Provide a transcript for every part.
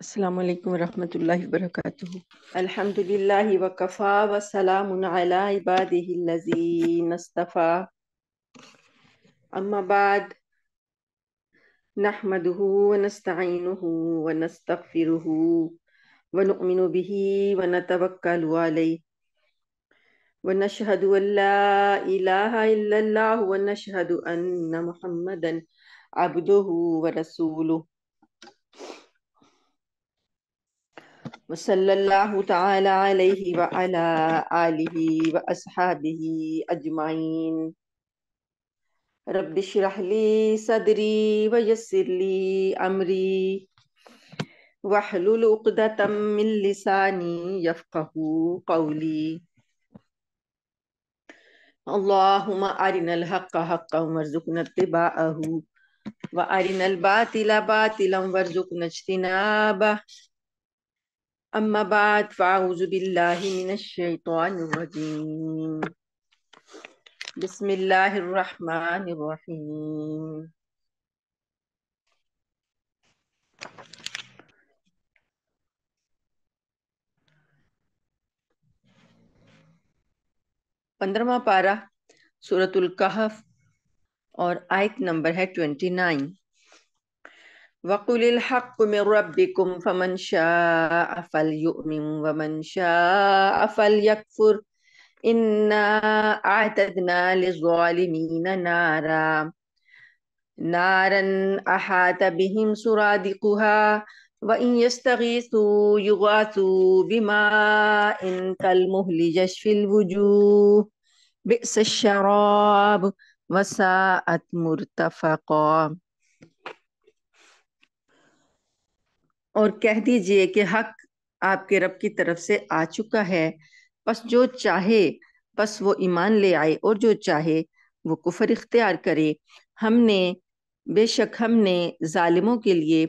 السلام علیکم ورحمۃ اللہ وبرکاتہ۔ الحمد للہ وکفا وسلام علی عبادہ الذین اصطفا، اما بعد، نحمده ونستعینه ونستغفره ونؤمن به ونتوکل علیہ ونشهد ان لا الہ الا اللہ ونشهد ان محمدا عبده ورسولہ وصلی اللہ تعالی علیہ وعلا آلہ واصحابہ اجمعین۔ رب اشرح لی صدری ویسر لی امری واحلل عقدۃ من لسانی یفقہوا قولی۔ اللہم ارنا الحق حقا وارزقنا اتباعہ وارنا الباطل باطلا وارزقنا اجتنابہ۔ اما بعد فاعوذ باللہ من الشیطان الرجیم، بسم اللہ الرحمن الرحیم۔ 15واں پارہ سورۃ الکہف اور آیت نمبر ہے 29۔ وَقُلِ الْحَقُّ مِنْ رَبِّكُمْ فَمَنْ شَاءَ فَلْيُؤْمِنْ وَمَنْ شَاءَ فَلْيَكْفُرْ إِنَّا أَعْتَدْنَا لِلظَّالِمِينَ نَارًا أَحَاطَ بِهِمْ سُرَادِقُهَا وَإِنْ يَسْتَغِيثُوا يُغَاثُوا بِمَاءٍ كَالْمُهْلِ يَشْفِي الْوُجُوهَ بِئْسَ الشَّرَابُ وَسَاءَتْ مُرْتَفَقًا۔ اور کہہ دیجئے کہ حق آپ کے رب کی طرف سے آ چکا ہے، پس جو چاہے پس وہ ایمان لے آئے اور جو چاہے وہ کفر اختیار کرے۔ بے شک ہم نے ظالموں کے لیے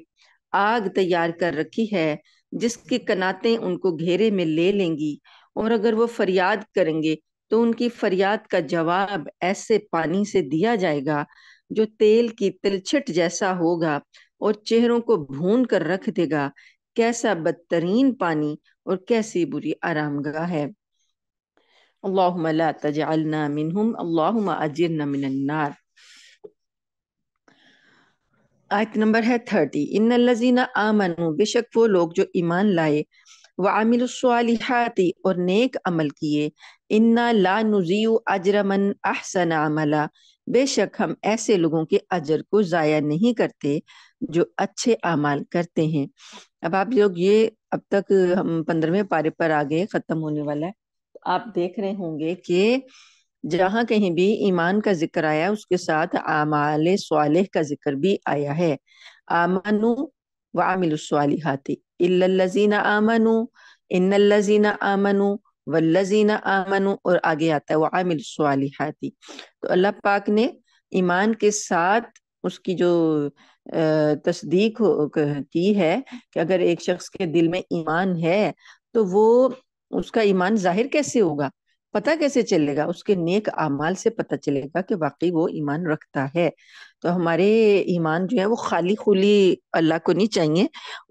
آگ تیار کر رکھی ہے جس کی کناتیں ان کو گھیرے میں لے لیں گی، اور اگر وہ فریاد کریں گے تو ان کی فریاد کا جواب ایسے پانی سے دیا جائے گا جو تیل کی تلچھٹ جیسا ہوگا اور چہروں کو بھون کر رکھ دے گا۔ کیسا بدترین پانی اور کیسی بری آرام گاہ ہے۔ اللہم لا تجعلنا منہم، اللہم اجرنا من النار۔ آیت نمبر ہے 30۔ ان الذین آمنوا، بے شک وہ لوگ جو ایمان لائے، وعملوا الصالحات اور نیک عمل کیے، انا لا نضیع اجر من احسن عملا، بے شک ہم ایسے لوگوں کے اجر کو ضائع نہیں کرتے جو اچھے اعمال کرتے ہیں۔ اب آپ لوگ یہ اب تک ہم 15ویں پارے پر آگے ختم ہونے والا ہے، آپ دیکھ رہے ہوں گے کہ جہاں کہیں بھی ایمان کا ذکر آیا اس کے ساتھ اعمال صالح کا ذکر بھی آیا ہے۔ آمنوا وعملوا الصالحات الا الذین آمنوا، ان الذین آمنوا والذین آمنوا، اور آگے آتا ہے وعملوا الصالحات۔ تو اللہ پاک نے ایمان کے ساتھ اس کی جو تصدیق کی ہے کہ اگر ایک شخص کے دل میں ایمان ہے تو وہ اس کا ایمان ظاہر کیسے ہوگا، پتہ کیسے چلے گا؟ اس کے نیک اعمال سے پتہ چلے گا کہ واقعی وہ ایمان رکھتا ہے۔ تو ہمارے ایمان جو ہے وہ خالی خلی اللہ کو نہیں چاہیے،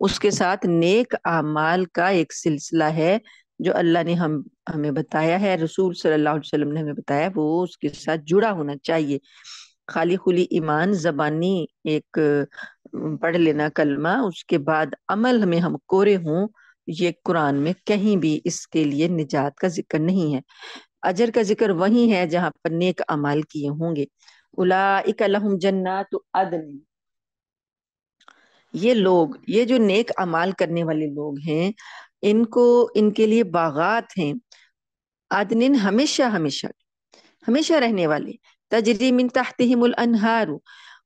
اس کے ساتھ نیک اعمال کا ایک سلسلہ ہے جو اللہ نے ہمیں بتایا ہے، رسول صلی اللہ علیہ وسلم نے ہمیں بتایا، وہ اس کے ساتھ جڑا ہونا چاہیے۔ خالی خلی ایمان زبانی ایک پڑھ لینا کلمہ، اس کے بعد عمل میں ہم کورے ہوں، یہ قرآن میں کہیں بھی اس کے لیے نجات کا ذکر نہیں ہے۔ اجر کا ذکر وہی ہے جہاں پر نیک اعمال کیے ہوں گے۔ اولئک لہم جنات عدن، یہ لوگ، یہ جو نیک اعمال کرنے والے لوگ ہیں، ان کے لیے باغات ہیں، عدن ہمیشہ ہمیشہ ہمیشہ رہنے والے، تجری من تحتہم الانہار،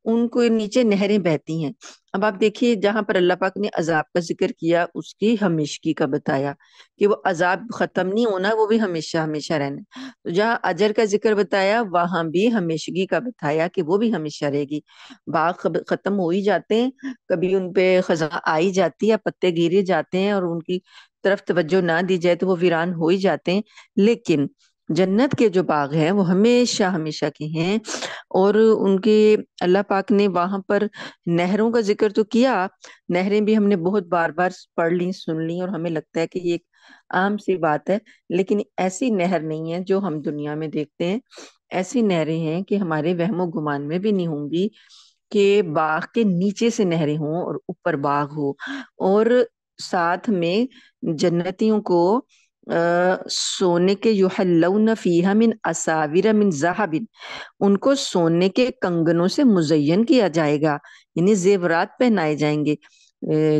ان کو نیچے نہریں بہتی ہیں۔ اب آپ دیکھیے جہاں پر اللہ پاک نے عذاب کا ذکر کیا اس کی ہمیشگی کا بتایا کہ وہ عذاب ختم نہیں ہونا، وہ بھی ہمیشہ ہمیشہ رہنا۔ تو جہاں اجر کا ذکر بتایا وہاں بھی ہمیشگی کا بتایا کہ وہ بھی ہمیشہ رہے گی۔ باغ ختم ہو ہی جاتے ہیں، کبھی ان پہ خزاں آئی جاتی ہے، پتے گرے جاتے ہیں اور ان کی طرف توجہ نہ دی جائے تو وہ ویران ہو ہی جاتے ہیں، لیکن جنت کے جو باغ ہیں وہ ہمیشہ ہمیشہ کے ہیں، اور ان کے اللہ پاک نے وہاں پر نہروں کا ذکر تو کیا۔ نہریں بھی ہم نے بہت بار بار پڑھ لی، سن لی، اور ہمیں لگتا ہے کہ یہ ایک عام سی بات ہے، لیکن ایسی نہر نہیں ہے جو ہم دنیا میں دیکھتے ہیں۔ ایسی نہریں ہیں کہ ہمارے وہم و گمان میں بھی نہیں ہوں گی کہ باغ کے نیچے سے نہریں ہوں اور اوپر باغ ہو، اور ساتھ میں جنتیوں کو سونے کے یحلون فیہا من اساور من ذہب، ان کو سونے کے کنگنوں سے مزین کیا جائے گا، یعنی زیورات پہنائے جائیں گے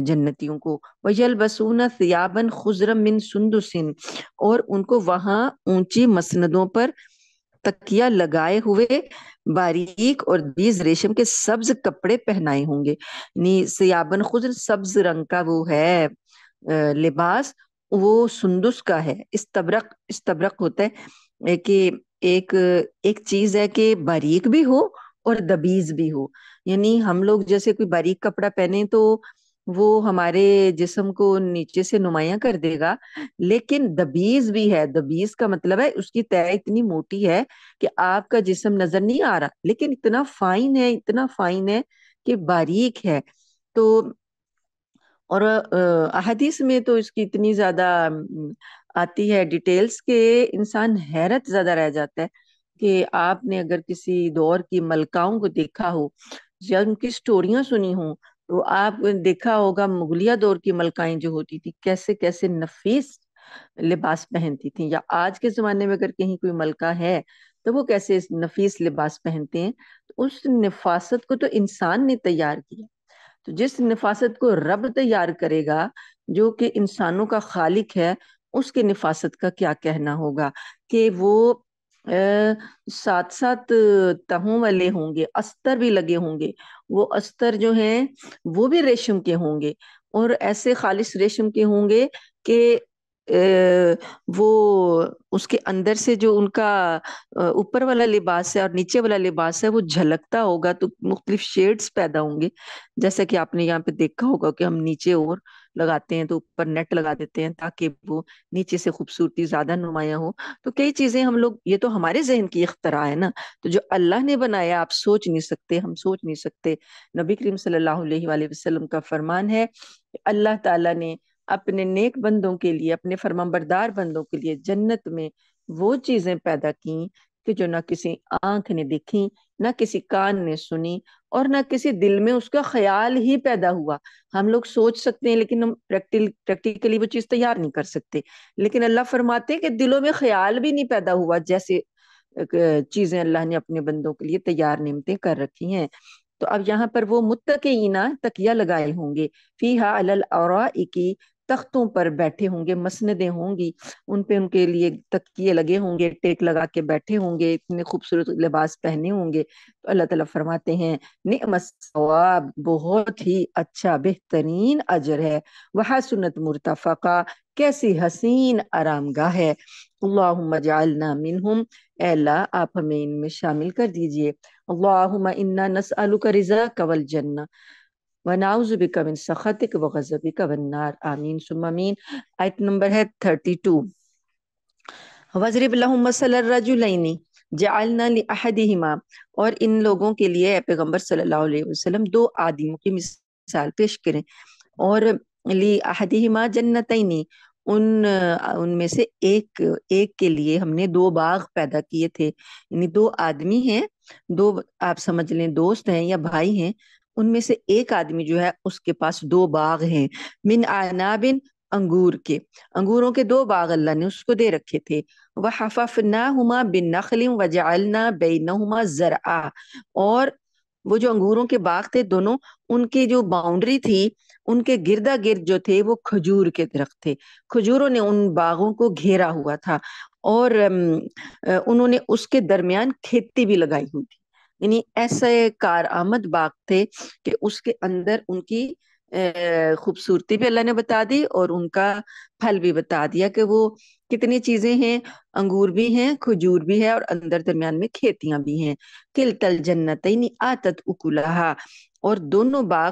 جنتیوں کو۔ وَيَلْبَسُونَ ثِيَابًا خُضْرًا مِّن سُنْدُسٍ، اور ان کو وہاں اونچی مسندوں پر تکیہ لگائے ہوئے باریک اور بیز ریشم کے سبز کپڑے پہنائے ہوں گے، یعنی سیابن خضر، سبز رنگ کا وہ ہے لباس، وہ سندس کا ہے۔ استبرق، استبرق ہوتا ہے کہ ایک ایک چیز ہے کہ باریک بھی ہو اور دبیز بھی ہو، یعنی ہم لوگ جیسے کوئی باریک کپڑا پہنے تو وہ ہمارے جسم کو نیچے سے نمایاں کر دے گا، لیکن دبیز بھی ہے۔ دبیز کا مطلب ہے اس کی تہ اتنی موٹی ہے کہ آپ کا جسم نظر نہیں آ رہا، لیکن اتنا فائن ہے، اتنا فائن ہے کہ باریک ہے۔ تو اور احادیث میں تو اس کی اتنی زیادہ آتی ہے ڈیٹیلز کہ انسان حیرت زیادہ رہ جاتا ہے کہ آپ نے اگر کسی دور کی ملکاؤں کو دیکھا ہو یا ان کی سٹوریاں سنی ہوں، تو آپ نے دیکھا ہوگا مغلیہ دور کی ملکائیں جو ہوتی تھی کیسے کیسے نفیس لباس پہنتی تھیں، یا آج کے زمانے میں اگر کہیں کوئی ملکہ ہے تو وہ کیسے نفیس لباس پہنتے ہیں۔ تو اس نفاست کو تو انسان نے تیار کیا، تو جس نفاست کو رب تیار کرے گا جو کہ انسانوں کا خالق ہے، اس کے نفاست کا کیا کہنا ہوگا کہ وہ ساتھ ساتھ تہوں والے ہوں گے، استر بھی لگے ہوں گے، وہ استر جو ہیں وہ بھی ریشم کے ہوں گے، اور ایسے خالص ریشم کے ہوں گے کہ وہ اس کے اندر سے جو ان کا اوپر والا لباس ہے اور نیچے والا لباس ہے وہ جھلکتا ہوگا، تو مختلف شیڈز پیدا ہوں گے، جیسا کہ آپ نے یہاں پہ دیکھا ہوگا کہ ہم نیچے اور لگاتے ہیں تو اوپر نیٹ لگا دیتے ہیں تاکہ وہ نیچے سے خوبصورتی زیادہ نمایاں ہو۔ تو کئی چیزیں ہم لوگ، یہ تو ہمارے ذہن کی اختراع ہے نا، تو جو اللہ نے بنایا آپ سوچ نہیں سکتے، ہم سوچ نہیں سکتے۔ نبی کریم صلی اللہ علیہ وآلہ وسلم کا فرمان ہے کہ اللہ تعالیٰ نے اپنے نیک بندوں کے لیے، اپنے فرمانبردار بندوں کے لیے جنت میں وہ چیزیں پیدا کی کہ جو نہ کسی آنکھ نے دیکھی، نہ کسی کان نے سنی، اور نہ کسی دل میں اس کا خیال ہی پیدا ہوا۔ ہم لوگ سوچ سکتے ہیں لیکن ہم پریکٹیکلی وہ چیز تیار نہیں کر سکتے، لیکن اللہ فرماتے ہیں کہ دلوں میں خیال بھی نہیں پیدا ہوا جیسے چیزیں اللہ نے اپنے بندوں کے لیے تیار نعمتیں کر رکھی ہیں۔ تو اب یہاں پر وہ متقین تکیہ لگائے ہوں گے، فیہا علی الارائک، تختوں پر بیٹھے ہوں گے، مسندیں ہوں گی ان پہ، ان کے لیے تکیے لگے ہوں گے، ٹیک لگا کے بیٹھے ہوں گے، اتنے خوبصورت لباس پہنے ہوں گے۔ تو اللہ تعالیٰ فرماتے ہیں نعم الثواب، بہت ہی اچھا بہترین اجر ہے، وحسنت مرتفقہ، کیسی حسین آرام گاہ ہے۔ اللہم اجعلنا منہم، اے اللہ آپ ہمیں ان میں شامل کر دیجئے۔ اللہم انا نسألک رضاک والجنہ ونعوذ بک من سخطک وغضبک والنار، آمین ثم آمین۔ آیت نمبر ہے 32۔ وَاضْرِبْ لَهُمْ مَثَلَ الرَّجُلَيْنِ جَعَلْنَا لِأَحَدِهِمَا، اور ان لوگوں کے لیے اے پیغمبر صلی اللہ علیہ وسلم دو آدمیوں کی مثال پیش کریں، اور لِأَحَدِهِمَا جَنَّتَيْنِ، ان میں سے ایک کے لیے ہم نے دو باغ پیدا کیے تھے، یعنی دو آدمی ہیں، دو آپ سمجھ لیں دوست ہیں یا بھائی ہیں، ان میں سے ایک آدمی جو ہے اس کے پاس دو باغ ہیں، من اعناب، انگور کے، انگوروں کے دو باغ اللہ نے اس کو دے رکھے تھے، وَحَفَفْنَاهُمَا بِالنَّخْلٍ وَجَعَلْنَا بَيْنَهُمَا زَرْعًا، اور وہ جو انگوروں کے باغ تھے دونوں، ان کی جو باؤنڈری تھی ان کے گردا گرد جو تھے وہ کھجور کے درخت تھے، کھجوروں نے ان باغوں کو گھیرا ہوا تھا، اور انہوں نے اس کے درمیان کھیتی بھی لگائی ہوئی تھی، یعنی ایسے کارآمد باغ تھے کہ اس کے اندر ان کی خوبصورتی بھی اللہ نے بتا دی اور ان کا پھل بھی بتا دیا کہ وہ کتنی چیزیں ہیں، انگور بھی ہیں، کھجور بھی ہے، اور اندر درمیان میں کھیتیاں بھی ہیں۔ کلتا الجنتین آتت اکلہا، اور دونوں باغ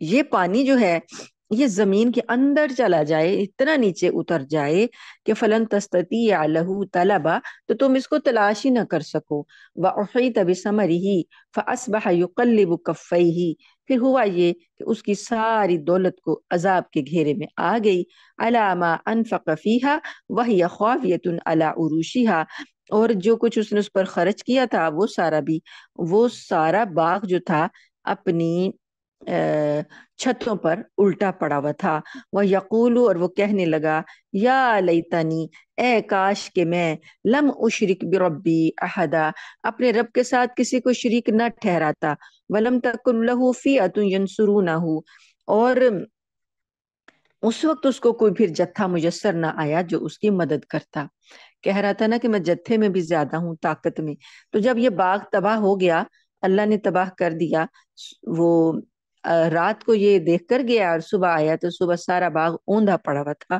یہ پانی جو ہے یہ زمین کے اندر چلا جائے، اتنا نیچے اتر جائے کہ فلن تستطیع لہ طلبا، تو تم اس کو تلاش ہی نہ کر سکو۔ وَأُحِيطَ بِثَمَرِهِ فَأَصْبَحَ يُقَلِّبُ كَفَّيْهِ، پھر ہوا یہ کہ اس کی ساری دولت کو عذاب کے گھیرے میں آ گئی۔ عَلَى مَا أَنفَقَ فِيهَا وَهِيَ خَاوِيَةٌ عَلَى عُرُوشِهَا، اور جو کچھ اس نے اس پر خرچ کیا تھا وہ سارا باغ جو تھا اپنی چھتوں پر الٹا پڑا ہوا تھا۔ وہ یقول، اور وہ کہنے لگا، یا لیتنی، اے کاش کہ میں لم اشرک بربی احدا، اپنے رب کے ساتھ کسی کو شریک نہ ٹھہراتا، ولم تکن لہ فئۃ ینصرونہ، اور اس وقت اس کو کوئی پھر جتھا میسر نہ آیا جو اس کی مدد کرتا۔ کہہ رہا تھا نا کہ میں جتھے میں بھی زیادہ ہوں طاقت میں، تو جب یہ باغ تباہ ہو گیا، اللہ نے تباہ کر دیا، وہ رات کو یہ دیکھ کر گیا اور صبح آیا تو صبح سارا باغ اوندا پڑا ہوا تھا،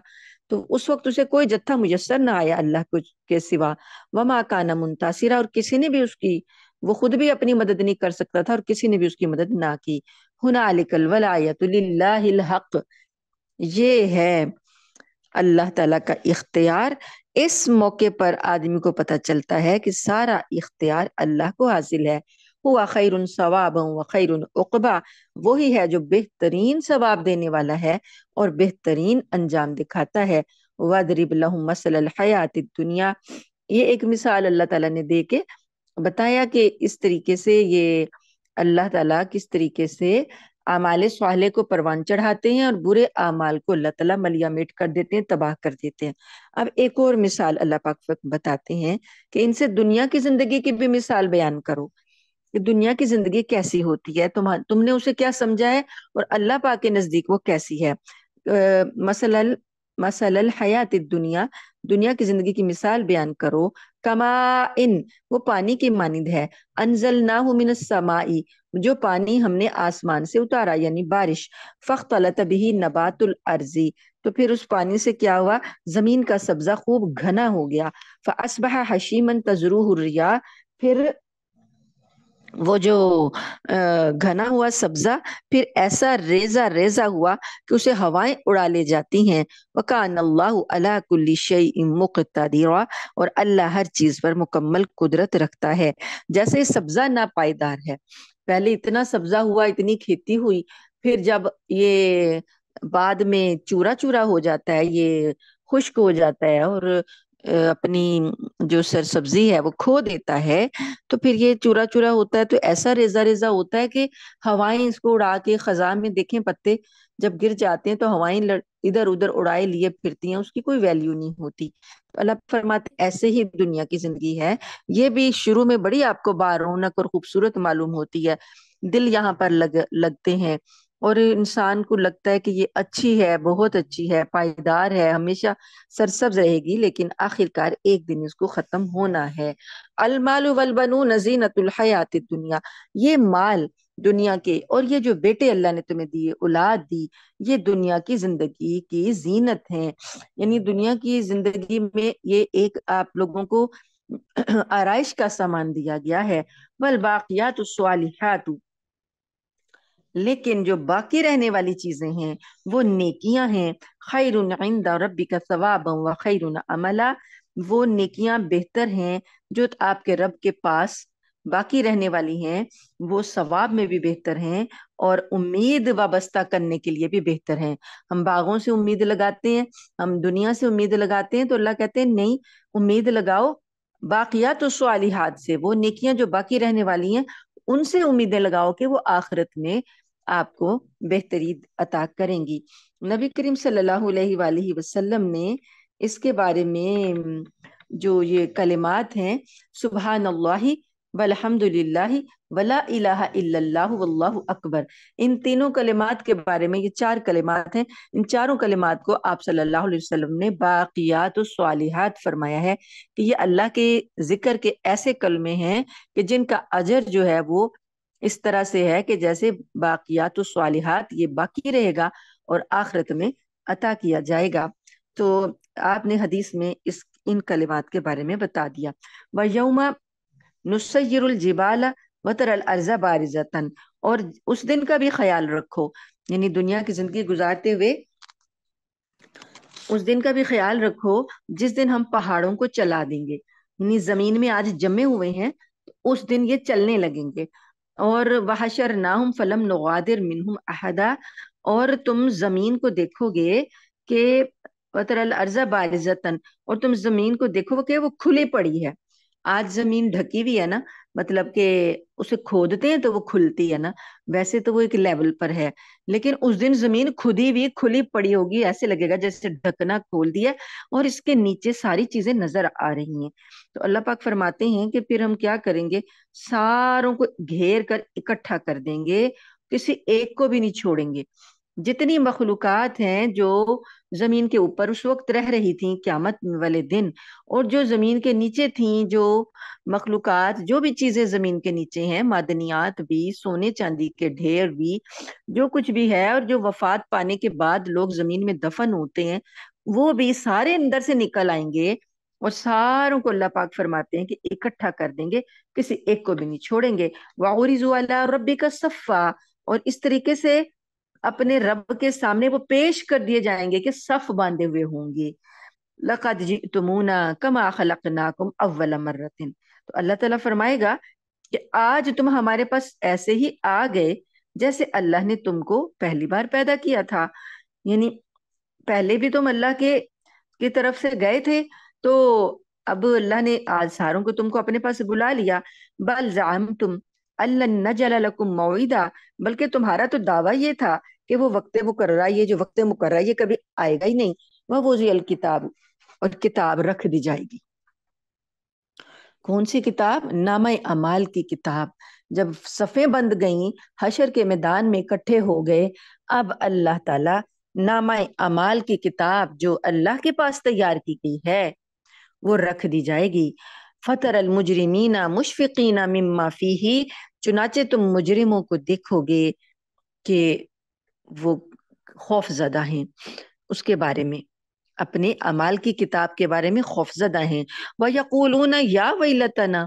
تو اس وقت اسے کوئی جتھا میسر نہ آیا اللہ کو کے سوا۔ وما کان منتصرا، اور کسی نے بھی اس کی، وہ خود بھی اپنی مدد نہیں کر سکتا تھا اور کسی نے بھی اس کی مدد نہ کی۔ ہنالک الولایۃ للہ الحق، یہ ہے اللہ تعالیٰ کا اختیار۔ اس موقع پر آدمی کو پتہ چلتا ہے کہ سارا اختیار اللہ کو حاصل ہے۔ ہوا خیر ثوابا و خیر عقبا، وہی ہے جو بہترین ثواب دینے والا ہے اور بہترین انجام دکھاتا ہے۔ وَاضْرِبْ لَهُم مَثَلَ الْحَيَاةِ الدُّنْيَا، یہ ایک مثال اللہ تعالیٰ نے دے کے بتایا کہ اس طریقے سے یہ اللہ تعالیٰ کس طریقے سے اعمال صالح کو پروان چڑھاتے ہیں اور برے اعمال کو اللہ تعالیٰ ملیا میٹ کر دیتے ہیں، تباہ کر دیتے ہیں۔ اب ایک اور مثال اللہ پاک بتاتے ہیں کہ ان سے دنیا کی زندگی کی بھی مثال بیان کرو کہ دنیا کی زندگی کیسی ہوتی ہے، تم نے اسے کیا سمجھا ہے اور اللہ پاک کے نزدیک وہ کیسی ہے۔ مثل الحیات الدنیا، دنیا کی زندگی کی مثال بیان کرو، کما ان، وہ پانی کی مانند ہے، انزلناہ من السماء، جو پانی ہم نے آسمان سے اتارا یعنی بارش، فاختلط به نبات الارض، تو پھر اس پانی سے کیا ہوا، زمین کا سبزہ خوب گھنا ہو گیا، فاصبح حشیما تذروہ الرياح، پھر وہ جو گھنا ہوا سبزہ پھر ایسا ریزہ ریزہ ہوا کہ اسے ہوائیں اڑا لے جاتی ہیں۔ وَكَانَ اللَّهُ عَلَىٰ كُلِّ شَيْءٍ مُقْتَدِرًا، اور اللہ ہر چیز پر مکمل قدرت رکھتا ہے۔ جیسے سبزہ ناپائیدار ہے، پہلے اتنا سبزہ ہوا، اتنی کھیتی ہوئی، پھر جب یہ بعد میں چورا چورا ہو جاتا ہے، یہ خشک ہو جاتا ہے اور اپنی جو سرسبزی ہے وہ کھو دیتا ہے، تو پھر یہ چورا چورا ہوتا ہے تو ایسا ریزہ ریزہ ہوتا ہے کہ ہوائیں اس کو اڑا کے، خزاں میں دیکھیں پتے جب گر جاتے ہیں تو ہوائیں ادھر ادھر اڑائے لیے پھرتی ہیں، اس کی کوئی ویلیو نہیں ہوتی۔ تو اللہ فرماتے ایسے ہی دنیا کی زندگی ہے، یہ بھی شروع میں بڑی آپ کو بارونق اور خوبصورت معلوم ہوتی ہے، دل یہاں پر لگتے ہیں اور انسان کو لگتا ہے کہ یہ اچھی ہے، بہت اچھی ہے، پائیدار ہے، ہمیشہ سرسبز رہے گی، لیکن آخرکار ایک دن اس کو ختم ہونا ہے۔ المال والبنون زینت الحیات الدنیا، یہ مال دنیا کے اور یہ جو بیٹے اللہ نے تمہیں دیے، اولاد دی، یہ دنیا کی زندگی کی زینت ہیں، یعنی دنیا کی زندگی میں یہ ایک آپ لوگوں کو آرائش کا سامان دیا گیا ہے۔ والباقیات الصالحات، لیکن جو باقی رہنے والی چیزیں ہیں وہ نیکیاں ہیں، خیر عند ربک ثوابا و خیر عملا، وہ نیکیاں بہتر ہیں جو آپ کے رب کے پاس باقی رہنے والی ہیں، وہ ثواب میں بھی بہتر ہیں اور امید وابستہ کرنے کے لیے بھی بہتر ہیں۔ ہم باغوں سے امید لگاتے ہیں، ہم دنیا سے امید لگاتے ہیں، تو اللہ کہتے ہیں نہیں، امید لگاؤ باقیات الصالحات سے، وہ نیکیاں جو باقی رہنے والی ہیں ان سے امیدیں لگاؤ کہ وہ آخرت میں آپ کو بہتری عطا کریں گی۔ نبی کریم صلی اللہ علیہ وآلہ وسلم نے اس کے بارے میں جو یہ کلمات ہیں، سبحان اللہ والحمد للہ ولا الہ الا اللہ واللہ اکبر، ان تینوں کلمات کے بارے میں، یہ چار کلمات ہیں، ان چاروں کلمات کو آپ صلی اللہ علیہ وسلم نے باقیات الصالحات فرمایا ہے کہ یہ اللہ کے ذکر کے ایسے کلمے ہیں کہ جن کا اجر جو ہے وہ اس طرح سے ہے کہ جیسے باقیات الصالحات یہ باقی رہے گا اور آخرت میں عطا کیا جائے گا۔ تو آپ نے حدیث میں ان کلمات کے بارے میں بتا دیا۔ وَيَوْمَ نُسَيِّرُ الْجِبَالَ وتر الارض بارزتن، اور اس دن کا بھی خیال رکھو، یعنی دنیا کی زندگی گزارتے ہوئے اس دن کا بھی خیال رکھو جس دن ہم پہاڑوں کو چلا دیں گے، یعنی زمین میں آج جمے ہوئے ہیں اس دن یہ چلنے لگیں گے۔ اور وحشرناہم فلم نغادر منہم احدا، اور تم زمین کو دیکھو گے کہ وتر الارض بارزتن، اور تم زمین کو دیکھو گے کہ وہ کھلی پڑی ہے۔ آج زمین ڈھکی ہوئی ہے نا، مطلب کہ اسے کھودتے ہیں تو وہ کھلتی ہے نا، ویسے تو وہ ایک لیول پر ہے، لیکن اس دن زمین خودی بھی کھلی پڑی ہوگی، ایسے لگے گا جیسے ڈھکنا کھول دیا اور اس کے نیچے ساری چیزیں نظر آ رہی ہیں۔ تو اللہ پاک فرماتے ہیں کہ پھر ہم کیا کریں گے، ساروں کو گھیر کر اکٹھا کر دیں گے، کسی ایک کو بھی نہیں چھوڑیں گے۔ جتنی مخلوقات ہیں جو زمین کے اوپر اس وقت رہ رہی تھیں قیامت والے دن، اور جو زمین کے نیچے تھیں، جو مخلوقات، جو بھی چیزیں زمین کے نیچے ہیں، معدنیات بھی، سونے چاندی کے ڈھیر بھی، جو کچھ بھی ہے، اور جو وفات پانے کے بعد لوگ زمین میں دفن ہوتے ہیں، وہ بھی سارے اندر سے نکل آئیں گے، اور ساروں کو اللہ پاک فرماتے ہیں کہ اکٹھا کر دیں گے، کسی ایک کو بھی نہیں چھوڑیں گے۔ وَعُرِضُوا عَلَىٰ رَبِّكَ صَفًّا، اور اس طریقے سے اپنے رب کے سامنے وہ پیش کر دیے جائیں گے کہ صف باندھے ہوئے ہوں گے۔ لَقَدْ جِئْتُمُونَا كَمَا خَلَقْنَاكُمْ أَوَّلَ مَرَّةٍ، تو اللہ تعالیٰ فرمائے گا کہ آج تم ہمارے پاس ایسے ہی آ گئے جیسے اللہ نے تم کو پہلی بار پیدا کیا تھا، یعنی پہلے بھی تم اللہ کی طرف سے گئے تھے، تو اب اللہ نے آج ساروں کو تم کو اپنے پاس بلا لیا۔ بل زعمتم أَلَّن نَّجْعَلَ لَكُم مَّوْعِدًا، بلکہ تمہارا تو دعویٰ یہ تھا کہ وہ وقت مقررہ، یہ جو وقت مقررہ یہ کبھی آئے گا ہی نہیں۔ وَوُضِعَ الْكِتَابُ، اور کتاب رکھ دی جائے گی۔ کون سی کتاب؟ نامہ اعمال کی کتاب۔ جب صفیں بند گئیں، حشر کے میدان میں اکٹھے ہو گئے، اب اللہ تعالیٰ نامہ اعمال کی کتاب جو اللہ کے پاس تیار کی گئی ہے وہ رکھ دی جائے گی۔ فَتَرَ الْمُجْرِمِينَ مُشْفِقِينَ مِمَّا فِيهِ، چنانچہ تم مجرموں کو دیکھو گے کہ وہ خوف زدہ ہیں اس کے بارے میں، اپنے اعمال کی کتاب کے بارے میں خوف زدہ ہیں۔ وَيَقُولُونَ يَا وَيْلَتَنَا،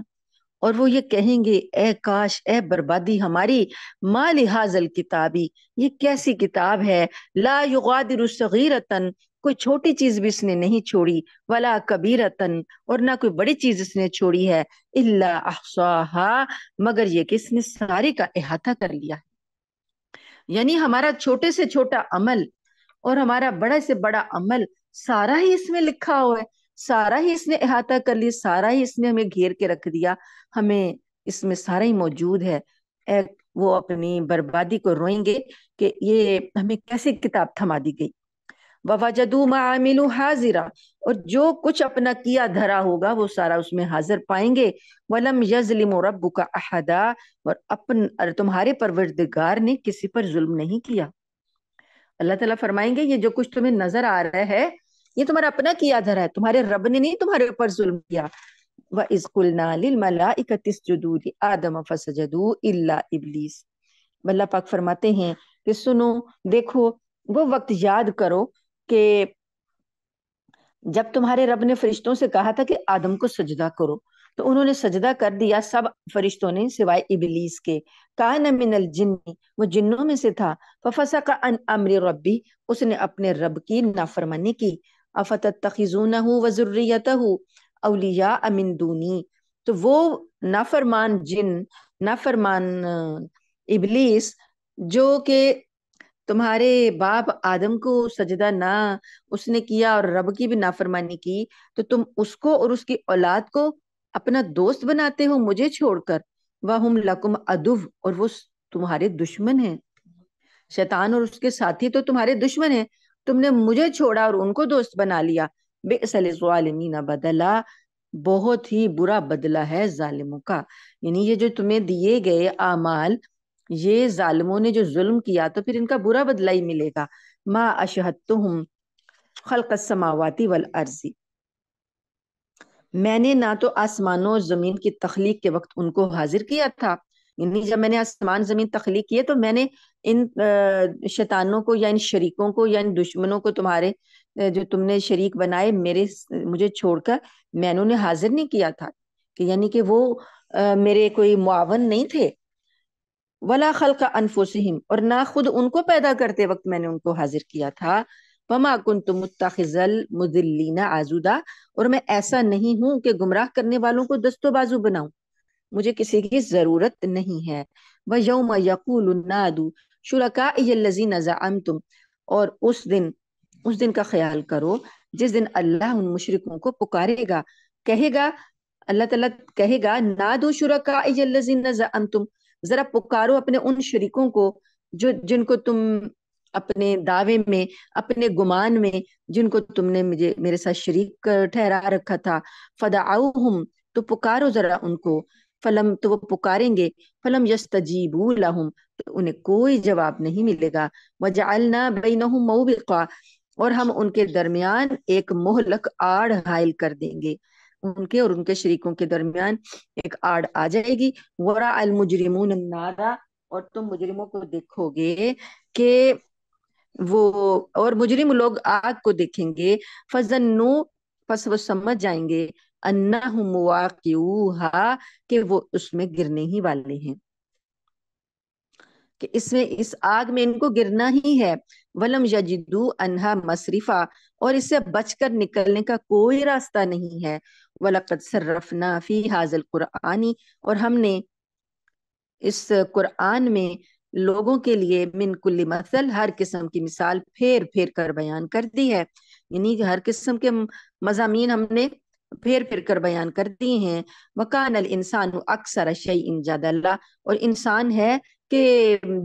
اور وہ یہ کہیں گے اے کاش، اے بربادی ہماری، ما لِهَذَا الْكِتَابِ، یہ کیسی کتاب ہے، لا یغادر صغیرۃ، کوئی چھوٹی چیز بھی اس نے نہیں چھوڑی، ولا کبیرۃ، اور نہ کوئی بڑی چیز اس نے چھوڑی ہے، الا احصاها، مگر یہ کہ اس نے ساری کا احاطہ کر لیا ہے۔ یعنی ہمارا چھوٹے سے چھوٹا عمل اور ہمارا بڑے سے بڑا عمل سارا ہی اس میں لکھا ہوا ہے، سارا ہی اس نے احاطہ کر لیا، سارا ہی اس نے ہمیں گھیر کے رکھ دیا، ہمیں اس میں سارا ہی موجود ہے۔ وہ اپنی بربادی کو روئیں گے کہ یہ ہمیں کیسی کتاب تھما دی گئی۔ وَوَجَدُوا مَا عَمِلُوا حَاضِرًا، اور جو کچھ اپنا کیا دھرا ہوگا وہ سارا اس میں حاضر پائیں گے۔ وَلَمْ يَظْلِمُ رَبُّكَ أَحَدًا، اور تمہارے پروردگار نے کسی پر ظلم نہیں کیا۔ اللہ تعالیٰ فرمائیں گے یہ جو کچھ تمہیں نظر آ رہا ہے یہ تمہارا اپنا کیا دھرا ہے، تمہارے رب نے نہیں تمہارے اوپر ظلم کیا۔ وَإِذْ قُلْنَا لِلْمَلَائِكَةِ اسْجُدُوا لِآدَمَ فَسَجَدُوا إِلَّا إِبْلِيسَ، اللہ پاک فرماتے ہیں کہ سنو، دیکھو، وہ وقت یاد کرو کہ جب تمہارے رب نے فرشتوں سے کہا تھا کہ آدم کو سجدہ کرو، تو انہوں نے سجدہ کر دیا، سب فرشتوں نے سوائے ابلیس کے۔ کان من الجن، وہ جنوں میں سے تھا۔ ففسق عن امر ربی، اس نے اپنے رب کی نافرمانی کی۔ افتتخذونہ وذریتہ اولیاء من دونی، تو وہ نافرمان جن، نافرمان ابلیس، جو کہ تمہارے باپ آدم کو سجدہ نہ اس نے کیا اور رب کی بھی نافرمانی کی، تو تم اس کو اور اس کی اولاد کو اپنا دوست بناتے ہو مجھے چھوڑ کر۔ وَهُمْ لَكُمْ عَدُوٌّ، اور وہ تمہارے دشمن ہیں، شیطان اور اس کے ساتھی تو تمہارے دشمن ہیں، تم نے مجھے چھوڑا اور ان کو دوست بنا لیا۔ بئس للظالمین بدلا، بہت ہی برا بدلہ ہے ظالموں کا، یعنی یہ جو تمہیں دیے گئے اعمال، یہ ظالموں نے جو ظلم کیا تو پھر ان کا برا بدلہ ہی ملے گا۔ ما اشہدتہم خلق السماوات والارض، میں نے نہ تو آسمانوں اور زمین کی تخلیق کے وقت ان کو حاضر کیا تھا، یعنی جب میں نے آسمان زمین تخلیق کیے تو میں نے ان شیطانوں کو یا ان شریکوں کو یا ان دشمنوں کو تمہارے جو تم نے شریک بنائے مجھے چھوڑ کر، میں نے انہیں حاضر نہیں کیا تھا، کہ یعنی کہ وہ میرے کوئی معاون نہیں تھے، ولا خلق انفسہم، اور نہ خود ان کو پیدا کرتے وقت میں نے ان کو حاضر کیا تھا، وما کنت متخذ المضلین عضدا، اور میں ایسا نہیں ہوں کہ گمراہ کرنے والوں کو دست و بازو بناؤں، مجھے کسی کی ضرورت نہیں ہے۔ وَيَوْمَ يَقُولُ النَّادُ شُرَكَائِيَ الَّذِينَ زَعَمْتُمْ، اور اس دن کا خیال کرو جس دن اللہ ان مشرکوں کو پکارے گا، کہے گا، اللہ تعالیٰ کہے گا، نادو شرکاء الذین زعمتم، ذرا پکارو اپنے ان شریکوں کو جو جن کو تم اپنے دعوے میں، اپنے گمان میں، جن کو تم نے میرے ساتھ شریک ٹھہرا رکھا تھا، فدعوہم، تو پکارو ذرا ان کو، فلم، تو وہ پکاریں گے، فلم یستجیبوا لہم، تو انہیں کوئی جواب نہیں ملے گا، وجعلنا بینہم موبقا، اور ہم ان کے درمیان ایک مہلک آڑ حائل کر دیں گے، ان کے اور ان کے شریکوں کے درمیان ایک آڑ آ جائے گی، ورا المجرمون النارا، اور تم مجرموں کو دیکھو گے کہ وہ، اور مجرم لوگ آگ کو دیکھیں گے، فظنوا، پس وہ سمجھ جائیں گے، انہم واقعوہا، کہ وہ اس میں گرنے ہی والے ہیں، کہ اس آگ میں ان کو گرنا ہی ہے، ولم یجدوا عنہا مصرفا، اور اس سے بچ کر نکلنے کا کوئی راستہ نہیں ہے، وَلَقَدْ صَرَّفْنَا فِي هَذَا الْقُرْآنِ، اور ہم نے اس قرآن میں لوگوں کے لیے من کل مثل، ہر قسم کی مثال پھیر پھیر کر بیان کر دی ہے، یعنی ہر قسم کے مضامین ہم نے پھیر پھیر کر بیان کر دی ہیں، وَكَانَ الْإِنسَانُ أَكْثَرَ شَيْءٍ جَدَلًا، اور انسان ہے کہ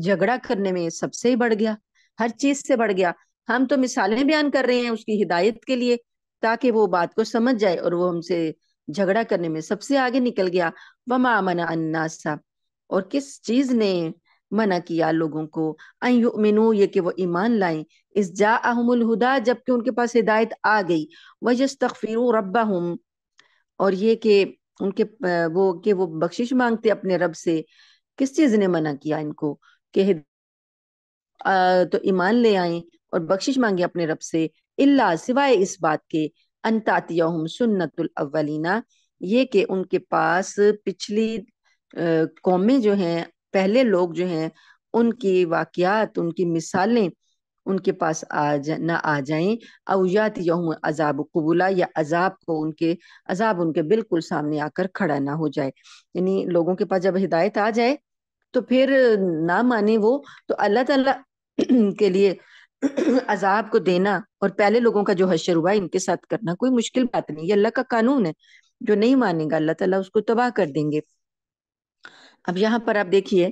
جھگڑا کرنے میں سب سے بڑھ گیا، ہر چیز سے بڑھ گیا، ہم تو مثالیں بیان کر رہے ہیں اس کی ہدایت کے لیے تاکہ وہ بات کو سمجھ جائے، اور وہ ہم سے جھگڑا کرنے میں سب سے آگے نکل گیا، وَمَا مَنَعَ النَّاسَ، اور کس چیز نے منع کیا لوگوں کو، ان یؤمنوا، یہ کہ وہ ایمان لائیں، اذ جاءہم الہدی، جب کہ ان کے پاس ہدایت آ گئی، ویستغفروا ربہم، اور یہ کہ ان کے وہ بخشش مانگتے اپنے رب سے، کس چیز نے منع کیا ان کو کہ تو ایمان لے آئیں اور بخشش مانگے اپنے رب سے، اللہ، سوائے اس بات کے، ان تاتیہم سنت الاولین، یہ کہ ان کے پاس پچھلی قومیں جو ہیں، پہلے لوگ جو ہیں، ان کی واقعات، ان کی مثالیں ان کے پاس نہ آ جائیں، او یاتیہم عذاب قبولا، یا عذاب ان کے بالکل سامنے آ کر کھڑا نہ ہو جائے، یعنی لوگوں کے پاس جب ہدایت آ جائے تو پھر نہ مانے وہ، تو اللہ تعالیٰ کے لیے عذاب کو دینا اور پہلے لوگوں کا جو حشر ہوا ان کے ساتھ کرنا کوئی مشکل بات نہیں، یہ اللہ کا قانون ہے، جو نہیں مانے گا اللہ تعالیٰ اس کو تباہ کر دیں گے۔ اب یہاں پر آپ دیکھیے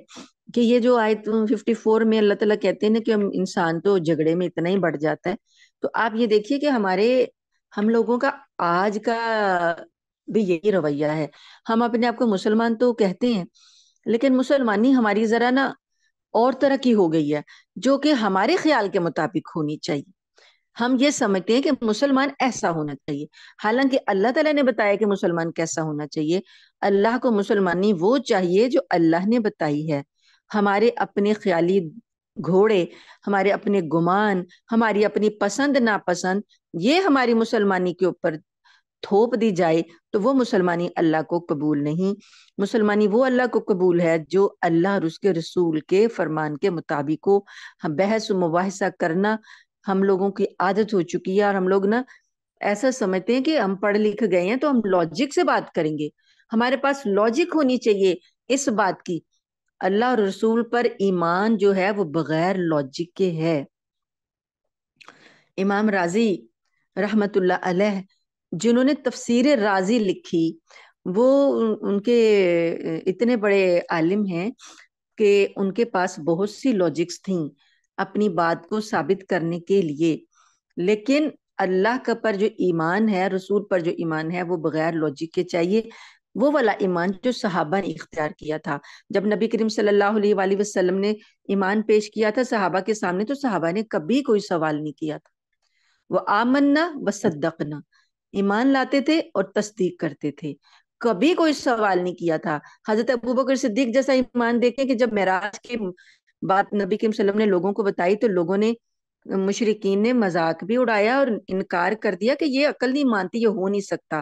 کہ یہ جو آیت 54 میں اللہ تعالیٰ کہتے ہیں کہ ہم انسان تو جھگڑے میں اتنا ہی بڑھ جاتا ہے، تو آپ یہ دیکھیے کہ ہم لوگوں کا آج کا بھی یہی رویہ ہے، ہم اپنے آپ کو مسلمان تو کہتے ہیں، لیکن مسلمانی ہماری ذرا نا اور طرح کی ہو گئی ہے، جو کہ ہمارے خیال کے مطابق ہونی چاہیے، ہم یہ سمجھتے ہیں کہ مسلمان ایسا ہونا چاہیے، حالانکہ اللہ تعالیٰ نے بتایا کہ مسلمان کیسا ہونا چاہیے، اللہ کو مسلمانی وہ چاہیے جو اللہ نے بتائی ہے، ہمارے اپنے خیالی گھوڑے، ہمارے اپنے گمان، ہماری اپنی پسند ناپسند، یہ ہماری مسلمانی کے اوپر تھوپ دی جائے تو وہ مسلمانی اللہ کو قبول نہیں، مسلمانی وہ اللہ کو قبول ہے جو اللہ اور اس کے رسول کے فرمان کے مطابق ہو، ہم بحث و مباحثہ کرنا ہم لوگوں کی عادت ہو چکی ہے، اور ہم لوگ نا ایسا سمجھتے ہیں کہ ہم پڑھ لکھ گئے ہیں تو ہم لاجک سے بات کریں گے، ہمارے پاس لاجک ہونی چاہیے اس بات کی، اللہ اور رسول پر ایمان جو ہے وہ بغیر لاجک کے ہے۔ امام رازی رحمت اللہ علیہ جنہوں نے تفسیر رازی لکھی، وہ ان کے اتنے بڑے عالم ہیں کہ ان کے پاس بہت سی لاجکس تھیں اپنی بات کو ثابت کرنے کے لیے، لیکن اللہ کا پر جو ایمان ہے، رسول پر جو ایمان ہے، وہ بغیر لاجک کے چاہیے، وہ والا ایمان جو صحابہ نے اختیار کیا تھا، جب نبی کریم صلی اللہ علیہ وآلہ وسلم نے ایمان پیش کیا تھا صحابہ کے سامنے، تو صحابہ نے کبھی کوئی سوال نہیں کیا تھا، وہ آمنا وصدقنا، ایمان لاتے تھے اور تصدیق کرتے تھے، کبھی کوئی سوال نہیں کیا تھا۔ حضرت ابوبکر صدیق جیسا ایمان دیکھیں کہ جب معراج کی بات نبی کریم صلی اللہ علیہ وسلم نے لوگوں کو بتائی تو لوگوں نے، مشرکین نے مذاق بھی اڑایا اور انکار کر دیا کہ یہ عقل نہیں مانتی، یہ ہو نہیں سکتا،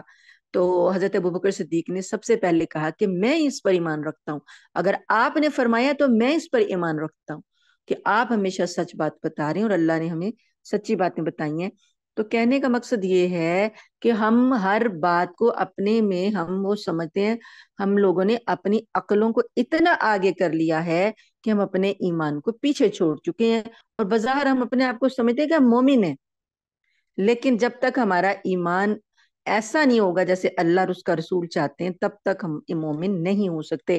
تو حضرت ابوبکر صدیق نے سب سے پہلے کہا کہ میں اس پر ایمان رکھتا ہوں، اگر آپ نے فرمایا تو میں اس پر ایمان رکھتا ہوں کہ آپ ہمیشہ سچ بات بتا رہے ہیں اور اللہ نے ہمیں سچی باتیں بتائی ہیں۔ تو کہنے کا مقصد یہ ہے کہ ہم ہر بات کو اپنے میں ہم وہ سمجھتے ہیں، ہم لوگوں نے اپنی عقلوں کو اتنا آگے کر لیا ہے کہ ہم اپنے ایمان کو پیچھے چھوڑ چکے ہیں، اور بظاہر ہم اپنے آپ کو سمجھتے ہیں کہ ہم مومن ہیں، لیکن جب تک ہمارا ایمان ایسا نہیں ہوگا جیسے اللہ اور اس کا رسول چاہتے ہیں، تب تک ہم مومن نہیں ہو سکتے۔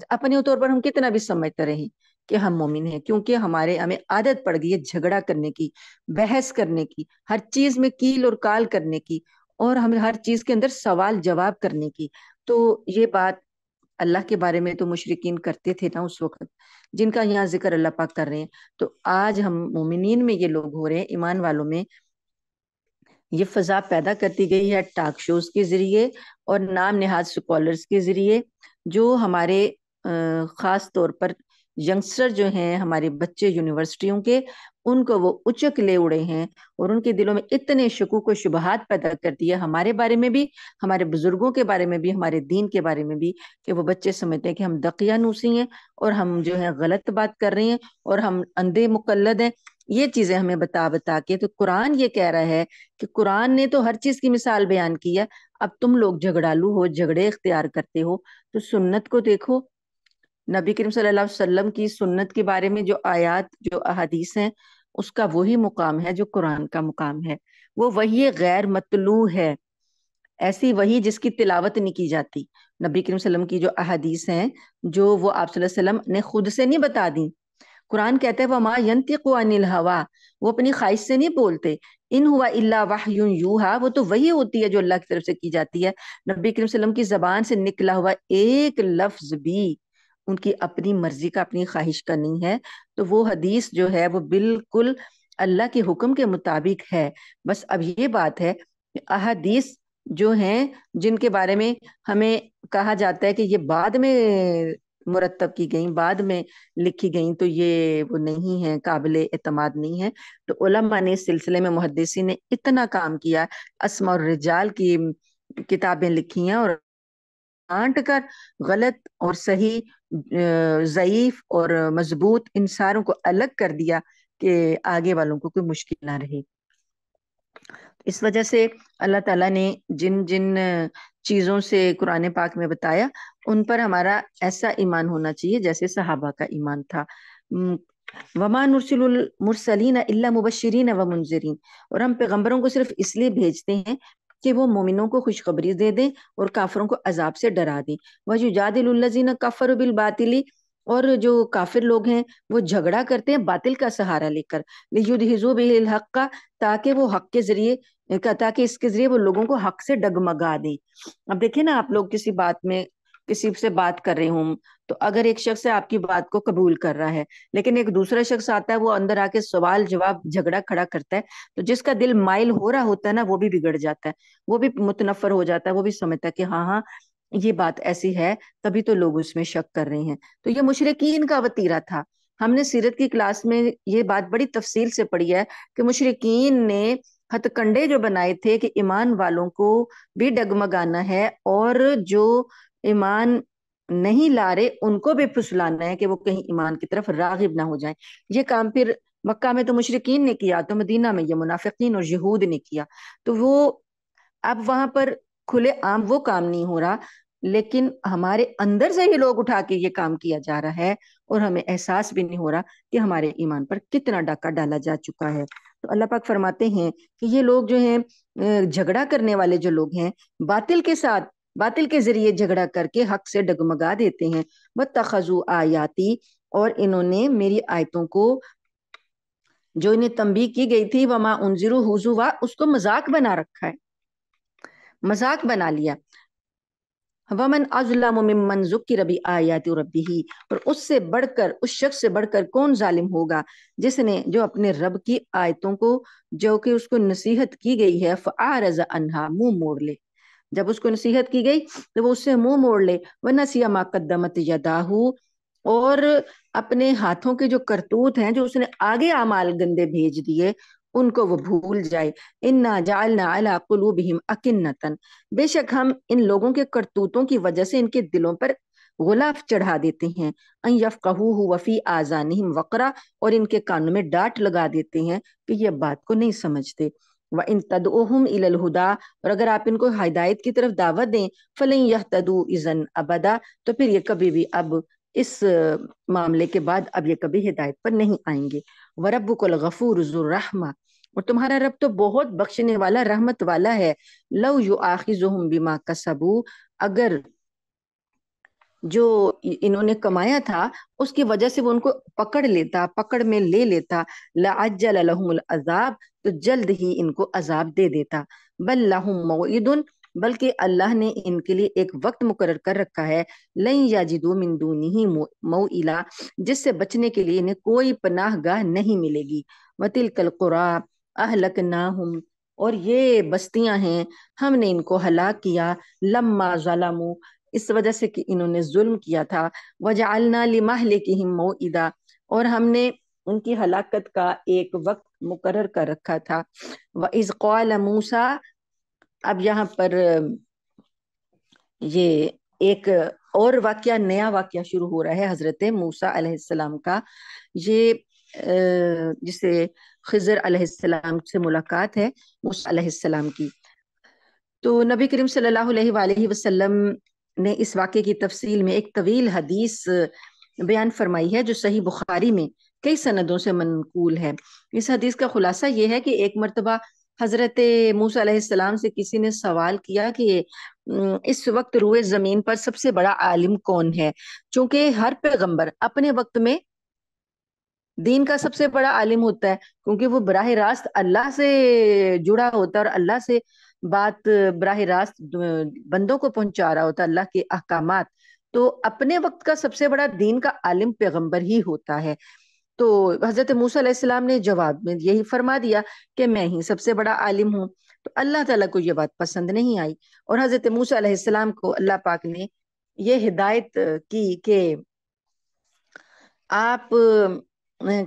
اپنے طور پر ہم کتنا بھی سمجھتے رہیں کہ ہم مومن ہیں، کیونکہ ہمیں عادت پڑ گئی ہے جھگڑا کرنے کی، بحث کرنے کی، ہر چیز میں کیل اور کال کرنے کی، اور ہم ہر چیز کے اندر سوال جواب کرنے کی۔ تو یہ بات اللہ کے بارے میں تو مشرکین کرتے تھے نا اس وقت، جن کا یہاں ذکر اللہ پاک کر رہے ہیں۔ تو آج ہم مومنین میں یہ لوگ ہو رہے ہیں، ایمان والوں میں یہ فضا پیدا کرتی گئی ہے ٹاک شوز کے ذریعے اور نام نہاد سکولرز کے ذریعے، جو ہمارے خاص طور پر ینگسٹر جو ہیں، ہمارے بچے یونیورسٹیوں کے، ان کو وہ اچک لے اڑے ہیں اور ان کے دلوں میں اتنے شکوک و شبہات پیدا کر دیا ہمارے بارے میں بھی، ہمارے بزرگوں کے بارے میں بھی، ہمارے دین کے بارے میں بھی، کہ وہ بچے سمجھتے ہیں کہ ہم دقیانوسی ہیں اور ہم جو ہے غلط بات کر رہے ہیں اور ہم اندھے مقلد ہیں۔ یہ چیزیں ہمیں بتا بتا کے، تو قرآن یہ کہہ رہا ہے کہ قرآن نے تو ہر چیز کی مثال بیان کی ہے، اب تم لوگ جھگڑالو ہو، جھگڑے اختیار کرتے ہو، تو سنت کو دیکھو، نبی کریم صلی اللہ علیہ وسلم کی سنت کے بارے میں جو آیات، جو احادیث ہیں، اس کا وہی مقام ہے جو قرآن کا مقام ہے۔ وہ وہی غیر مطلوع ہے، ایسی وہی جس کی تلاوت نہیں کی جاتی۔ نبی کریم صلی اللہ علیہ وسلم کی جو احادیث ہیں، جو وہ آپ صلی اللہ علیہ وسلم نے خود سے نہیں بتا دی، قرآن کہتا ہے وَمَا يَنْتِقُ عَنِ الْهَوَىٰ، وہ اپنی خواہش سے نہیں بولتے، ان ہوا الا وحی یوحیٰ، وہ تو وہی ہوتی ہے جو اللہ کی طرف سے کی جاتی ہے۔ نبی کریم صلی اللہ علیہ وسلم کی زبان سے نکلا ہوا ایک لفظ بھی ان کی اپنی مرضی کا، اپنی خواہش کا نہیں ہے۔ تو وہ حدیث جو ہے وہ بالکل اللہ کے حکم کے مطابق ہے۔ بس اب یہ بات ہے کہ احادیث جو ہیں، جن کے بارے میں ہمیں کہا جاتا ہے کہ یہ بعد میں مرتب کی گئیں، بعد میں لکھی گئیں، تو یہ وہ نہیں ہے، قابل اعتماد نہیں ہے۔ تو علماء نے اس سلسلے میں، محدثین نے اتنا کام کیا، اسماء الرجال کی کتابیں لکھی ہیں اور بانٹ کر غلط اور صحیح، ضعیف اور مضبوط، ان ساروں کو الگ کر دیا کہ آگے والوں کو کوئی مشکل نہ رہے۔ اس وجہ سے اللہ تعالیٰ نے جن جن چیزوں سے قرآن پاک میں بتایا، ان پر ہمارا ایسا ایمان ہونا چاہیے جیسے صحابہ کا ایمان تھا۔ وَمَا نُرْسِلُ الْمُرْسَلِينَ إِلَّا مُبَشِّرِينَ وَمُنذِرِينَ، اور ہم پیغمبروں کو صرف اس لیے بھیجتے ہیں کہ وہ مومنوں کو خوشخبری دے دیں اور کافروں کو عذاب سے ڈرا دیں۔ وَيُجَادِلُ الَّذِينَ كَفَرُوا بِالْبَاطِلِ، اور جو کافر لوگ ہیں وہ جھگڑا کرتے ہیں باطل کا سہارا لے کر، لِيُدْحِضُوا بِهِ الْحَقَّ، تاکہ وہ حق کے ذریعے، تاکہ اس کے ذریعے وہ لوگوں کو حق سے ڈگمگا دیں۔ اب دیکھیں نا، آپ لوگ کسی بات میں کسی سے بات کر رہے ہوں، تو اگر ایک شخص آپ کی بات کو قبول کر رہا ہے، لیکن ایک دوسرا شخص آتا ہے، وہ اندر آ کے سوال جواب جھگڑا کھڑا کرتا ہے، تو جس کا دل مائل ہو رہا ہوتا ہے نا، وہ بھی بگڑ جاتا ہے، وہ بھی متنفر ہو جاتا ہے، وہ بھی سمجھتا ہے کہ ہاں ہاں یہ بات ایسی ہے، تبھی تو لوگ اس میں شک کر رہے ہیں۔ تو یہ مشرکین کا وتیرہ تھا۔ ہم نے سیرت کی کلاس میں یہ بات بڑی تفصیل سے پڑھی ہے کہ مشرکین نے ہتھ کنڈے جو بنائے تھے کہ ایمان والوں کو بھی ڈگمگانا ہے، اور جو ایمان نہیں لا رہے ان کو بھی پھسلانا ہے کہ وہ کہیں ایمان کی طرف راغب نہ ہو جائیں۔ یہ کام پھر مکہ میں تو مشرکین نے کیا، تو مدینہ میں یہ منافقین اور یہود نے کیا۔ تو وہ اب وہاں پر کھلے عام وہ کام نہیں ہو رہا، لیکن ہمارے اندر سے ہی لوگ اٹھا کے یہ کام کیا جا رہا ہے، اور ہمیں احساس بھی نہیں ہو رہا کہ ہمارے ایمان پر کتنا ڈاکہ ڈالا جا چکا ہے۔ تو اللہ پاک فرماتے ہیں کہ یہ لوگ جو ہیں، جھگڑا کرنے والے جو لوگ ہیں، باطل کے ساتھ، باطل کے ذریعے جھگڑا کر کے حق سے ڈگمگا دیتے ہیں۔ وَاتَّخَذُوا آیاتی، اور انہوں نے میری آیتوں کو، جو انہیں تنبیہ کی گئی تھی، وما انذروا ہزوا، اس کو مذاق بنا رکھا ہے، مذاق بنا لیا۔ ومن اظلم ممن ذکر بآیات ربہ، اور اس سے بڑھ کر، اس شخص سے بڑھ کر کون ظالم ہوگا جس نے، جو اپنے رب کی آیتوں کو، جو کہ اس کو نصیحت کی گئی ہے، فاعرض عنہا، منہ موڑ لے۔ جب اس کو نصیحت کی گئی تو وہ اس سے منہ موڑ لے۔ وَنَسِیَ مَا قَدَّمَتْ یَدَاہُ، اور اپنے ہاتھوں کے جو کرتوت ہیں، جو اس نے آگے اعمال گندے بھیج دیے، ان کو وہ بھول جائے. انا جعلنا علی قلوبہم اکنتن، بے شک ہم ان لوگوں کے کرتوتوں کی وجہ سے ان کے دلوں پر غلاف چڑھا دیتے ہیں. ان یفقہوہ وفی آذانہم وقرا، اور ان کے کانوں میں ڈانٹ لگا دیتے ہیں کہ یہ بات کو نہیں سمجھتے. وَإِن تَدْعُوهُمْ إِلَى الْهُدَىٰ، اور اگر آپ ان کو ہدایت کی طرف دعوت دیں، فَلَن يَهْتَدُوا إِذًا أَبَدًا، تو پھر یہ کبھی بھی اب اس معاملے کے بعد اب یہ کبھی ہدایت پر نہیں آئیں گے. وَرَبُّكَ الْغَفُورُ ذُو الرَّحْمَةِ، اور تمہارا رب تو بہت بخشنے والا رحمت والا ہے. لَوْ يُؤَاخِذُهُم بِمَا كَسَبُوا، اگر جو انہوں نے کمایا تھا اس کی وجہ سے وہ ان کو پکڑ لیتا، پکڑ میں لے لیتا، لَعَجَّلَ لَهُمُ الْعَذَابَ، تو جلد ہی ان کو عذاب دے دیتا. بل لَهُم مَوْعِدٌ، بلکہ اللہ نے ان کے لیے ایک وقت مقرر کر رکھا ہے. لَن يَجِدُوا مِن دُونِهِ مَوْئِلًا، جس سے بچنے کے لیے انہیں کوئی پناہ گاہ نہیں ملے گی. وَتِلْكَ الْقُرَىٰ أَهْلَكْنَاهُمْ، اور یہ بستیاں ہیں ہم نے ان کو ہلاک کیا. لَمَّا ظَلَمُوا، اس وجہ سے کہ انہوں نے ظلم کیا تھا. وَجَعَلْنَا لِمَهْلِكِهِمْ مَوْعِدًا، اور ہم نے ان کی ہلاکت کا ایک وقت مقرر کر رکھا تھا. وَإِذْ قَالَ مُوسَىٰ، اب یہاں پر یہ ایک اور واقعہ، نیا واقعہ شروع ہو رہا ہے حضرت موسیٰ علیہ السلام کا. یہ جسے خضر علیہ السلام سے ملاقات ہے موسیٰ علیہ السلام کی. تو نبی کریم صلی اللہ علیہ وآلہ وسلم نے اس واقعے کی تفصیل میں ایک طویل حدیث بیان فرمائی ہے جو صحیح بخاری میں کئی سندوں سے منقول ہے. اس حدیث کا خلاصہ یہ ہے کہ ایک مرتبہ حضرت موسیٰ علیہ السلام سے کسی نے سوال کیا کہ اس وقت روئے زمین پر سب سے بڑا عالم کون ہے؟ چونکہ ہر پیغمبر اپنے وقت میں دین کا سب سے بڑا عالم ہوتا ہے، کیونکہ وہ براہ راست اللہ سے جڑا ہوتا ہے اور اللہ سے بات براہ راست بندوں کو پہنچا رہا ہوتا ہے، اللہ کے احکامات. تو اپنے وقت کا سب سے بڑا دین کا عالم پیغمبر ہی ہوتا ہے. تو حضرت موسیٰ علیہ السلام نے جواب میں یہی فرما دیا کہ میں ہی سب سے بڑا عالم ہوں. تو اللہ تعالیٰ کو یہ بات پسند نہیں آئی، اور حضرت موسیٰ علیہ السلام کو اللہ پاک نے یہ ہدایت کی کہ آپ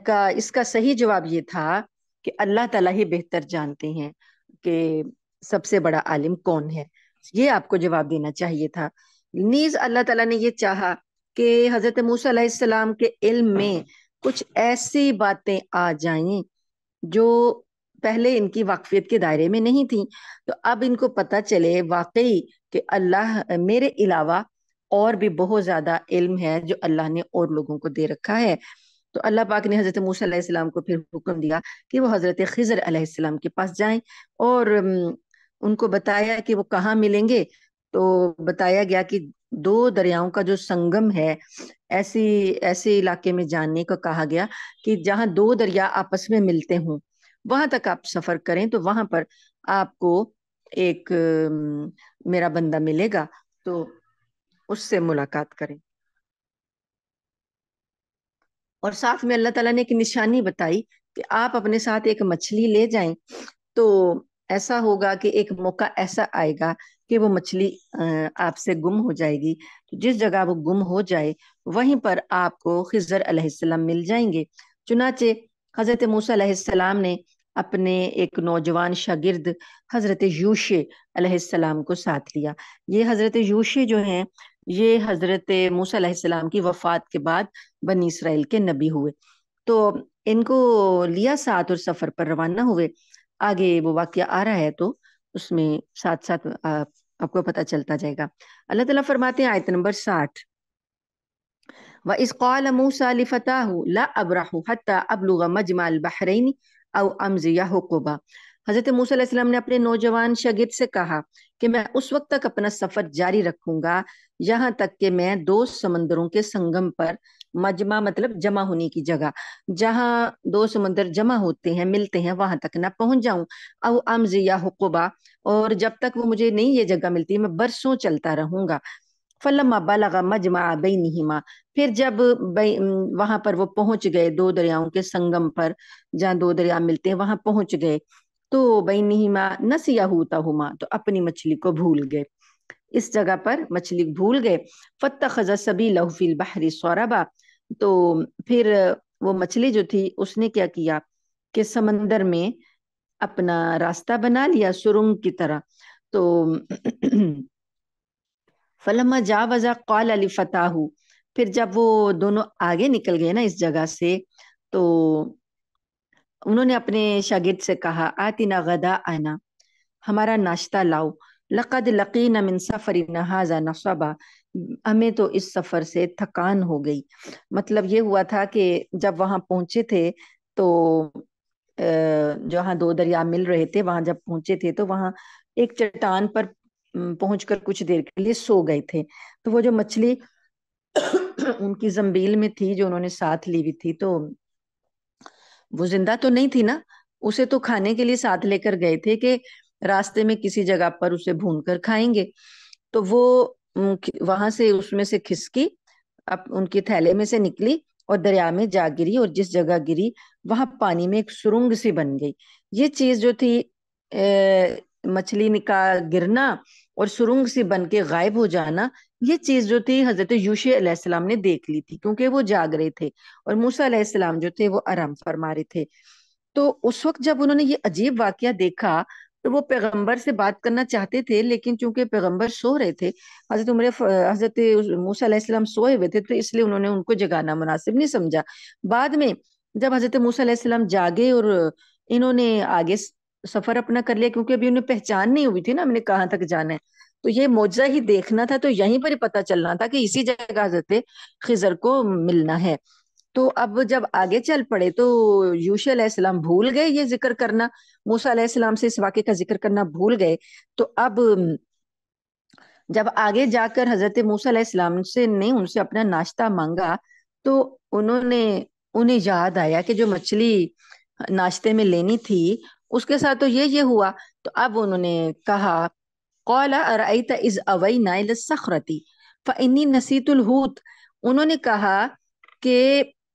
کا اس کا صحیح جواب یہ تھا کہ اللہ تعالیٰ ہی بہتر جانتے ہیں کہ سب سے بڑا عالم کون ہے. یہ آپ کو جواب دینا چاہیے تھا. نیز اللہ تعالیٰ نے یہ چاہا کہ حضرت موسیٰ علیہ السلام کے علم میں کچھ ایسی باتیں آ جائیں جو پہلے ان کی واقفیت کے دائرے میں نہیں تھیں. تو اب ان کو پتہ چلے واقعی کہ اللہ میرے علاوہ اور بھی بہت زیادہ علم ہے جو اللہ نے اور لوگوں کو دے رکھا ہے. تو اللہ پاک نے حضرت موسیٰ علیہ السلام کو پھر حکم دیا کہ وہ حضرت خضر علیہ السلام کے پاس جائیں، اور ان کو بتایا کہ وہ کہاں ملیں گے. تو بتایا گیا کہ دو دریاؤں کا جو سنگم ہے، ایسے علاقے میں جاننے کو کہا گیا کہ جہاں دو دریا آپس میں ملتے ہوں وہاں تک آپ سفر کریں، تو وہاں پر آپ کو ایک میرا بندہ ملے گا، تو اس سے ملاقات کریں. اور ساتھ میں اللہ تعالیٰ نے ایک نشانی بتائی کہ آپ اپنے ساتھ ایک مچھلی لے جائیں، تو ایسا ہوگا کہ ایک موقع ایسا آئے گا کہ وہ مچھلی آپ سے گم ہو جائے گی. تو جس جگہ وہ گم ہو جائے وہیں پر آپ کو خضر علیہ السلام مل جائیں گے. چنانچہ حضرت موسیٰ علیہ السلام نے اپنے ایک نوجوان شاگرد حضرت یوشع علیہ السلام کو ساتھ لیا. یہ حضرت یوشع جو ہیں یہ حضرت موسیٰ علیہ السلام کی وفات کے بعد بنی اسرائیل کے نبی ہوئے. تو ان کو لیا ساتھ اور سفر پر روانہ ہوئے. آگے وہ واقعہ آ رہا ہے تو اس میں ساتھ ساتھ آپ کو پتہ چلتا جائے گا. اللہ تعالیٰ فرماتے ہیں آیت نمبر 60، وَإِذْ قَالَ مُوسَىٰ لِفَتَاهُ لَا أَبْرَحُ حَتَّىٰ أَبْلُغَ مَجْمَعَ الْبَحْرَيْنِ أَوْ أَمْضِيَ حُقُبًا. حضرت موسیٰ علیہ السلام نے اپنے نوجوان شاگرد سے کہا کہ میں اس وقت تک اپنا سفر جاری رکھوں گا یہاں تک کہ میں دو سمندروں کے سنگم پر، مجمع مطلب جمع ہونے کی جگہ، جہاں دو سمندر جمع ہوتے ہیں ملتے ہیں وہاں تک نہ پہنچ جاؤں. او امضی حقبا، اور جب تک وہ مجھے نہیں یہ جگہ ملتی میں برسوں چلتا رہوں گا. فلما بلغ مجمع بینہما، پھر جب وہاں پر وہ پہنچ گئے دو دریاؤں کے سنگم پر جہاں دو دریا ملتے ہیں وہاں پہنچ گئے، تو بینہما نسیا حوتہما، تو اپنی مچھلی کو بھول گئے، اس جگہ پر مچھلی بھول گئے. فاتخذ سبیلہ فی البحر سربا، تو پھر وہ مچھلی جو تھی اس نے کیا کیا کہ سمندر میں اپنا راستہ بنا لیا سرنگ کی طرح. تو فلما جاوزا قال لفتاہ، پھر جب وہ دونوں آگے نکل گئے نا اس جگہ سے، تو انہوں نے اپنے شاگرد سے کہا آتنا غدا آنا، ہمارا ناشتہ لاؤ، لقد لقینا من سفرنا ھذا نصبا، ہمیں تو اس سفر سے تھکان ہو گئی. مطلب یہ ہوا تھا کہ جب وہاں پہنچے تھے تو جہاں دو دریا مل رہے تھے وہاں جب پہنچے تھے تو وہاں ایک چٹان پر پہنچ کر کچھ دیر کے لیے سو گئے تھے. تو وہ جو مچھلی ان کی زنبیل میں تھی جو انہوں نے ساتھ لی ہوئی تھی، تو وہ زندہ تو نہیں تھی نا، اسے تو کھانے کے لیے ساتھ لے کر گئے تھے کہ راستے میں کسی جگہ پر اسے بھون کر کھائیں گے. تو وہ وہاں سے اس میں سے کھسکی، اب ان کے تھیلے میں سے نکلی اور دریا میں جا گری، اور جس جگہ گری وہاں پانی میں ایک سرنگ سی بن گئی. یہ چیز جو تھی مچھلی کا گرنا اور سرنگ سی بن کے غائب ہو جانا، یہ چیز جو تھی حضرت یوشع علیہ السلام نے دیکھ لی تھی، کیونکہ وہ جاگ رہے تھے اور موسیٰ علیہ السلام جو تھے وہ آرام فرما رہے تھے. تو اس وقت جب انہوں نے یہ عجیب واقعہ دیکھا تو وہ پیغمبر سے بات کرنا چاہتے تھے، لیکن چونکہ پیغمبر سو رہے تھے، حضرت موسیٰ علیہ السلام سوئے ہوئے تھے، تو اس لیے انہوں نے ان کو جگانا مناسب نہیں سمجھا. بعد میں جب حضرت موسیٰ علیہ السلام جاگے اور انہوں نے آگے سفر اپنا کر لیا، کیونکہ ابھی انہیں پہچان نہیں ہوئی تھی نا ہم نے کہاں تک جانا ہے، تو یہ معجزہ ہی دیکھنا تھا، تو یہیں پر ہی پتہ چلنا تھا کہ اسی جگہ حضرت خضر کو ملنا ہے. تو اب جب آگے چل پڑے تو یوشع علیہ السلام بھول گئے یہ ذکر کرنا، موسیٰ علیہ السلام سے اس واقعے کا ذکر کرنا بھول گئے. تو اب جب آگے جا کر حضرت موسیٰ علیہ السلام سے نے ان سے اپنا ناشتہ مانگا، تو انہیں یاد آیا کہ جو مچھلی ناشتے میں لینی تھی اس کے ساتھ تو یہ ہوا. تو اب انہوں نے کہا قال ارأيت اذ اوينا الى الصخرة فاني نسيت الحوت، انہوں نے کہا کہ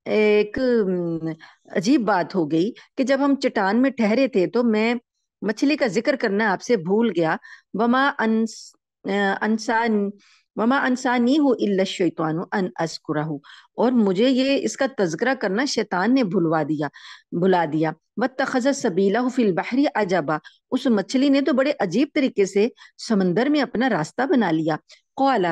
ایک عجیب بات ہو گئی کہ جب ہم چٹان میں ٹھہرے تھے تو میں مچھلی کا ذکر کرنا آپ سے بھول گیا. وما انسان وما انسانی ہو الا الشیطان ان اذکرہ، اور مجھے یہ اس کا تذکرہ کرنا شیطان نے بھلا دیا. واتخذ سبیلہ فی البحر عجبا، اس مچھلی نے تو بڑے عجیب طریقے سے سمندر میں اپنا راستہ بنا لیا. قال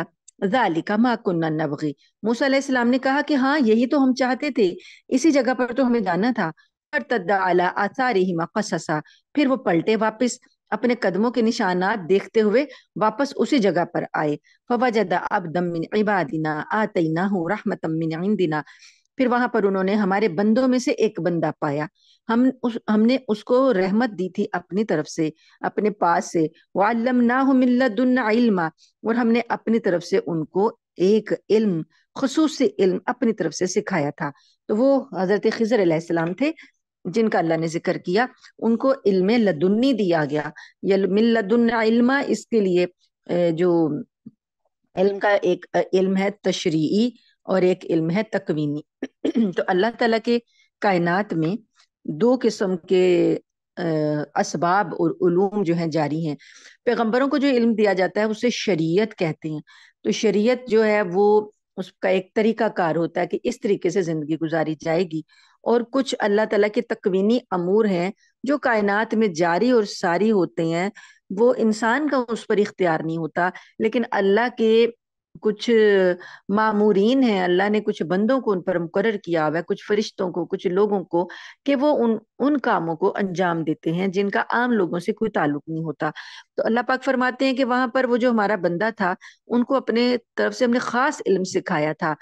ذالک ما کنا نبغی، موسیٰ علیہ السلام نے کہا کہ ہاں یہی تو ہم چاہتے تھے، اسی جگہ پر تو ہمیں جانا تھا. فارتد علی آثارہما قصصا، پھر وہ پلٹے واپس اپنے قدموں کے نشانات دیکھتے ہوئے واپس اسی جگہ پر آئے. فوجد عبدا من عبادنا آتیناہ رحمتا من عندنا، پھر وہاں پر انہوں نے ہمارے بندوں میں سے ایک بندہ پایا، ہم نے اس کو رحمت دی تھی اپنی طرف سے، اپنے پاس سے. وعلمناہ من لدنا علما، اور ہم نے اپنی طرف سے ان کو ایک علم، خصوصی علم اپنی طرف سے سکھایا تھا. تو وہ حضرت خضر علیہ السلام تھے جن کا اللہ نے ذکر کیا، ان کو علم لدنی دیا گیا. من لدن علما، اس کے لیے جو علم کا ایک علم ہے تشریعی اور ایک علم ہے تکوینی. تو اللہ تعالیٰ کے کائنات میں دو قسم کے اسباب اور علوم جو ہیں جاری ہیں. پیغمبروں کو جو علم دیا جاتا ہے اسے شریعت کہتے ہیں. تو شریعت جو ہے وہ اس کا ایک طریقہ کار ہوتا ہے کہ اس طریقے سے زندگی گزاری جائے گی. اور کچھ اللہ تعالیٰ کے تکوینی امور ہیں جو کائنات میں جاری اور ساری ہوتے ہیں، وہ انسان کا اس پر اختیار نہیں ہوتا، لیکن اللہ کے کچھ معمورین ہیں، اللہ نے کچھ بندوں کو ان پر مقرر کیا ہوا ہے، کچھ فرشتوں کو، کچھ لوگوں کو، کہ وہ ان کاموں کو انجام دیتے ہیں جن کا عام لوگوں سے کوئی تعلق نہیں ہوتا. تو اللہ پاک فرماتے ہیں کہ وہاں پر وہ جو ہمارا بندہ تھا ان کو اپنے طرف سے ہم نے خاص علم سکھایا تھا.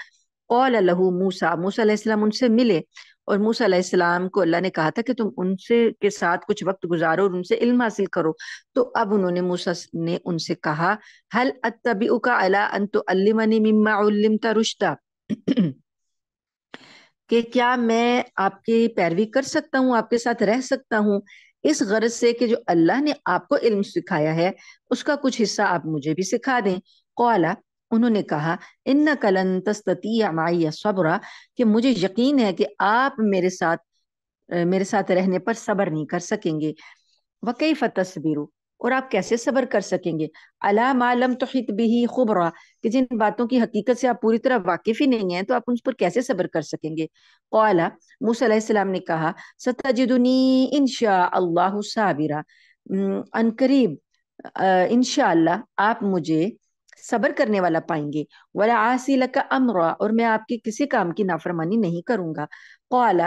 قال له موسیٰ، موسیٰ علیہ السلام ان سے ملے، اور موسیٰ علیہ السلام کو اللہ نے کہا تھا کہ تم ان سے کے ساتھ کچھ وقت گزارو اور ان سے علم حاصل کرو. تو اب انہوں نے موسیٰ نے ان سے کہا هل اتبعک علی ان تعلمنی مما علمت رشدا، کہ کیا میں آپ کی پیروی کر سکتا ہوں، آپ کے ساتھ رہ سکتا ہوں اس غرض سے کہ جو اللہ نے آپ کو علم سکھایا ہے اس کا کچھ حصہ آپ مجھے بھی سکھا دیں. قال، انہوں نے کہا انک لن تستطیع معی صبرا، کہ مجھے یقین ہے کہ آپ میرے ساتھ رہنے پر صبر نہیں کر سکیں گے. وکیف تصبر، اور آپ کیسے صبر کر سکیں گے؟ الا ما لم تحط به خبرا، کہ جن باتوں کی حقیقت سے آپ پوری طرح واقف ہی نہیں ہیں تو آپ ان پر کیسے صبر کر سکیں گے؟ قال، موسیٰ علیہ السلام نے کہا، ستجدنی انشاء اللہ صابرا، ان قریب انشاءاللہ آپ مجھے صبر کرنے والا پائیں گے، ولا عاصی لک امرا، اور میں آپ کے کسی کام کی نافرمانی نہیں کروں گا۔ قال،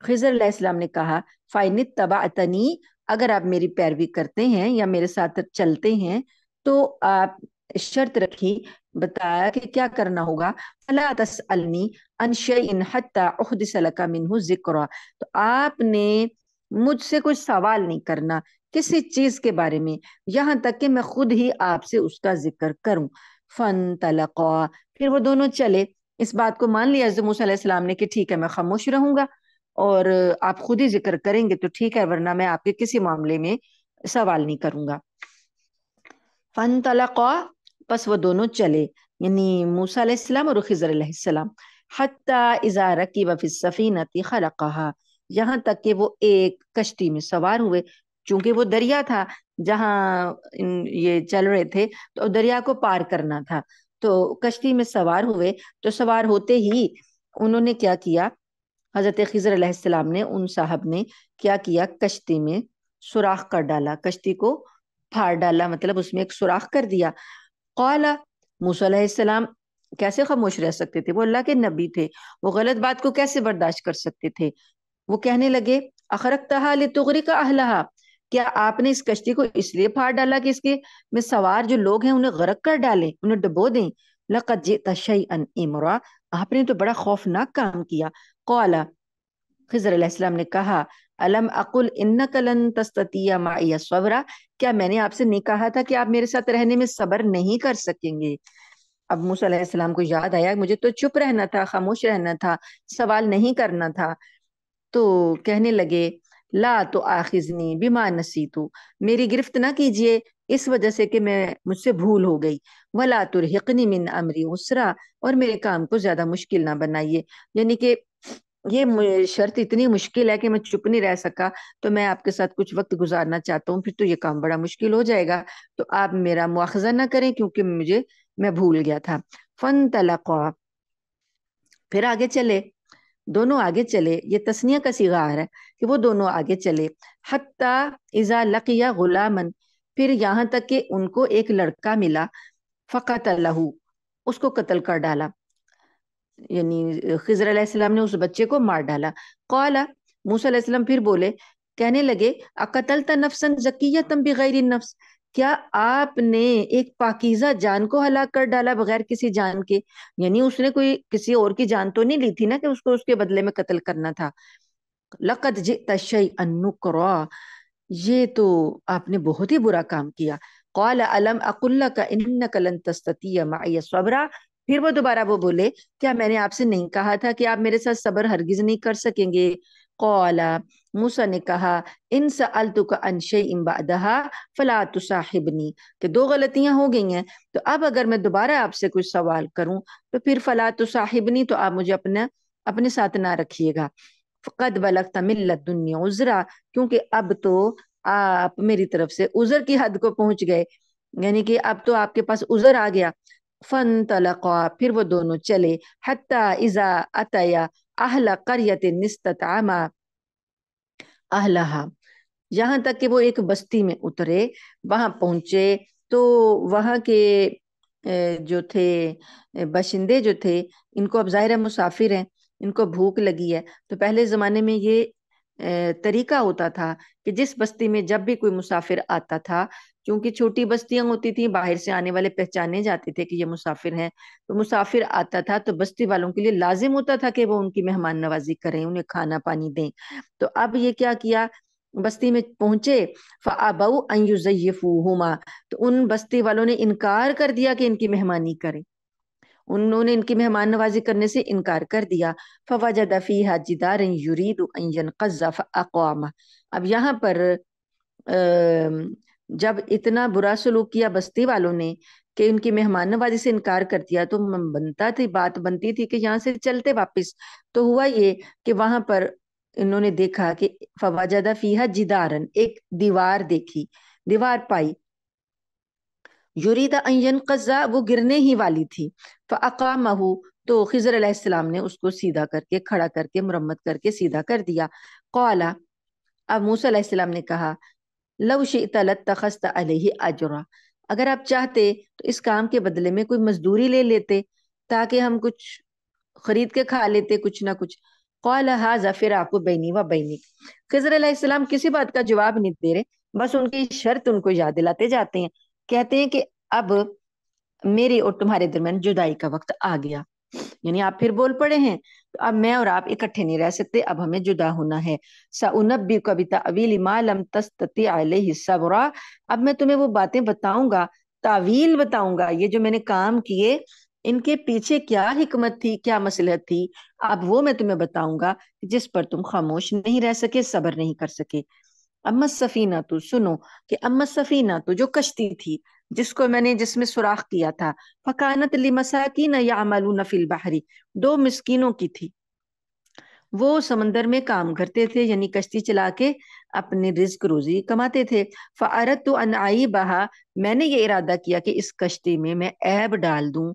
خضر علیہ السلام نے کہا، فَإِنِ اتَّبَعْتَنِي، اگر آپ میری پیروی کرتے ہیں یا میرے ساتھ چلتے ہیں تو آپ شرط رکھی، بتایا کہ کیا کرنا ہوگا، فَلَا تَسْأَلْنِي عَنْ شَيْءٍ حَتَّى أُحْدِثَ لَكَ مِنْهُ ذِكْرًا، تو آپ نے مجھ سے کوئی سوال نہیں کرنا کسی چیز کے بارے میں یہاں تک کہ میں خود ہی آپ سے اس کا ذکر کروں۔ فَانْطَلَقَا، پھر وہ دونوں چلے۔ اس بات کو مان لیا حضرت موسیٰ علیہ السلام نے کہ ٹھیک ہے میں خاموش رہوں گا، اور آپ خود ہی ذکر کریں گے تو ٹھیک ہے، ورنہ میں آپ کے کسی معاملے میں سوال نہیں کروں گا۔ فَانْطَلَقَا، پس وہ دونوں چلے، یعنی موسیٰ علیہ السلام اور خضر علیہ السلام، حَتَّى إِذَا رَكِبَ فِي السَّفِينَةِ خَرَقَهَا، یہاں تک کہ وہ ایک کشتی میں سوار ہوئے، چونکہ وہ دریا تھا جہاں یہ چل رہے تھے، تو دریا کو پار کرنا تھا، تو کشتی میں سوار ہوئے، تو سوار ہوتے ہی انہوں نے کیا کیا، حضرت خضر علیہ السلام نے، ان صاحب نے کیا کیا، کشتی میں سوراخ کر ڈالا، کشتی کو پھاڑ ڈالا، مطلب اس میں ایک سوراخ کر دیا۔ قال، موسیٰ علیہ السلام کیسے خاموش رہ سکتے تھے؟ وہ اللہ کے نبی تھے، وہ غلط بات کو کیسے برداشت کر سکتے تھے؟ وہ کہنے لگے، اخرقتها لتغرق اهلها، کیا آپ نے اس کشتی کو اس لیے پھاڑ ڈالا کہ اس کے میں سوار جو لوگ ہیں انہیں غرق کر ڈالیں، انہیں ڈبو دیں؟ لقد جئت شیئا امرا، آپ نے تو بڑا خوفناک کام کیا۔ قال، خضر علیہ السلام نے کہا، الم اقل انک لن تستطیع معی صبرا، کیا میں نے آپ سے نہیں کہا تھا کہ آپ میرے ساتھ رہنے میں صبر نہیں کر سکیں گے؟ اب موسیٰ علیہ السلام کو یاد آیا مجھے تو چپ رہنا تھا، خاموش رہنا تھا، سوال نہیں کرنا تھا، تو کہنے لگے، لا تو آخذنی بما نسیتو، میری گرفت نہ کیجئے اس وجہ سے کہ میں مجھ سے بھول ہو گئی، ولا ترہقنی من امری عسرا، اور میرے کام کو زیادہ مشکل نہ بنائیے، یعنی کہ یہ شرط اتنی مشکل ہے کہ میں چپ نہیں رہ سکا، تو میں آپ کے ساتھ کچھ وقت گزارنا چاہتا ہوں، پھر تو یہ کام بڑا مشکل ہو جائے گا، تو آپ میرا مواخذہ نہ کریں کیونکہ میں بھول گیا تھا۔ فانطلقا، پھر آگے چلے، دونوں آگے چلے، یہ تثنیہ کا صیغہ آ رہا ہے کہ وہ دونوں آگے چلے، حتی اذا لقی غلاما، پھر یہاں تک کہ ان کو ایک لڑکا ملا، فقتلہ، اس کو قتل کر ڈالا، یعنی خضر علیہ السلام نے اس بچے کو مار ڈالا۔ قال، موسیٰ علیہ السلام پھر بولے، کہنے لگے، اقتلت نفسا زکیۃ بغیر نفس، کیا آپ نے ایک پاکیزہ جان کو ہلاک کر ڈالا بغیر کسی جان کے؟ یعنی اس نے کوئی کسی اور کی جان تو نہیں لی تھی نا کہ اس کو اس کے بدلے میں قتل کرنا تھا۔ لقد جئت شیئا نکرا، یہ تو آپ نے بہت ہی برا کام کیا۔ قال الم اقل لک انک لن تستطیع معی صبرا، پھر وہ دوبارہ وہ بولے، کیا میں نے آپ سے نہیں کہا تھا کہ آپ میرے ساتھ صبر ہرگز نہیں کر سکیں گے؟ قال، موسیٰ نے کہا، ان سألتک عن شیء بعدها فلا تصاحبنی، کہ دو غلطیاں ہو گئی ہیں، تو اب اگر میں دوبارہ آپ سے کوئی سوال کروں تو پھر فلا تصاحبنی، تو آپ مجھے اپنے ساتھ نہ رکھیے گا۔ فقد بلغت من لدنی عذرا، کیونکہ اب تو آپ میری طرف سے عذر کی حد کو پہنچ گئے، یعنی کہ اب تو آپ کے پاس عذر آ گیا۔ فانطلقا، پھر وہ دونوں چلے، حتی اذا اتیا اہل قریۃ استطعما اہلہا، یہاں تک کہ وہ ایک بستی میں اترے، وہاں پہنچے تو وہاں کے جو تھے باشندے جو تھے، ان کو اب ظاہر ہے مسافر ہیں، ان کو بھوک لگی ہے، تو پہلے زمانے میں یہ طریقہ ہوتا تھا کہ جس بستی میں جب بھی کوئی مسافر آتا تھا، کیونکہ چھوٹی بستیاں ہوتی تھیں، باہر سے آنے والے پہچانے جاتے تھے کہ یہ مسافر ہیں، تو مسافر آتا تھا تو بستی والوں کے لیے لازم ہوتا تھا کہ وہ ان کی مہمان نوازی کریں، انہیں کھانا پانی دیں۔ تو اب یہ کیا کیا، بستی میں پہنچے، فَأَبَوْا أَن يُزَيِّفُوهُمَا، تو ان بستی والوں نے انکار کر دیا کہ ان کی مہمانی کریں، انہوں نے ان کی مہمان نوازی کرنے سے انکار کر دیا۔ فَوَجَدَ فِيهَا جِدَارًا يُرِيدُ أَن يَنقَضَّ فَأَقَامَهُ، اب یہاں پر جب اتنا برا سلوک کیا بستی والوں نے کہ ان کی مہمان نوازی سے انکار کر دیا، تو بات بنتی تھی کہ یہاں سے چلتے واپس، تو ہوا یہ کہ وہاں پر انہوں نے دیکھا کہ فوجد فیہا جدارن، ایک دیوار دیکھی، دیوار پائی، یرید ان ینقضا، وہ گرنے ہی والی تھی، فاقامہ، تو خضر علیہ السلام نے اس کو سیدھا کر کے، کھڑا کر کے، مرمت کر کے سیدھا کر دیا۔ قال، اب موسیٰ علیہ السلام نے کہا، لو شئت لاتخذت علیہ اجرا، اگر آپ چاہتے تو اس کام کے بدلے میں کوئی مزدوری لے لیتے تاکہ ہم کچھ خرید کے کھا لیتے کچھ نہ کچھ۔ قال ھذا فراق بینی و بینک، خضر علیہ السلام کسی بات کا جواب نہیں دے رہے، بس ان کی شرط ان کو یاد دلاتے جاتے ہیں، کہتے ہیں کہ اب میری اور تمہارے درمیان جدائی کا وقت آ گیا، یعنی آپ پھر بول پڑے ہیں، تو اب میں اور آپ اکٹھے نہیں رہ سکتے، اب ہمیں جدا ہونا ہے۔ سأنبئک بتأویل ما لم تستطع علیہ صبرا، اب میں تمہیں وہ باتیں بتاؤں گا، تعویل بتاؤں گا، یہ جو میں نے کام کیے ان کے پیچھے کیا حکمت تھی، کیا مصلحت تھی، اب وہ میں تمہیں بتاؤں گا جس پر تم خاموش نہیں رہ سکے، صبر نہیں کر سکے۔ اما السفینہ، تو سنو کہ اما السفینہ، تو جو کشتی تھی جس کو میں نے، جس میں سوراخ کیا تھا، فکانت لمساکین یعملون فی البحر، دو مسکینوں کی تھی، وہ سمندر میں کام کرتے تھے، یعنی کشتی چلا کے اپنے رزق روزی کماتے تھے۔ فاردت ان اعیبھا، میں نے یہ ارادہ کیا کہ اس کشتی میں عیب ڈال دوں،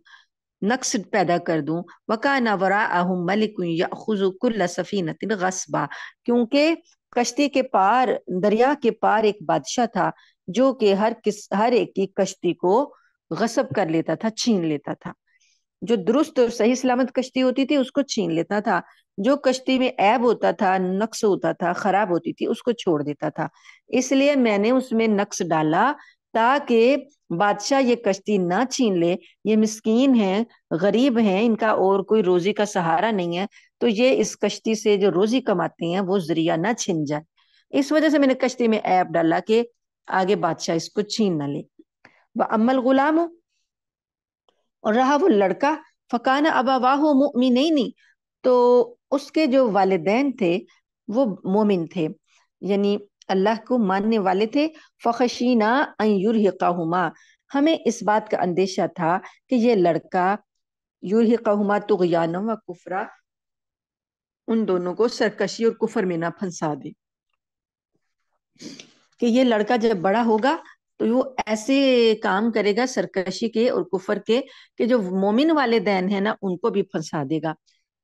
نقص پیدا کر دوں۔ وکان وراءہم ملک یاخذ کل سفینۃ غصبا، کیونکہ کشتی کے پار، دریا کے پار ایک بادشاہ تھا جو کہ ہر ایک کی کشتی کو غصب کر لیتا تھا، چھین لیتا تھا۔ جو درست اور صحیح سلامت کشتی ہوتی تھی اس کو چھین لیتا تھا، جو کشتی میں عیب ہوتا تھا، نقص ہوتا تھا، خراب ہوتی تھی، اس کو چھوڑ دیتا تھا۔ اس لیے میں نے اس میں نقص ڈالا تاکہ بادشاہ یہ کشتی نہ چھین لے، یہ مسکین ہیں، غریب ہیں، ان کا اور کوئی روزی کا سہارا نہیں ہے، تو یہ اس کشتی سے جو روزی کماتے ہیں وہ ذریعہ نہ چھن جائے، اس وجہ سے میں نے کشتی میں عیب ڈالا کہ آگے بادشاہ اس کو چھین نہ لے۔ وَأَمَّا الْغُلَامُ، اور رہا وہ لڑکا، فَكَانَ أَبَوَاهُ مُؤْمِنَيْنِ، تو اس کے جو والدین تھے وہ مومن تھے، یعنی اللہ کو ماننے والے تھے۔ فَخَشِينَا أَن يُرْهِقَهُمَا، ہمیں اس بات کا اندیشہ تھا کہ یہ لڑکا يُرْهِقَهُمَا طُغْيَانًا وَكُفْرًا، ان دونوں کو سرکشی اور کفر میں نہ پھنسا دے، کہ یہ لڑکا جب بڑا ہوگا تو وہ ایسے کام کرے گا سرکشی کے اور کفر کے کہ جو مومن والدین ہیں نا ان کو بھی پھنسا دے گا۔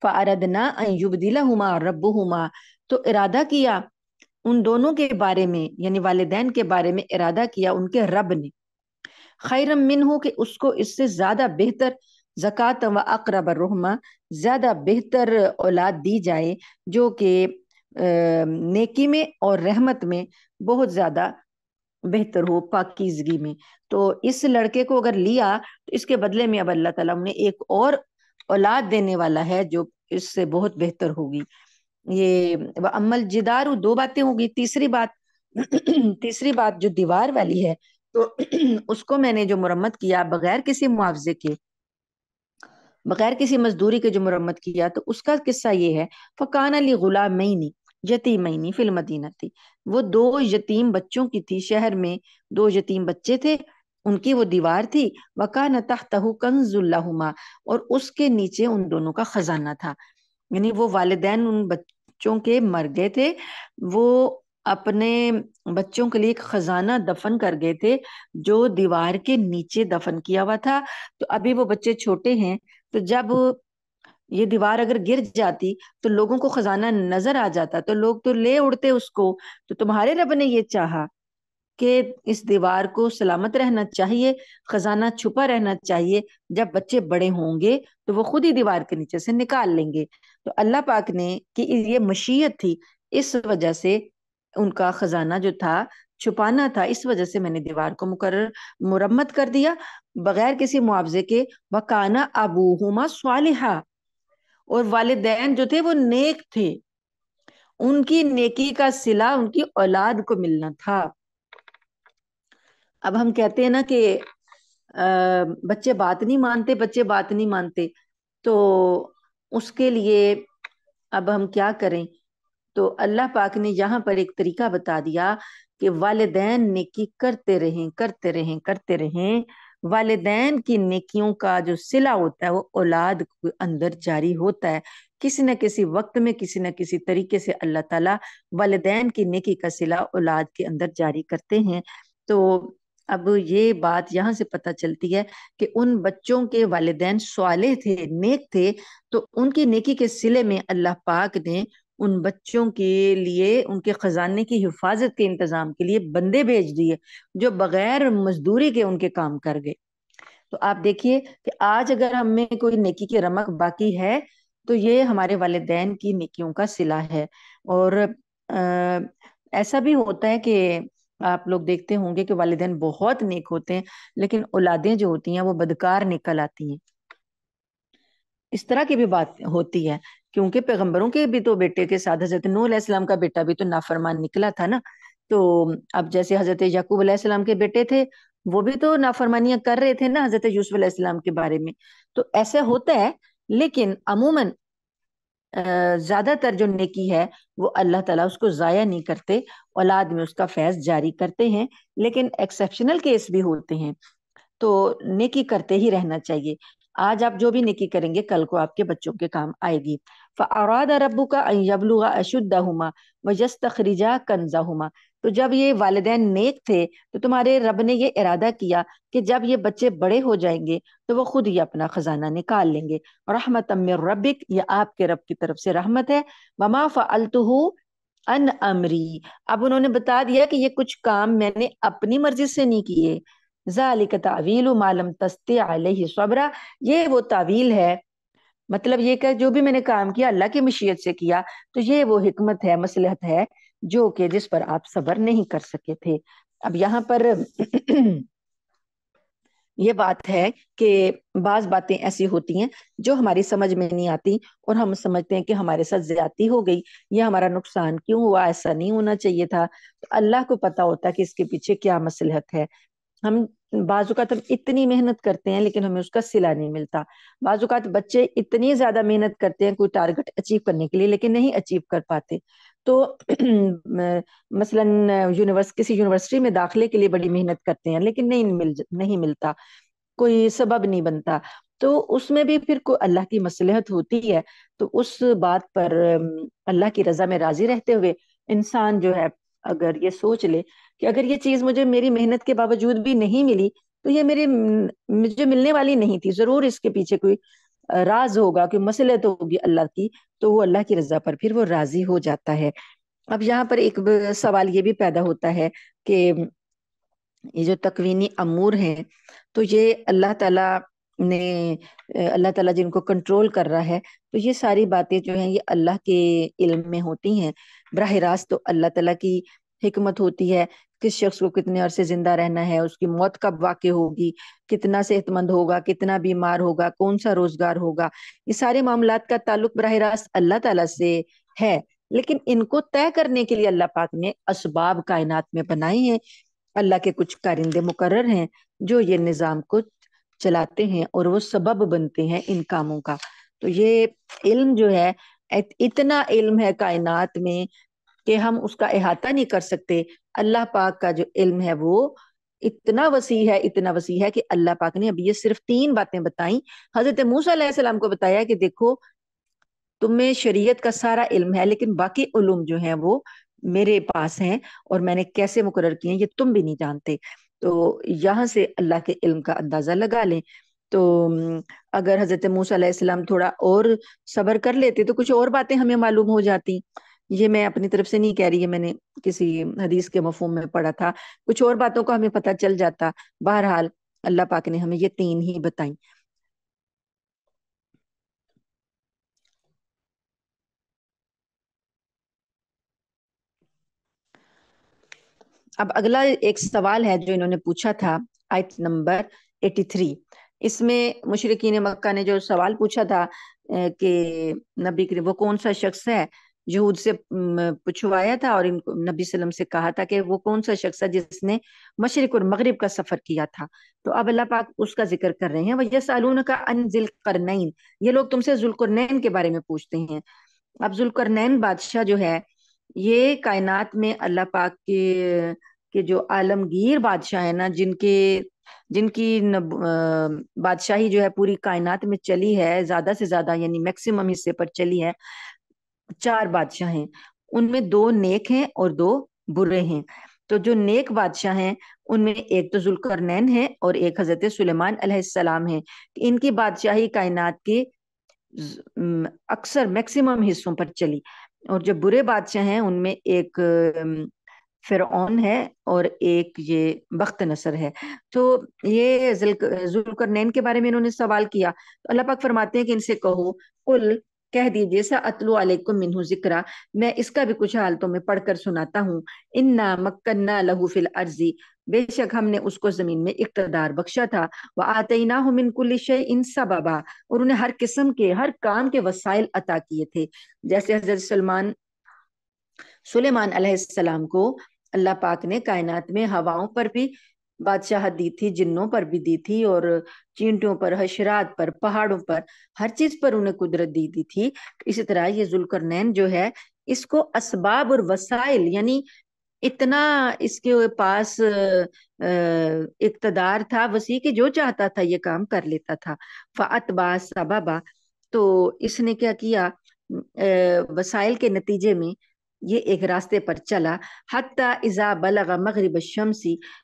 فَأَرَدْنَا أَن يُبْدِلَهُمَا رَبُّهُمَا، تو ارادہ کیا ان دونوں کے بارے میں، یعنی والدین کے بارے میں ارادہ کیا ان کے رب نے، خیرم منہ، کہ اس کو اس سے زیادہ بہتر، زکات و اقرب الرحمہ، زیادہ بہتر اولاد دی جائے جو کہ نیکی میں اور رحمت میں بہت زیادہ بہتر ہو، پاکیزگی میں۔ تو اس لڑکے کو اگر لیا تو اس کے بدلے میں اب اللہ تعالیٰ نے ایک اور اولاد دینے والا ہے جو اس سے بہت بہتر ہوگی۔ یہ عمل جدار، دو باتیں ہوگی، تیسری بات تیسری بات جو دیوار والی ہے تو اس کو میں نے جو مرمت کیا بغیر کسی معاوضے کے، بغیر کسی مزدوری کے جو مرمت کیا، تو اس کا قصہ یہ ہے، فَكَانَ لِغُلَامَيْنِ یتیمین فی المدینہ تھی، وہ دو یتیم بچوں کی تھی، شہر میں دو یتیم بچے تھے، ان کی وہ دیوار تھی۔ وَكَانَ تَحْتَهُ كَنْزٌ لَهُمَا، اور اس کے نیچے ان دونوں کا خزانہ تھا، یعنی وہ والدین ان بچوں کے مر گئے تھے، وہ اپنے بچوں کے لیے ایک خزانہ دفن کر گئے تھے جو دیوار کے نیچے دفن کیا ہوا تھا۔ تو ابھی وہ بچے چھوٹے ہیں، تو جب یہ دیوار اگر گر جاتی تو لوگوں کو خزانہ نظر آ جاتا تو لوگ تو لے اڑتے اس کو، تو تمہارے رب نے یہ چاہا کہ اس دیوار کو سلامت رہنا چاہیے، خزانہ چھپا رہنا چاہیے، جب بچے بڑے ہوں گے تو وہ خود ہی دیوار کے نیچے سے نکال لیں گے۔ تو اللہ پاک نے کہ یہ مشیت تھی، اس وجہ سے ان کا خزانہ جو تھا چھپانا تھا، اس وجہ سے میں نے دیوار کو مرمت کر دیا بغیر کسی معاوضے کے۔ وَكَانَ أَبُوهُمَا صَالِحًا، اور والدین جو تھے وہ نیک تھے، ان کی نیکی کا صلہ ان کی اولاد کو ملنا تھا۔ اب ہم کہتے ہیں نا کہ بچے بات نہیں مانتے، بچے بات نہیں مانتے، تو اس کے لیے اب ہم کیا کریں؟ تو اللہ پاک نے یہاں پر ایک طریقہ بتا دیا کہ والدین نیکی کرتے رہیں کرتے رہیں کرتے رہیں، والدین کی نیکیوں کا جو صلہ ہوتا ہے وہ اولاد کے اندر جاری ہوتا ہے، کسی نہ کسی وقت میں کسی نہ کسی طریقے سے اللہ تعالیٰ والدین کی نیکی کا صلہ اولاد کے اندر جاری کرتے ہیں۔ تو اب یہ بات یہاں سے پتہ چلتی ہے کہ ان بچوں کے والدین صالح تھے، نیک تھے، تو ان کی نیکی کے صلے میں اللہ پاک نے ان بچوں کے لیے ان کے خزانے کی حفاظت کے انتظام کے لیے بندے بھیج دیے جو بغیر مزدوری کے ان کے کام کر گئے۔ تو آپ دیکھیے کہ آج اگر ہمیں کوئی نیکی کی رمق باقی ہے تو یہ ہمارے والدین کی نیکیوں کا صلہ ہے۔ اور ایسا بھی ہوتا ہے کہ آپ لوگ دیکھتے ہوں گے کہ والدین بہت نیک ہوتے ہیں لیکن اولادیں جو ہوتی ہیں وہ بدکار نکل آتی ہیں، اس طرح کی بھی بات ہوتی ہے، کیونکہ پیغمبروں کے بھی تو بیٹے کے ساتھ حضرت نوح علیہ السلام کا بیٹا بھی تو نافرمان نکلا تھا نا۔ تو اب جیسے حضرت یعقوب علیہ السلام کے بیٹے تھے وہ بھی تو نافرمانیاں کر رہے تھے نا حضرت یوسف علیہ السلام کے بارے میں، تو ایسا ہوتا ہے۔ لیکن عموماً زیادہ تر جو نیکی ہے وہ اللہ تعالیٰ اس کو ضائع نہیں کرتے، اولاد میں اس کا فیض جاری کرتے ہیں، لیکن ایکسیپشنل کیس بھی ہوتے ہیں۔ تو نیکی کرتے ہی رہنا چاہیے، آج آپ جو بھی نیکی کریں گے کل کو آپ کے بچوں کے کام آئے گی۔ فَأَرَادَ رَبُّكَ أَن يَبْلُغَ أَشُدَّهُمَا وَيَسْتَخْرِجَا كَنزَهُمَا، تو جب یہ والدین نیک تھے تو تمہارے رب نے یہ ارادہ کیا کہ جب یہ بچے بڑے ہو جائیں گے تو وہ خود ہی اپنا خزانہ نکال لیں گے۔ رحمۃ من ربک، یہ آپ کے رب کی طرف سے رحمت ہے۔ وما فعلته ان امری، اب انہوں نے بتا دیا کہ یہ کچھ کام میں نے اپنی مرضی سے نہیں کیے۔ ذالک تعویل ما لم تستطع علیہ صبرا، یہ وہ تعویل ہے، مطلب یہ کہ جو بھی میں نے کام کیا اللہ کی مشیت سے کیا، تو یہ وہ حکمت ہے، مصلحت ہے جو کہ جس پر آپ صبر نہیں کر سکے تھے۔ اب یہاں پر یہ بات ہے کہ بعض باتیں ایسی ہوتی ہیں جو ہماری سمجھ میں نہیں آتی اور ہم سمجھتے ہیں کہ ہمارے ساتھ زیادتی ہو گئی یا ہمارا نقصان کیوں ہوا، ایسا نہیں ہونا چاہیے تھا۔ تو اللہ کو پتا ہوتا ہے کہ اس کے پیچھے کیا مصلحت ہے۔ ہم بعض اوقات ہم اتنی محنت کرتے ہیں لیکن ہمیں اس کا صلہ نہیں ملتا، بعض اوقات بچے اتنی زیادہ محنت کرتے ہیں کوئی ٹارگٹ اچیو کرنے کے لیے لیکن نہیں اچیو کر پاتے۔ تو مثلاً کسی یونیورسٹی میں داخلے کے لیے بڑی محنت کرتے ہیں لیکن نہیں ملتا، کوئی سبب نہیں بنتا، تو اس میں بھی پھر کوئی اللہ کی مصلحت ہوتی ہے۔ تو اس بات پر اللہ کی رضا میں راضی رہتے ہوئے انسان جو ہے اگر یہ سوچ لے کہ اگر یہ چیز مجھے میری محنت کے باوجود بھی نہیں ملی تو یہ مجھے ملنے والی نہیں تھی، ضرور اس کے پیچھے کوئی راز ہوگا، کوئی مصلحت ہوگی اللہ کی، تو وہ اللہ کی رضا پر پھر وہ راضی ہو جاتا ہے۔ اب یہاں پر ایک سوال یہ بھی پیدا ہوتا ہے کہ یہ جو تکوینی امور ہیں تو یہ اللہ تعالیٰ نے اللہ تعالیٰ جن کو کنٹرول کر رہا ہے تو یہ ساری باتیں جو ہیں یہ اللہ کے علم میں ہوتی ہیں براہ راست۔ تو اللہ تعالیٰ کی حکمت ہوتی ہے کس شخص کو کتنے عرصے زندہ رہنا ہے، اس کی موت کب واقع ہوگی، کتنا صحت مند ہوگا، کتنا بیمار ہوگا، کون سا روزگار ہوگا، یہ سارے معاملات کا تعلق براہ راست اللہ تعالیٰ سے ہے۔ لیکن ان کو طے کرنے کے لیے اللہ پاک نے اسباب کائنات میں بنائے ہیں، اللہ کے کچھ کارندے مقرر ہیں جو یہ نظام کو چلاتے ہیں اور وہ سبب بنتے ہیں ان کاموں کا۔ تو یہ علم جو ہے اتنا علم ہے کائنات میں کہ ہم اس کا احاطہ نہیں کر سکتے۔ اللہ پاک کا جو علم ہے وہ اتنا وسیع ہے، اتنا وسیع ہے کہ اللہ پاک نے ابھی یہ صرف 3 باتیں بتائیں، حضرت موسیٰ علیہ السلام کو بتایا کہ دیکھو تمہیں شریعت کا سارا علم ہے لیکن باقی علوم جو ہیں وہ میرے پاس ہیں اور میں نے کیسے مقرر کیے ہیں یہ تم بھی نہیں جانتے۔ تو یہاں سے اللہ کے علم کا اندازہ لگا لیں۔ تو اگر حضرت موسیٰ علیہ السلام تھوڑا اور صبر کر لیتے تو کچھ اور باتیں ہمیں معلوم ہو جاتی۔ یہ میں اپنی طرف سے نہیں کہہ رہی ہے، میں نے کسی حدیث کے مفہوم میں پڑھا تھا، کچھ اور باتوں کا ہمیں پتہ چل جاتا۔ بہرحال اللہ پاک نے ہمیں یہ 3 ہی بتائیں۔ اب اگلا ایک سوال ہے جو انہوں نے پوچھا تھا، آیت نمبر 83، اس میں مشرکین مکہ نے جو سوال پوچھا تھا کہ نبی کریم وہ کون سا شخص ہے، یہود سے پوچھوایا تھا اور نبی صلی اللہ علیہ وسلم سے کہا تھا کہ وہ کون سا شخص ہے جس نے مشرق اور مغرب کا سفر کیا تھا۔ تو اب اللہ پاک اس کا ذکر کر رہے ہیں، وَيَسْأَلُونَكَ عَنْ ذِي الْقَرْنَيْنِ، یہ لوگ تم سے ذوالقرنین کے بارے میں پوچھتے ہیں۔ اب ذوالقرنین بادشاہ جو ہے یہ کائنات میں اللہ پاک کے جو عالمگیر بادشاہ ہیں نا، جن کی بادشاہی جو ہے پوری کائنات میں چلی ہے زیادہ سے زیادہ، یعنی میکسیمم حصے پر چلی ہے، 4 بادشاہ ہیں، ان میں 2 نیک ہیں اور 2 برے ہیں۔ تو جو نیک بادشاہ ہیں ان میں ایک تو ذوالقرنین ہے اور ایک حضرت سلیمان علیہ السلام ہے، ان کی بادشاہی کائنات کے اکثر میکسیمم حصوں پر چلی. اور جو برے بادشاہ ہیں ان میں ایک فرعون ہے اور ایک یہ بخت نصر ہے. تو یہ ذوالقرنین کے بارے میں انہوں نے سوال کیا تو اللہ پاک فرماتے ہیں کہ ان سے کہو قل کہہ دیجیے سا اتلو علیکم منہ ذکرا، میں اس کا بھی کچھ حال تمہیں پڑھ کر سناتا ہوں. انا مکننا لہو فی الارض، بے شک ہم نے اس کو زمین میں اقتدار بخشا تھا. وآتیناہ من کل شیء سببا، اور انہیں ہر قسم کے ہر کام کے وسائل عطا کیے تھے. جیسے حضرت سلیمان علیہ السلام کو اللہ پاک نے کائنات میں ہواؤں پر بھی بادشاہت دی تھی، جنوں پر بھی دی تھی، اور چینٹوں پر، حشرات پر، پہاڑوں پر، ہر چیز پر انہیں قدرت دی تھی. اسی طرح یہ ذوالقرنین جو ہے اس کو اسباب اور وسائل، یعنی اتنا اس کے پاس اقتدار تھا وسیع کہ جو چاہتا تھا یہ کام کر لیتا تھا. فَأَتْبَعَ سَبَبًا، تو اس نے کیا کیا، وسائل کے نتیجے میں یہ ایک راستے پر چلا. حتیٰ اذا بلغ مغرب الشمس،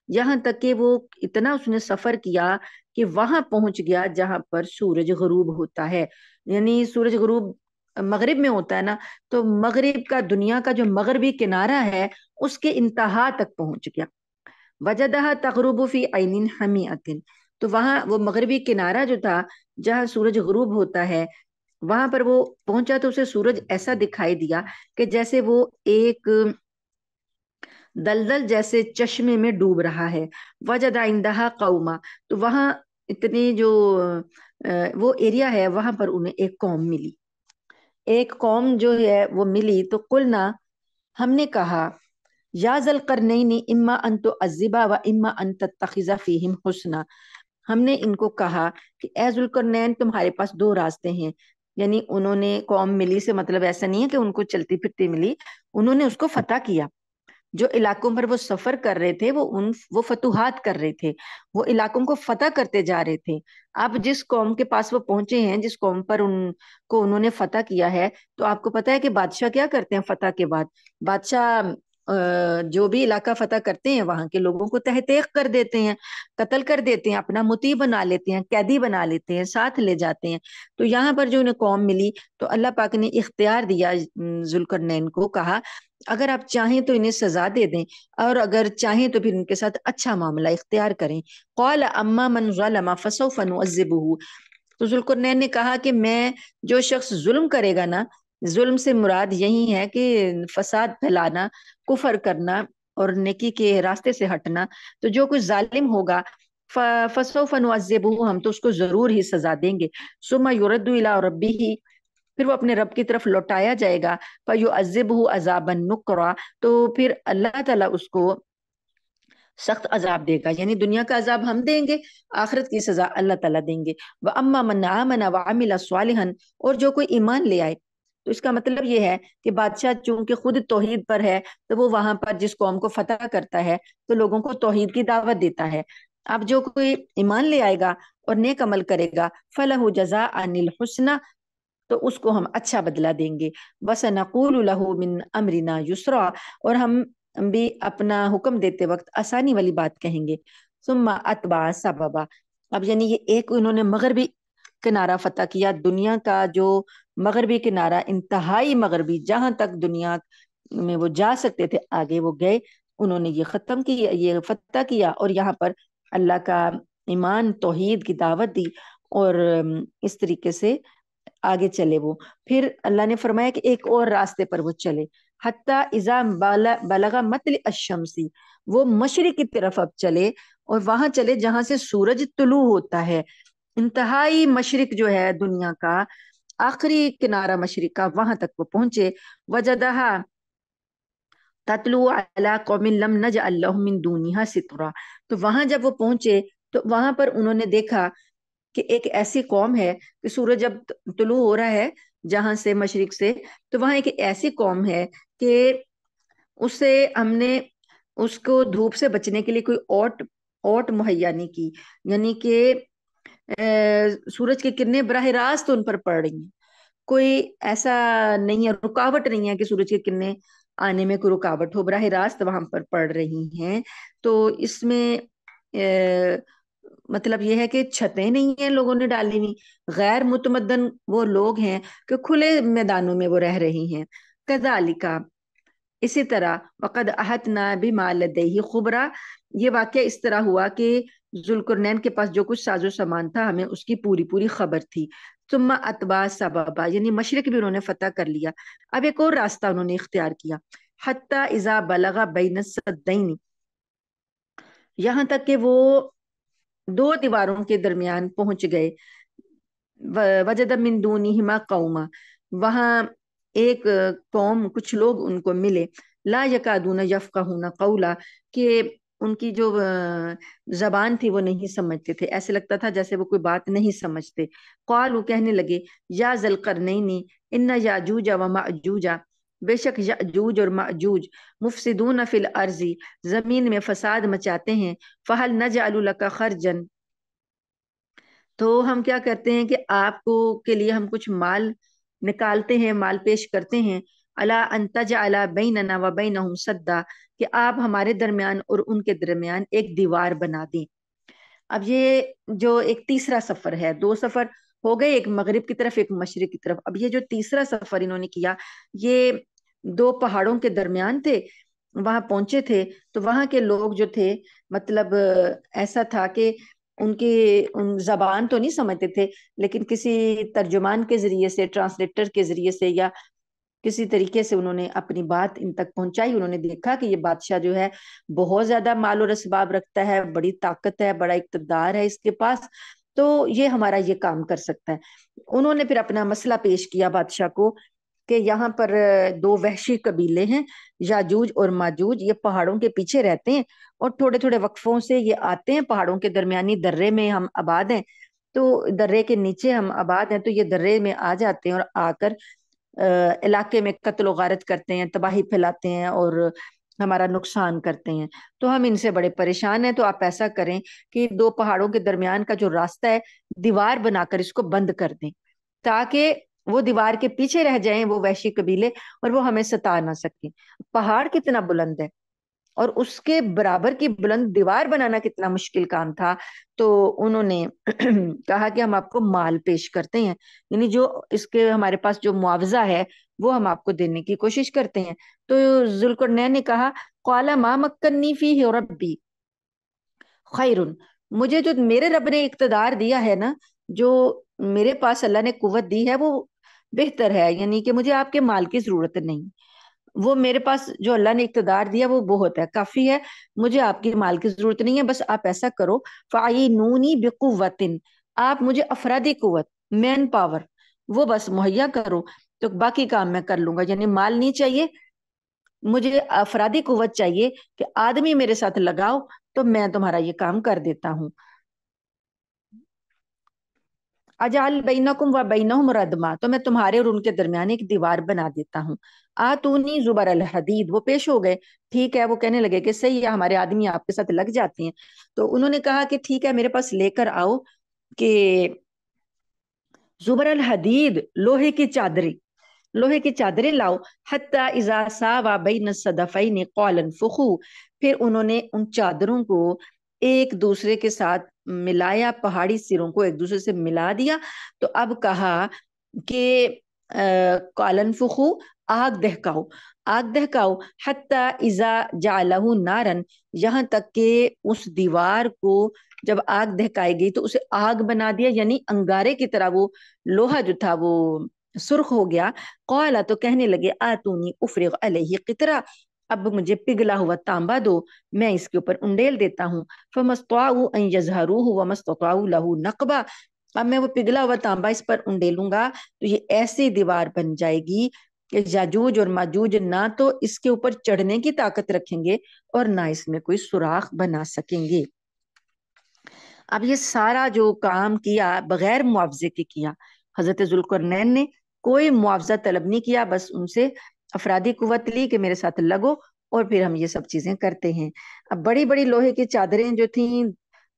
یہاں تک کہ وہ اتنا اس نے سفر کیا کہ وہاں پہنچ گیا جہاں پر سورج غروب ہوتا ہے. یعنی سورج غروب مغرب میں ہوتا ہے نا، تو مغرب کا، دنیا کا جو مغربی کنارہ ہے اس کے انتہا تک پہنچ گیا. وجدہا تغرب فی عین حمیۃ، تو وہاں وہ مغربی کنارہ جو تھا جہاں سورج غروب ہوتا ہے وہاں پر وہ پہنچا تو اسے سورج ایسا دکھائی دیا کہ جیسے وہ ایک دلدل جیسے چشمے میں ڈوب رہا ہے. وجد عندہا قوما، تو وہاں اتنی جو وہ ایریا ہے وہاں پر انہیں ایک قوم ملی. ایک قوم جو ہے وہ ملی تو قلنا، ہم نے کہا، یا ذل قرنین اما ان تعذبا و اما ان تتخذ فیہم حسنا، ہم نے ان کو کہا کہ اے ذوالقرنین تمہارے پاس دو راستے ہیں. یعنی انہوں نے قوم ملی سے مطلب ایسا نہیں ہے کہ ان کو چلتی پھرتی ملی، انہوں نے اس کو فتح کیا. جو علاقوں پر وہ سفر کر رہے تھے وہ فتوحات کر رہے تھے، وہ علاقوں کو فتح کرتے جا رہے تھے. اب جس قوم کے پاس وہ پہنچے ہیں، جس قوم پر ان کو انہوں نے فتح کیا ہے، تو آپ کو پتا ہے کہ بادشاہ کیا کرتے ہیں فتح کے بعد؟ بادشاہ جو بھی علاقہ فتح کرتے ہیں وہاں کے لوگوں کو تہ تیغ کر دیتے ہیں، قتل کر دیتے ہیں، اپنا مطیع بنا لیتے ہیں، قیدی بنا لیتے ہیں، ساتھ لے جاتے ہیں. تو یہاں پر جو انہیں قوم ملی تو اللہ پاک نے اختیار دیا ذوالقرنین کو، کہا اگر آپ چاہیں تو انہیں سزا دے دیں اور اگر چاہیں تو پھر ان کے ساتھ اچھا معاملہ اختیار کریں. قال اما من ظلم فسوف نعذبه، تو ذوالقرنین نے کہا کہ میں، جو شخص ظلم کرے گا نا، ظلم سے مراد یہی ہے کہ فساد پھیلانا، کفر کرنا اور نیکی کے راستے سے ہٹنا. تو جو کوئی ظالم ہوگا فسوف نعذبه، ہم تو اس کو ضرور ہی سزا دیں گے. ثم يرد الى ربه، پھر وہ اپنے رب کی طرف لوٹایا جائے گا. فَيُعَذِّبُهُ عَذَابًا نُكْرًا، تو پھر اللہ تعالیٰ اس کو سخت عذاب دے گا. یعنی دنیا کا عذاب ہم دیں گے، آخرت کی سزا اللہ تعالیٰ دیں گے. وَأَمَّا مَنْ آمَنَ وَعَمِلَ صَالِحًا، اور جو کوئی ایمان لے آئے، تو اس کا مطلب یہ ہے کہ بادشاہ چونکہ خود توحید پر ہے تو وہ وہاں پر جس قوم کو فتح کرتا ہے تو لوگوں کو توحید کی دعوت دیتا ہے. اب جو کوئی ایمان لے آئے گا اور نیک عمل کرے گا، فَلَهُ جَزَاءً الْحُسْنَى، تو اس کو ہم اچھا بدلہ دیں گے. وَسَنَقُولُ لَهُ مِنْ أَمْرِنَا يُسْرًا، اور ہم بھی اپنا حکم دیتے وقت آسانی والی بات کہیں گے. ثُمَّ أَتْبَعَ سَبَبًا، اب یعنی یہ ایک انہوں نے مغربی کنارہ فتح کیا، دنیا کا جو مغربی کنارہ، انتہائی مغربی، جہاں تک دنیا میں وہ جا سکتے تھے آگے وہ گئے. انہوں نے یہ ختم کیا، یہ فتح کیا اور یہاں پر اللہ کا ایمان، توحید کی دعوت دی اور اس طریقے سے آگے چلے وہ. پھر اللہ نے فرمایا کہ ایک اور راستے پر وہ چلے. حتیٰ اذا بلغ مطلع الشمس، وہ مشرق کی طرف اب چلے اور وہاں چلے جہاں سے سورج طلوع ہوتا ہے. انتہائی مشرق جو ہے دنیا کا، آخری کنارہ مشرق کا، وہاں تک وہ پہنچے. وجدہا تتلو علی قوم لم نجعل لهم من دونها سترا، تو وہاں جب وہ پہنچے تو وہاں پر انہوں نے دیکھا کہ ایک ایسی قوم ہے کہ سورج جب طلوع ہو رہا ہے جہاں سے مشرق سے، تو وہاں ایک ایسی قوم ہے کہ اسے ہم نے اس کو دھوپ سے بچنے کے لیے کوئی اوٹ مہیا نہیں کی. یعنی کہ سورج کی کرنیں براہ راست ان پر پڑ رہی ہیں کوئی ایسا نہیں ہے، رکاوٹ نہیں ہے کہ سورج کی کرنیں آنے میں کوئی رکاوٹ ہو، براہ راست وہاں پر پڑ رہی ہیں۔ تو اس میں مطلب یہ ہے کہ چھتیں نہیں ہیں لوگوں نے ڈالی ہوئی، غیر متمدن وہ لوگ ہیں کہ کھلے میدانوں میں وہ رہ رہی ہیں۔ کذالک، اسی طرح، وقد احطنا بما لدیہ خبرا، یہ واقعہ اس طرح ہوا کہ ذوالقرنین کے پاس جو کچھ ساز و سامان تھا ہمیں اس کی پوری پوری خبر تھی۔ ثم اتبع سببا، یعنی مشرق بھی انہوں نے فتح کر لیا، اب ایک اور راستہ انہوں نے اختیار کیا۔ حتی اذا بلغ بین السدین، یہاں تک کہ وہ دو دیواروں کے درمیان پہنچ گئے۔ وجد من دونہما قوما، وہاں ایک قوم، کچھ لوگ ان کو ملے، لا یکادون یفقہون قولا، کہ ان کی جو زبان تھی وہ نہیں سمجھتے تھے، ایسے لگتا تھا جیسے وہ کوئی بات نہیں سمجھتے۔ قالوا، کہنے لگے، یا ذی القرنین ان یاجوج و ماجوج، بے شک یاجوج اور ماجوج، مفسدون فی الارض، زمین میں فساد مچاتے ہیں، فہل نجعل لک خرجا، تو ہم کیا کرتے ہیں کہ آپ کو کے لیے ہم کچھ مال نکالتے ہیں، مال پیش کرتے ہیں، الا ان تجعل بیننا و بینہم سدا، کہ آپ ہمارے درمیان اور ان کے درمیان ایک دیوار بنا دیں۔ اب یہ جو ایک تیسرا سفر ہے، دو سفر ہو گئے، ایک مغرب کی طرف ایک مشرق کی طرف، اب یہ جو تیسرا سفر انہوں نے کیا، یہ دو پہاڑوں کے درمیان تھے، وہاں پہنچے تھے تو وہاں کے لوگ جو تھے، مطلب ایسا تھا کہ ان زبان تو نہیں سمجھتے تھے، لیکن کسی ترجمان کے ذریعے سے، ٹرانسلیٹر کے ذریعے سے، یا کسی طریقے سے انہوں نے اپنی بات ان تک پہنچائی۔ انہوں نے دیکھا کہ یہ بادشاہ جو ہے بہت زیادہ مال و اسباب رکھتا ہے، بڑی طاقت ہے، بڑا اقتدار ہے اس کے پاس، تو یہ ہمارا یہ کام کر سکتا ہے۔ انہوں نے پھر اپنا مسئلہ پیش کیا بادشاہ کو کہ یہاں پر دو وحشی قبیلے ہیں، یاجوج اور ماجوج، یہ پہاڑوں کے پیچھے رہتے ہیں اور تھوڑے تھوڑے وقفوں سے یہ آتے ہیں، پہاڑوں کے درمیانی درے میں ہم آباد ہیں، تو درے کے نیچے ہم آباد ہیں، تو یہ درے میں آ جاتے ہیں اور آ کر علاقے میں قتل و غارت کرتے ہیں، تباہی پھیلاتے ہیں اور ہمارا نقصان کرتے ہیں، تو ہم ان سے بڑے پریشان ہیں۔ تو آپ ایسا کریں کہ دو پہاڑوں کے درمیان کا جو راستہ ہے، دیوار بنا کر اس کو بند کر دیں، تاکہ وہ دیوار کے پیچھے رہ جائیں وہ وحشی قبیلے اور وہ ہمیں ستا نہ سکیں۔ پہاڑ کتنا بلند ہے اور اس کے برابر کی بلند دیوار بنانا کتنا مشکل کام تھا، تو انہوں نے کہا کہ ہم آپ کو مال پیش کرتے ہیں، یعنی جو اس کے ہمارے پاس جو معاوضہ ہے وہ ہم آپ کو دینے کی کوشش کرتے ہیں۔ تو ذوالقرنین نے کہا، قال ما مکنی فیہ ربی خیر، مجھے جو میرے رب نے اقتدار دیا ہے نا، جو میرے پاس اللہ نے قوت دی ہے وہ بہتر ہے، یعنی کہ مجھے آپ کے مال کی ضرورت نہیں، وہ میرے پاس جو اللہ نے اقتدار دیا وہ بہت ہے، کافی ہے، مجھے آپ کی مال کی ضرورت نہیں ہے۔ بس آپ ایسا کرو، فَعِينُونِي بِقُوَّةٍ، آپ مجھے افرادی قوت، مین پاور، وہ بس مہیا کرو، تو باقی کام میں کر لوں گا، یعنی مال نہیں چاہیے مجھے، افرادی قوت چاہیے کہ آدمی میرے ساتھ لگاؤ تو میں تمہارا یہ کام کر دیتا ہوں۔ اجعل بینکم و بینہم ردما، تو میں تمہارے اور ان کے درمیان ایک دیوار بنا دیتا ہوں۔ آتونی زبر الحدید، وہ پیش ہو گئے، ٹھیک ہے، وہ کہنے لگے کہ صحیح ہے، ہمارے آدمی آپ کے ساتھ لگ جاتے ہیں، تو انہوں نے کہا کہ ٹھیک ہے، میرے پاس لے کر آؤ کہ زبر الحدید، لوہے کی چادریں، لوہے کی چادریں لاؤ، حتی اذا ساوا بین الصدفین قال انفخوا، پھر انہوں نے ان چادروں کو ایک دوسرے کے ساتھ ملایا، پہاڑی سروں کو ایک دوسرے سے ملا دیا، تو اب کہا کہ قال انفخوا، آگ دہکاؤ، آگ دہکاؤ، حتی اذا جعلہ نارن، یہاں تک کہ اس دیوار کو جب آگ دہکائی گئی تو اسے آگ بنا دیا، یعنی انگارے کی طرح وہ لوہا جو تھا وہ سرخ ہو گیا۔ قالا، تو کہنے لگے، آتونی افرغ علیہ قطرہ، اب مجھے پگھلا ہوا تانبا دو، میں اس کے اوپر انڈیل دیتا ہوں۔ فمستطاعوا ان یظہروہ وما استطاعوا لہ نقبا، اب میں وہ پگھلا ہوا تانبا اس پر انڈیلوں گا تو یہ ایسی دیوار بن جائے گی کہ یاجوج اور ماجوج نہ تو اس کے اوپر چڑھنے کی طاقت رکھیں گے اور نہ اس میں کوئی سوراخ بنا سکیں گے۔ اب یہ سارا جو کام کیا بغیر معاوضے کے کیا، حضرت ذوالقرنین نے کوئی معاوضہ طلب نہیں کیا، بس ان سے افرادی قوت لی کہ میرے ساتھ لگو اور پھر ہم یہ سب چیزیں کرتے ہیں۔ اب بڑی بڑی لوہے کی چادریں جو تھیں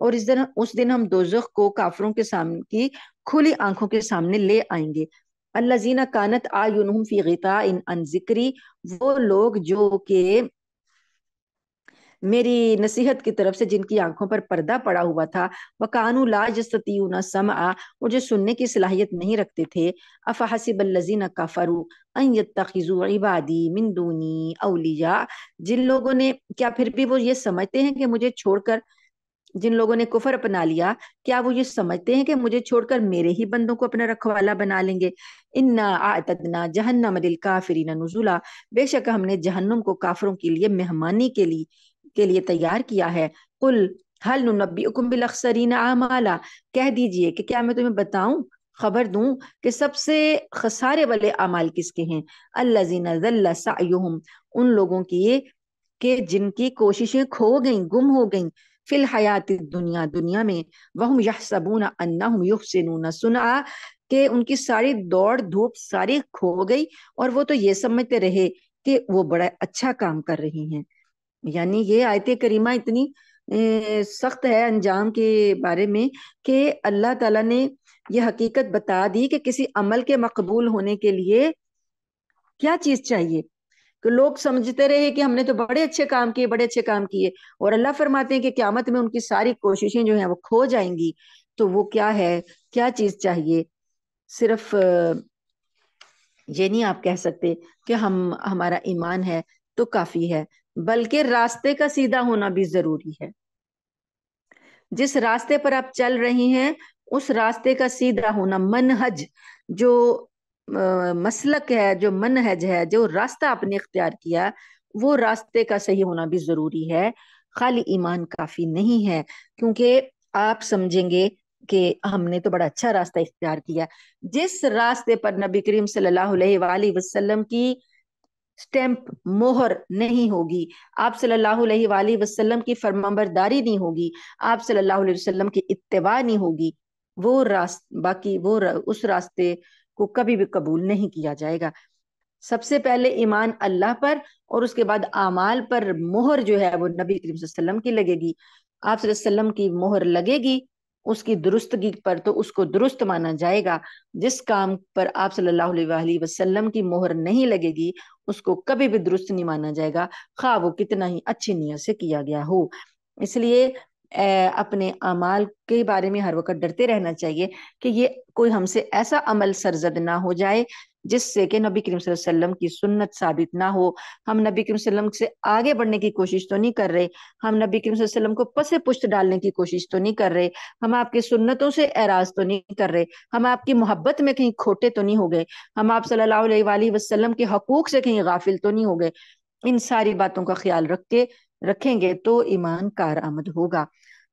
اور اس دن ہم دوزخ کو کافروں کے سامنے کی کھلی آنکھوں کے سامنے لے آئیں گے۔ الذین کانت اعینہم فی غطاء عن ذکری، وہ لوگ جو کہ میری نصیحت کی طرف سے جن کی آنکھوں پر پردہ پڑا ہوا تھا، وَكَانُوا لَا يَسْتَطِيعُونَ السَّمْعَ، اور جو سننے کی صلاحیت نہیں رکھتے تھے۔ أَفَحَسِبَ الَّذِينَ كَفَرُوا أَن يَتَّخِذُوا عِبَادِي مِن دُونِي أَوْلِيَاءَ، جن لوگوں نے، کیا پھر بھی وہ یہ سمجھتے ہیں کہ مجھے چھوڑ کر، جن لوگوں نے کفر اپنا لیا، کیا وہ یہ سمجھتے ہیں کہ مجھے چھوڑ کر میرے ہی بندوں کو اپنا رکھوالا بنا لیں گے؟ انا اعتدنا جہنم للکافرین نزلا، بے شک ہم نے جہنم کو کافروں کے لیے مہمانی کے لیے تیار کیا ہے۔ قل هل ننبئکم بالاخسرین اعمالا، کہہ دیجئے کہ کیا میں تمہیں بتاؤں، خبر دوں کہ سب سے خسارے والے اعمال کس کے ہیں؟ الذین ضل سعیہم، ان لوگوں کی کہ جن کی کوششیں کھو گئیں، گم ہو گئیں، فی الحیات دنیا، دنیا میں، وہم یحسبون انہم یحسنون صنعا، کہ ان کی ساری دوڑ دھوپ ساری کھو گئی اور وہ تو یہ سمجھتے رہے کہ وہ بڑا اچھا کام کر رہی ہیں۔ یعنی یہ آیت کریمہ اتنی سخت ہے انجام کے بارے میں کہ اللہ تعالیٰ نے یہ حقیقت بتا دی کہ کسی عمل کے مقبول ہونے کے لیے کیا چیز چاہیے، کہ لوگ سمجھتے رہے کہ ہم نے تو بڑے اچھے کام کیے، بڑے اچھے کام کیے، اور اللہ فرماتے ہیں کہ قیامت میں ان کی ساری کوششیں جو ہیں وہ کھو جائیں گی۔ تو وہ کیا ہے، کیا چیز چاہیے؟ صرف یہ نہیں آپ کہہ سکتے کہ ہمارا ایمان ہے تو کافی ہے، بلکہ راستے کا سیدھا ہونا بھی ضروری ہے۔ جس راستے پر آپ چل رہی ہیں اس راستے کا سیدھا ہونا، منہج، جو مسلک ہے، جو منہج ہے، جو راستہ آپ نے اختیار کیا، وہ راستے کا صحیح ہونا بھی ضروری ہے۔ خالی ایمان کافی نہیں ہے، کیونکہ آپ سمجھیں گے کہ ہم نے تو بڑا اچھا راستہ اختیار کیا۔ جس راستے پر نبی کریم صلی اللہ علیہ وآلہ وسلم کی سٹیمپ، مہر نہیں ہوگی، آپ صلی اللہ علیہ وآلہ وسلم کی فرمانبرداری نہیں ہوگی، آپ صلی اللہ علیہ وسلم کی اتباع نہیں ہوگی، اس راستے کو کبھی بھی قبول نہیں کیا جائے گا۔ سب سے پہلے ایمان اللہ پر، اور اس کے بعد اعمال پر مہر جو ہے وہ نبی کریم صلی اللہ علیہ وسلم کی لگے گی۔ آپ صلی اللہ علیہ وسلم کی مہر لگے گی اس کی درستگی پر تو اس کو درست مانا جائے گا۔ جس کام پر آپ صلی اللہ علیہ وآلہ وسلم کی مہر نہیں لگے گی اس کو کبھی بھی درست نہیں مانا جائے گا، خواہ وہ کتنا ہی اچھی نیت سے کیا گیا ہو۔ اس لیے اپنے اعمال کے بارے میں ہر وقت ڈرتے رہنا چاہیے کہ یہ کوئی ہم سے ایسا عمل سرزد نہ ہو جائے جس سے کہ نبی کریم صلی اللہ علیہ وسلم کی سنت ثابت نہ ہو۔ ہم نبی کریم صلی اللہ علیہ وسلم سے آگے بڑھنے کی کوشش تو نہیں کر رہے، ہم نبی کریم صلی اللہ علیہ وسلم کو پس پشت ڈالنے کی کوشش تو نہیں کر رہے، ہم آپ کی سنتوں سے اعراض تو نہیں کر رہے، ہم آپ کی محبت میں کہیں کھوٹے تو نہیں ہو گئے، ہم آپ صلی اللہ علیہ وآلہ وسلم کے حقوق سے کہیں غافل تو نہیں ہو گئے۔ ان ساری باتوں کا خیال رکھیں گے تو ایمان کارآمد ہوگا۔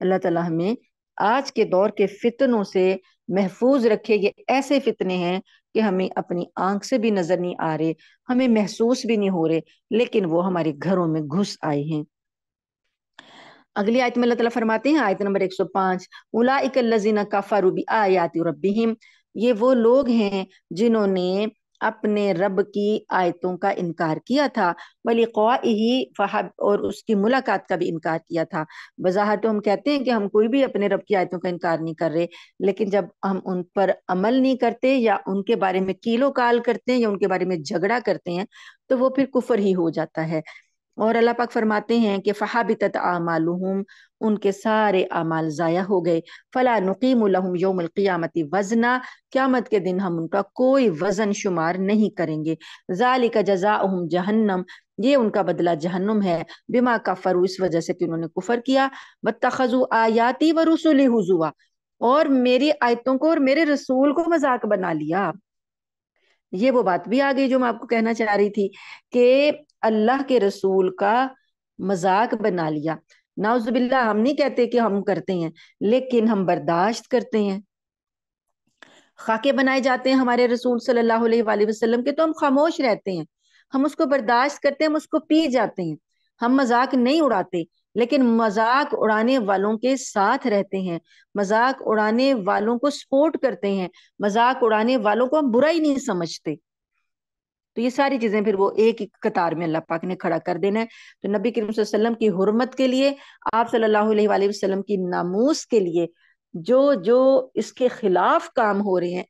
اللہ تعالیٰ ہمیں آج کے دور کے فتنوں سے محفوظ رکھے۔ یہ ایسے فتنے ہیں کہ ہمیں اپنی آنکھ سے بھی نظر نہیں آ رہے، ہمیں محسوس بھی نہیں ہو رہے، لیکن وہ ہمارے گھروں میں گھس آئے ہیں۔ اگلی آیت میں اللہ تعالیٰ فرماتے ہیں، آیت نمبر 105، اولئک الذین کفروا بآیات ربہم، یہ وہ لوگ ہیں جنہوں نے اپنے رب کی آیتوں کا انکار کیا تھا، ولقائہ، اور اس کی ملاقات کا بھی انکار کیا تھا۔ بظاہر تو ہم کہتے ہیں کہ ہم کوئی بھی اپنے رب کی آیتوں کا انکار نہیں کر رہے، لیکن جب ہم ان پر عمل نہیں کرتے یا ان کے بارے میں کیل و کال کرتے ہیں یا ان کے بارے میں جھگڑا کرتے ہیں تو وہ پھر کفر ہی ہو جاتا ہے۔ اور اللہ پاک فرماتے ہیں کہ فحبطت اعمالهم، ان کے سارے اعمال ضائع ہو گئے۔ فلا نقیم لهم یوم القیامت وزنا، قیامت کے دن ہم ان کا کوئی وزن شمار نہیں کریں گے۔ ذالک جزاؤہم جہنم، یہ ان کا بدلہ جہنم ہے، بما کفروا، اس وجہ سے کہ انہوں نے کفر کیا، واتخذوا آیاتی ورسلی ہزوا، اور میری آیتوں کو اور میرے رسول کو مذاق بنا لیا۔ یہ وہ بات بھی آ گئی جو میں آپ کو کہنا چاہ رہی تھی کہ اللہ کے رسول کا مذاق بنا لیا۔ نعوذ باللہ، ہم نہیں کہتے کہ ہم کرتے ہیں، لیکن ہم برداشت کرتے ہیں۔ خاکے بنائے جاتے ہیں ہمارے رسول صلی اللہ علیہ وآلہ وسلم کے تو ہم خاموش رہتے ہیں، ہم اس کو برداشت کرتے ہیں، ہم اس کو پی جاتے ہیں، ہم مذاق نہیں اڑاتے، لیکن مذاق اڑانے والوں کے ساتھ رہتے ہیں، مذاق اڑانے والوں کو سپورٹ کرتے ہیں، مذاق اڑانے والوں کو ہم برا ہی نہیں سمجھتے۔ تو یہ ساری چیزیں پھر وہ ایک ایک قطار میں اللہ پاک نے کھڑا کر دینا ہے. تو نبی کریم صلی اللہ علیہ وسلم کی حرمت کے لیے، آپ صلی اللہ علیہ وآلہ وسلم کی ناموس کے لیے جو جو اس کے خلاف کام ہو رہے ہیں،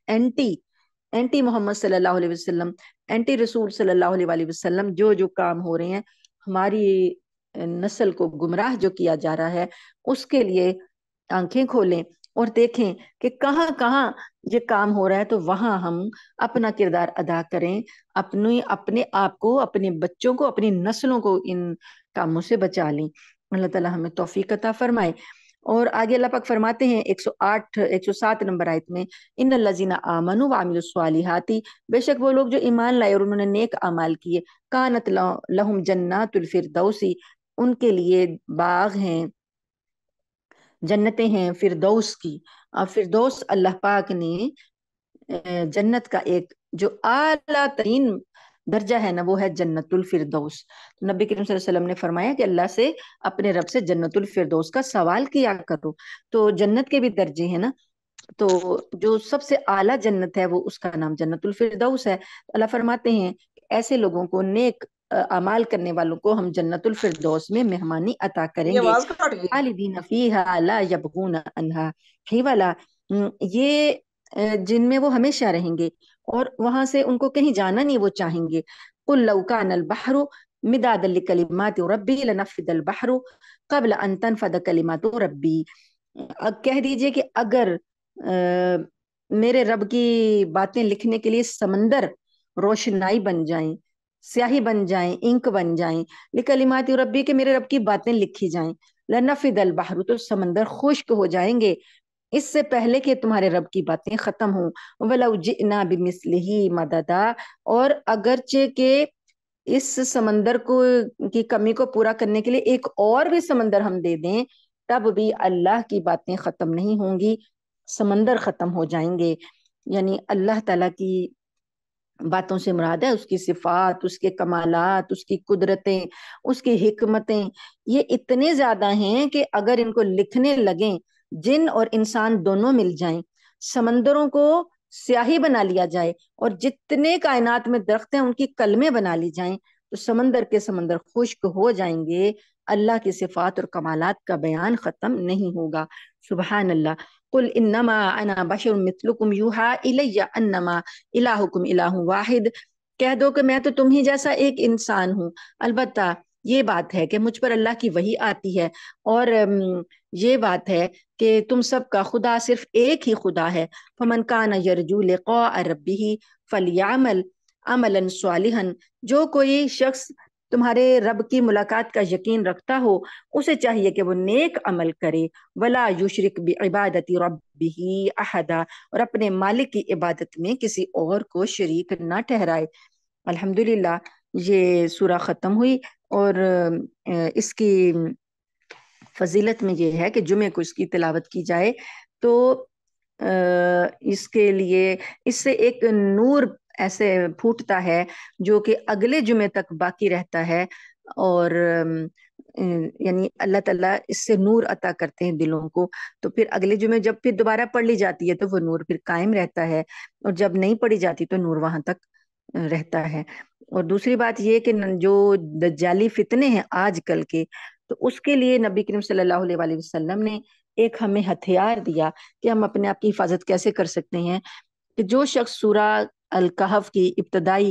اینٹی محمد صلی اللہ علیہ وسلم، اینٹی رسول صلی اللہ علیہ وآلہ وسلم، جو جو کام ہو رہے ہیں، ہماری نسل کو گمراہ جو کیا جا رہا ہے، اس کے لیے آنکھیں کھولیں اور دیکھیں کہ کہاں کہاں یہ کام ہو رہا ہے، تو وہاں ہم اپنا کردار ادا کریں، اپنے آپ کو، اپنے بچوں کو، اپنی نسلوں کو ان کاموں سے بچا لیں. اللہ تعالیٰ ہمیں توفیق عطا فرمائے. اور آگے اللہ پاک فرماتے ہیں 107 نمبر آیت میں، ان الذین آمنوا وعملوا الصالحات، بے شک وہ لوگ جو ایمان لائے اور انہوں نے نیک اعمال کیے، کانت لہم جنات الفردوس، ان کے لیے باغ ہیں، جنتیں ہیں فردوس کی. فردوس اللہ پاک نے جنت کا ایک جو اعلیٰ ترین درجہ ہے نا، وہ ہے جنت الفردوس. نبی کریم صلی اللہ علیہ وسلم نے فرمایا کہ اللہ سے، اپنے رب سے جنت الفردوس کا سوال کیا کرو. تو جنت کے بھی درجے ہیں نا، تو جو سب سے اعلیٰ جنت ہے وہ اس کا نام جنت الفردوس ہے. اللہ فرماتے ہیں ایسے لوگوں کو، نیک اعمال کرنے والوں کو، ہم جنت الفردوس میں مہمانی عطا کریں یہ گے. آواز کٹ گئی. خالدین فیہا لا یبغون عنہا حولا، یہ جن میں وہ ہمیشہ رہیں گے اور وہاں سے ان کو کہیں جانا نہیں وہ چاہیں گے. قل لو کان البحر مدادا لکلمات ربی لنفد البحر قبل ان تنفد کلمات ربی، کہہ دیجئے کہ اگر میرے رب کی باتیں لکھنے کے لیے سمندر روشنائی بن جائیں، سیاہی بن جائیں، انک بن جائیں، لکلمات ربی، کہ میرے رب کی باتیں لکھی جائیں، لنفد البحر، تو سمندر خشک ہو جائیں گے اس سے پہلے کہ تمہارے رب کی باتیں ختم ہوں. وَلَوْ جِئْنَا بِمِثْلِهِ مَدَدًا، اور اگرچہ کہ اس سمندر کو کی کمی کو پورا کرنے کے لیے ایک اور بھی سمندر ہم دے دیں، تب بھی اللہ کی باتیں ختم نہیں ہوں گی، سمندر ختم ہو جائیں گے. یعنی اللہ تعالیٰ کی باتوں سے مراد ہے اس کی صفات، اس کے کمالات، اس کی قدرتیں، اس کی حکمتیں، یہ اتنے زیادہ ہیں کہ اگر ان کو لکھنے لگیں، جن اور انسان دونوں مل جائیں، سمندروں کو سیاہی بنا لیا جائے اور جتنے کائنات میں درخت ہیں ان کی کلمیں بنا لی جائیں، تو سمندر کے سمندر خشک ہو جائیں گے. اللہ کی صفات اور کمالات کا بیان ختم نہیں ہوگا. سبحان اللہ. قل انما انا بشر مثلکم یوحا الی انما الہکم الہ واحد، کہہ دو کہ میں تو تم ہی جیسا ایک انسان ہوں، البتہ یہ بات ہے کہ مجھ پر اللہ کی وحی آتی ہے، اور یہ بات ہے کہ تم سب کا خدا صرف ایک ہی خدا ہے. فمن کان یرجو لقاء ربہ فلیعمل عملا صالحا، جو کوئی شخص تمہارے رب کی ملاقات کا یقین رکھتا ہو اسے چاہیے کہ وہ نیک عمل کرے. ولا یشرک بعبادت ربہ احدا، اور اپنے مالک کی عبادت میں کسی اور کو شریک نہ ٹھہرائے. الحمدللہ یہ سورہ ختم ہوئی، اور اس کی فضیلت میں یہ ہے کہ جمعے کو اس کی تلاوت کی جائے تو اس کے لیے اس سے ایک نور ایسے پھوٹتا ہے جو کہ اگلے جمعے تک باقی رہتا ہے، اور یعنی اللہ تعالیٰ اس سے نور عطا کرتے ہیں دلوں کو، تو پھر اگلے جمعے جب پھر دوبارہ پڑھ لی جاتی ہے تو وہ نور پھر قائم رہتا ہے، اور جب نہیں پڑھی جاتی تو نور وہاں تک رہتا ہے. اور دوسری بات یہ کہ جو دجالی فتنے ہیں آج کل کے، تو اس کے لیے نبی کریم صلی اللہ علیہ وآلہ وسلم نے ایک ہمیں ہتھیار دیا کہ ہم اپنے آپ کی حفاظت کیسے کر سکتے ہیں. کہ جو شخص سورہ الکہف کی ابتدائی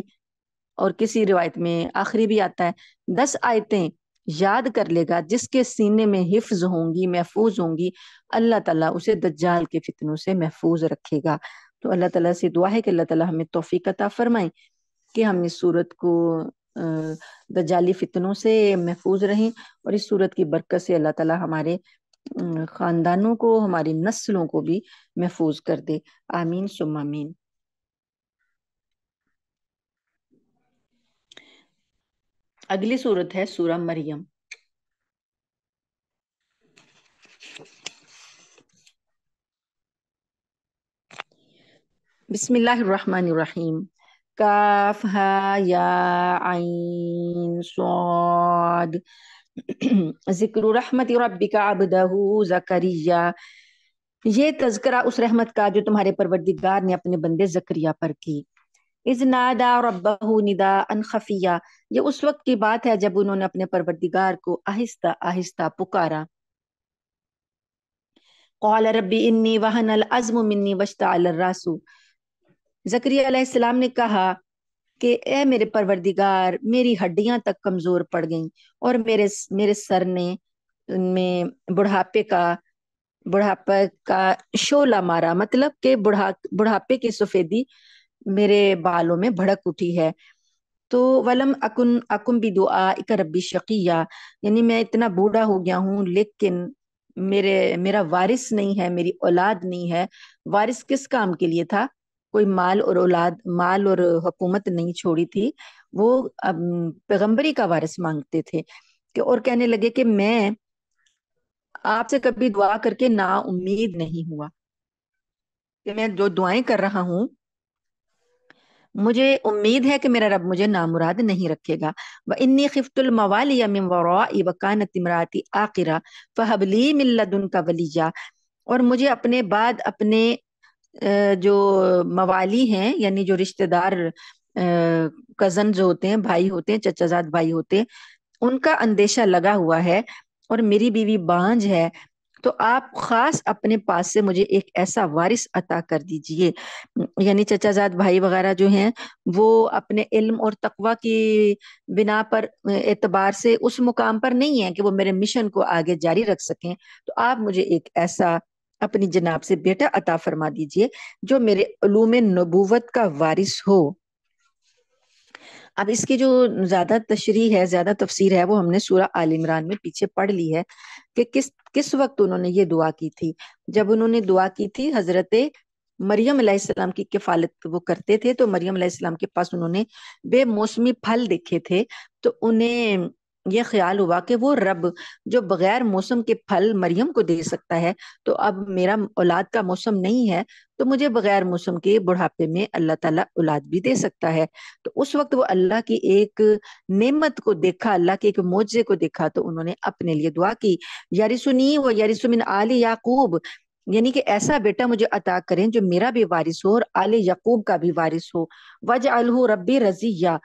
اور کسی روایت میں آخری بھی آتا ہے 10 آیتیں یاد کر لے گا، جس کے سینے میں حفظ ہوں گی، محفوظ ہوں گی، اللہ تعالیٰ اسے دجال کے فتنوں سے محفوظ رکھے گا. تو اللہ تعالیٰ سے دعا ہے کہ اللہ تعالیٰ ہمیں توفیق عطا فرمائیں کہ ہم اس صورت کو دجالی فتنوں سے محفوظ رہیں، اور اس صورت کی برکت سے اللہ تعالیٰ ہمارے خاندانوں کو، ہماری نسلوں کو بھی محفوظ کر دے. آمین ثم آمین. اگلی صورت ہے سورہ مریم. بسم اللہ الرحمن الرحیم. کاف ہا یا عین صاد. ذکر رحمت ربک عبدہ زکریا، یہ تذکرہ اس رحمت کا جو تمہارے پروردگار نے اپنے بندے زکریا پر کی. اذ نادا ربہ نداء خفیا، یہ اس وقت کی بات ہے جب انہوں نے اپنے پروردگار کو آہستہ آہستہ پکارا۔ قال ربی انی وہن العظم منی واشتعل الراس، زکریا علیہ السلام نے کہا کہ اے میرے پروردگار، میری ہڈیاں تک کمزور پڑ گئیں اور میرے سر نے میں بڑھاپے کا شعلہ مارا، مطلب کہ بڑھاپے کی سفیدی میرے بالوں میں بھڑک اٹھی ہے۔ تو ولم اکن بدعائک ربی شقیہ، یعنی میں اتنا بوڑھا ہو گیا ہوں لیکن میرا وارث نہیں ہے، میری اولاد نہیں ہے۔ وارث کس کام کے لیے تھا؟ کوئی مال اور اولاد، مال اور حکومت نہیں چھوڑی تھی، وہ پیغمبری کا وارث مانگتے تھے کہ، اور کہنے لگے کہ میں آپ سے کبھی دعا کر کے نا امید نہیں ہوا، کہ میں جو دعائیں کر رہا ہوں مجھے امید ہے کہ میرا رب مجھے نامراد نہیں رکھے گا۔ وَإِنِّي خِفْتُ الْمَوَالِيَ مِنْ وَرَائِي وَكَانَتِ امْرَأَتِي عَاقِرًا فَهَبْ لِي مِن لَّدُنكَ وَلِيًّا، اور مجھے اپنے بعد اپنے جو موالی ہیں، یعنی جو رشتہ دار کزن جو ہوتے ہیں، بھائی ہوتے ہیں، چچا زاد بھائی ہوتے ہیں، ان کا اندیشہ لگا ہوا ہے، اور میری بیوی بانجھ ہے، تو آپ خاص اپنے پاس سے مجھے ایک ایسا وارث عطا کر دیجئے۔ یعنی چچا زاد بھائی وغیرہ جو ہیں وہ اپنے علم اور تقوی کی بنا پر اعتبار سے اس مقام پر نہیں ہیں کہ وہ میرے مشن کو آگے جاری رکھ سکیں، تو آپ مجھے ایک ایسا اپنی جناب سے بیٹا عطا فرما دیجئے جو میرے علوم نبوت کا وارث ہو۔ اب اس کی جو زیادہ تشریح ہے، زیادہ تفسیر ہے، وہ ہم نے سورہ آل عمران میں پیچھے پڑھ لی ہے کہ کس وقت انہوں نے یہ دعا کی تھی۔ جب انہوں نے دعا کی تھی حضرت مریم علیہ السلام کی کفالت وہ کرتے تھے، تو مریم علیہ السلام کے پاس انہوں نے بے موسمی پھل دیکھے تھے، تو انہیں یہ خیال ہوا کہ وہ رب جو بغیر موسم کے پھل مریم کو دے سکتا ہے، تو اب میرا اولاد کا موسم نہیں ہے، تو مجھے بغیر موسم کے بڑھاپے میں اللہ تعالیٰ اولاد بھی دے سکتا ہے۔ تو اس وقت وہ اللہ کی ایک نعمت کو دیکھا، اللہ کے ایک معجزے کو دیکھا، تو انہوں نے اپنے لیے دعا کی، یرثنی و یرث من آل یعقوب، یعنی کہ ایسا بیٹا مجھے عطا کریں جو میرا بھی وارث ہو اور آل یعقوب کا بھی وارث ہو۔ وجعلہ ربی رضیہ،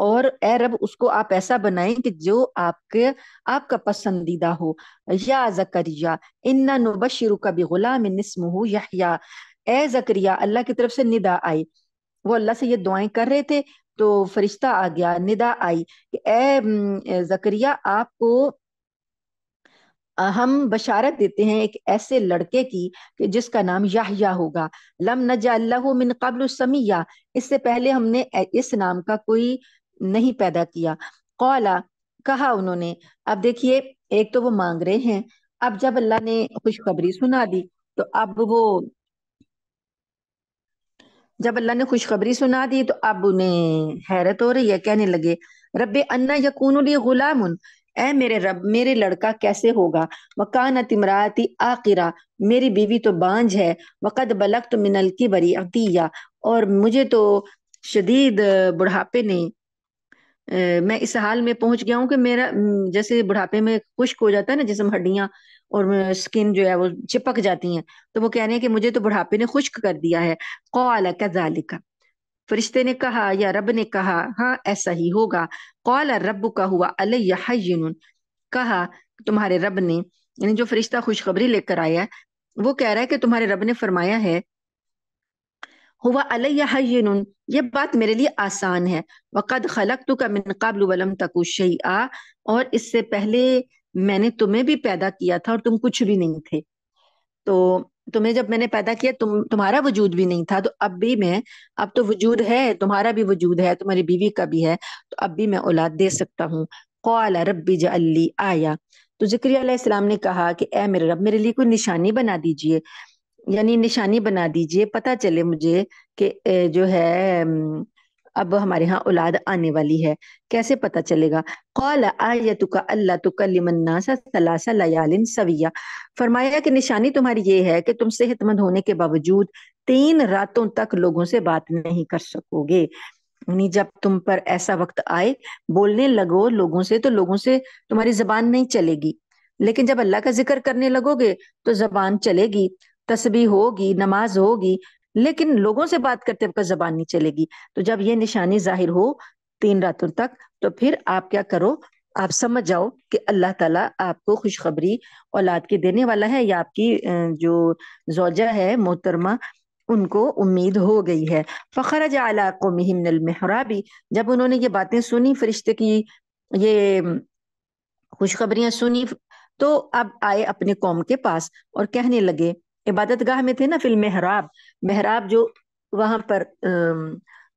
اور اے رب اس کو آپ ایسا بنائیں کہ جو آپ کا پسندیدہ ہو۔ یا زکریا انا نبشرک بغلام اسمہ یحییٰ، اے زکریا، اللہ کی طرف سے ندا آئی، وہ اللہ سے یہ دعائیں کر رہے تھے تو فرشتہ آ گیا، ندا آئی کہ اے زکریا، آپ کو ہم بشارت دیتے ہیں ایک ایسے لڑکے کی کہ جس کا نام یحییٰ ہوگا، لم نجعل لہ من قبل سمیہ، اس سے پہلے ہم نے اس نام کا کوئی نہیں پیدا کیا۔ قولا، کہا انہوں نے، اب دیکھیے ایک تو وہ مانگ رہے ہیں، اب جب اللہ نے خوشخبری سنا دی تو اب وہ، جب اللہ نے خوشخبری سنا دی تو اب انہیں حیرت ہو رہی ہے، کہنے لگے رب انا یکون لی غلام، اے میرے رب میرے لڑکا کیسے ہوگا، وکانت امراتی عاقرہ، میری بیوی تو بانجھ ہے، وقد بلغت من الکبر عتیہ، اور مجھے تو شدید بڑھاپے نے میں اس حال میں پہنچ گیا ہوں کہ میرا جیسے بڑھاپے میں خشک ہو جاتا ہے نا جسم، ہڈیاں اور سکن جو ہے وہ چپک جاتی ہیں، تو وہ کہہ رہے ہیں کہ مجھے تو بڑھاپے نے خشک کر دیا ہے۔ قال کذالک، فرشتے نے کہا یا رب نے کہا ہاں ایسا ہی ہوگا۔ قال ربک ہوا علی حین، کہا تمہارے رب نے، یعنی جو فرشتہ خوشخبری لے کر آیا ہے وہ کہہ رہا ہے کہ تمہارے رب نے فرمایا ہے ہوا علی حین، یہ بات میرے لیے آسان ہے، وقد خلقتک من قبل ولم تک شیئا، اور اس سے پہلے میں نے تمہیں بھی پیدا کیا تھا اور تم کچھ بھی نہیں تھے، تو تمہیں جب میں نے پیدا کیا تمہارا وجود بھی نہیں تھا، تو اب تو وجود ہے، تمہارا بھی وجود ہے، تمہاری بیوی کا بھی ہے، تو اب بھی میں اولاد دے سکتا ہوں۔ قال رب اجعل لی آیا، تو زکریا علیہ السلام نے کہا کہ اے میرے رب میرے لیے کوئی نشانی بنا دیجئے، یعنی نشانی بنا دیجئے، پتا چلے مجھے کہ جو ہے اب ہمارے ہاں اولاد آنے والی ہے، کیسے پتا چلے گا؟ قال آیتک الا تکلم الناس ثلاث لیال سویہ، فرمایا کہ نشانی تمہاری یہ ہے کہ تم صحت مند ہونے کے باوجود 3 راتوں تک لوگوں سے بات نہیں کر سکو گے، یعنی جب تم پر ایسا وقت آئے بولنے لگو لوگوں سے تو لوگوں سے تمہاری زبان نہیں چلے گی، لیکن جب اللہ کا ذکر کرنے لگو گے تو زبان چلے گی، تسبیح ہوگی، نماز ہوگی، لیکن لوگوں سے بات کرتے وقت زبان نہیں چلے گی. تو جب یہ نشانی ظاہر ہو 3 راتوں تک تو پھر آپ کیا کرو، آپ سمجھ جاؤ کہ اللہ تعالیٰ آپ کو خوشخبری اولاد کی دینے والا ہے، یا آپ کی جو زوجہ ہے محترمہ ان کو امید ہو گئی ہے. فخرج علی قومہ من المحراب، جب انہوں نے یہ باتیں سنی، فرشتے کی یہ خوشخبریاں سنی، تو اب آئے اپنے قوم کے پاس اور کہنے لگے، عبادت گاہ میں تھے نا، فی المحراب، محراب جو وہاں پر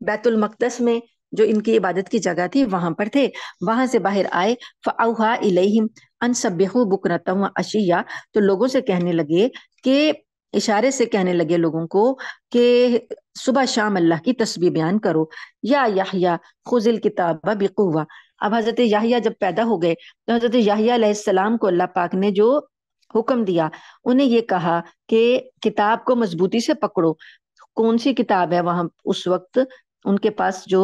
بیت المقدس میں جو ان کی عبادت کی جگہ تھی وہاں پر تھے. وہاں سے باہر آئے، فاوحا الیہم ان سبحوا بکرۃ وعشیا، تو لوگوں سے کہنے لگے کہ اشارے سے کہنے لگے لوگوں کو کہ صبح شام اللہ کی تسبیح بیان کرو. یا یحییٰ خذ الکتاب بقوہ، اب حضرت یحییٰ جب پیدا ہو گئے تو حضرت یحییٰ علیہ السلام کو اللہ پاک نے جو حکم دیا، انہیں یہ کہا کہ کتاب کو مضبوطی سے پکڑو. کون سی کتاب ہے؟ وہاں اس وقت ان کے پاس جو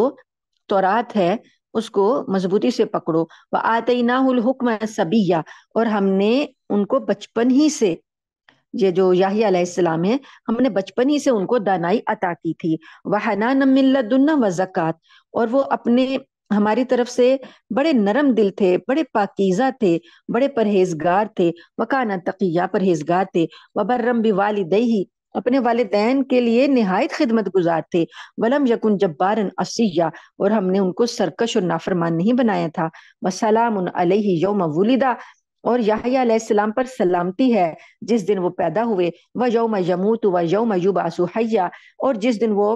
تورات ہے اس کو مضبوطی سے پکڑو. وَآتَيْنَاهُ الْحُكْمَ صَبِيًّا، اور ہم نے ان کو بچپن ہی سے، یہ جو یحییٰ علیہ السلام ہے، ہم نے بچپن ہی سے ان کو دانائی عطا کی تھی. وَحَنَانًا مِن لَّدُنَّا وَزَكَاةً، اور وہ اپنے ہماری طرف سے بڑے نرم دل تھے، بڑے پاکیزہ تھے، بڑے پرہیزگار تھے. وَكَانَ تَقِيًّا، پرہیزگار تھے. وَبَرًّا بِوَالِدَيْهِ، اپنے والدین کے لیے نہایت خدمت گزار تھے. وَلَمْ يَكُنْ جَبَّارًا عَصِيًّا، اور ہم نے ان کو سرکش اور نافرمان نہیں بنایا تھا. وَسَلَامٌ عَلَيْهِ يَوْمَ وُلِدَ، اور یحییٰ علیہ السلام پر سلامتی ہے جس دن وہ پیدا ہوئے. وَيَوْمَ يَمُوتُ وَيَوْمَ يُبْعَثُ حَيًّا، اور جس دن وہ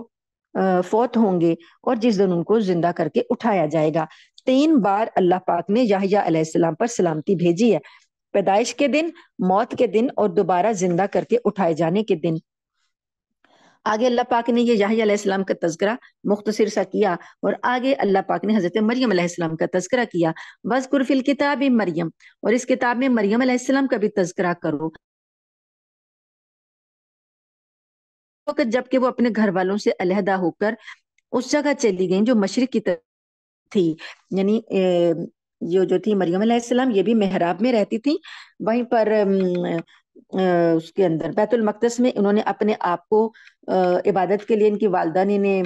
فوت ہوں گے اور جس دن ان کو زندہ کر کے اٹھایا جائے گا. 3 بار اللہ پاک نے یحییٰ علیہ السلام پر سلامتی بھیجی ہے، پیدائش کے دن، موت کے دن، اور دوبارہ زندہ کر کے اٹھائے جانے کے دن. آگے اللہ پاک نے یہ یحییٰ علیہ السلام کا تذکرہ مختصر سا کیا، اور آگے اللہ پاک نے حضرت مریم علیہ السلام کا تذکرہ کیا. وَاذْكُرْ فِي الْكِتَابِ مریم، اور اس کتاب میں مریم علیہ السلام کا بھی تذکرہ کرو. جبکہ وہ اپنے گھر والوں سے علیحدہ ہو کر اس جگہ چلی گئیں جو مشرق کی طرف تھی، یعنی یہ جو تھی مریم علیہ السلام یہ بھی محراب میں رہتی تھی. وہیں پر اس کے اندر بیت المقدس میں انہوں نے اپنے آپ کو عبادت کے لیے ان کی والدہ نے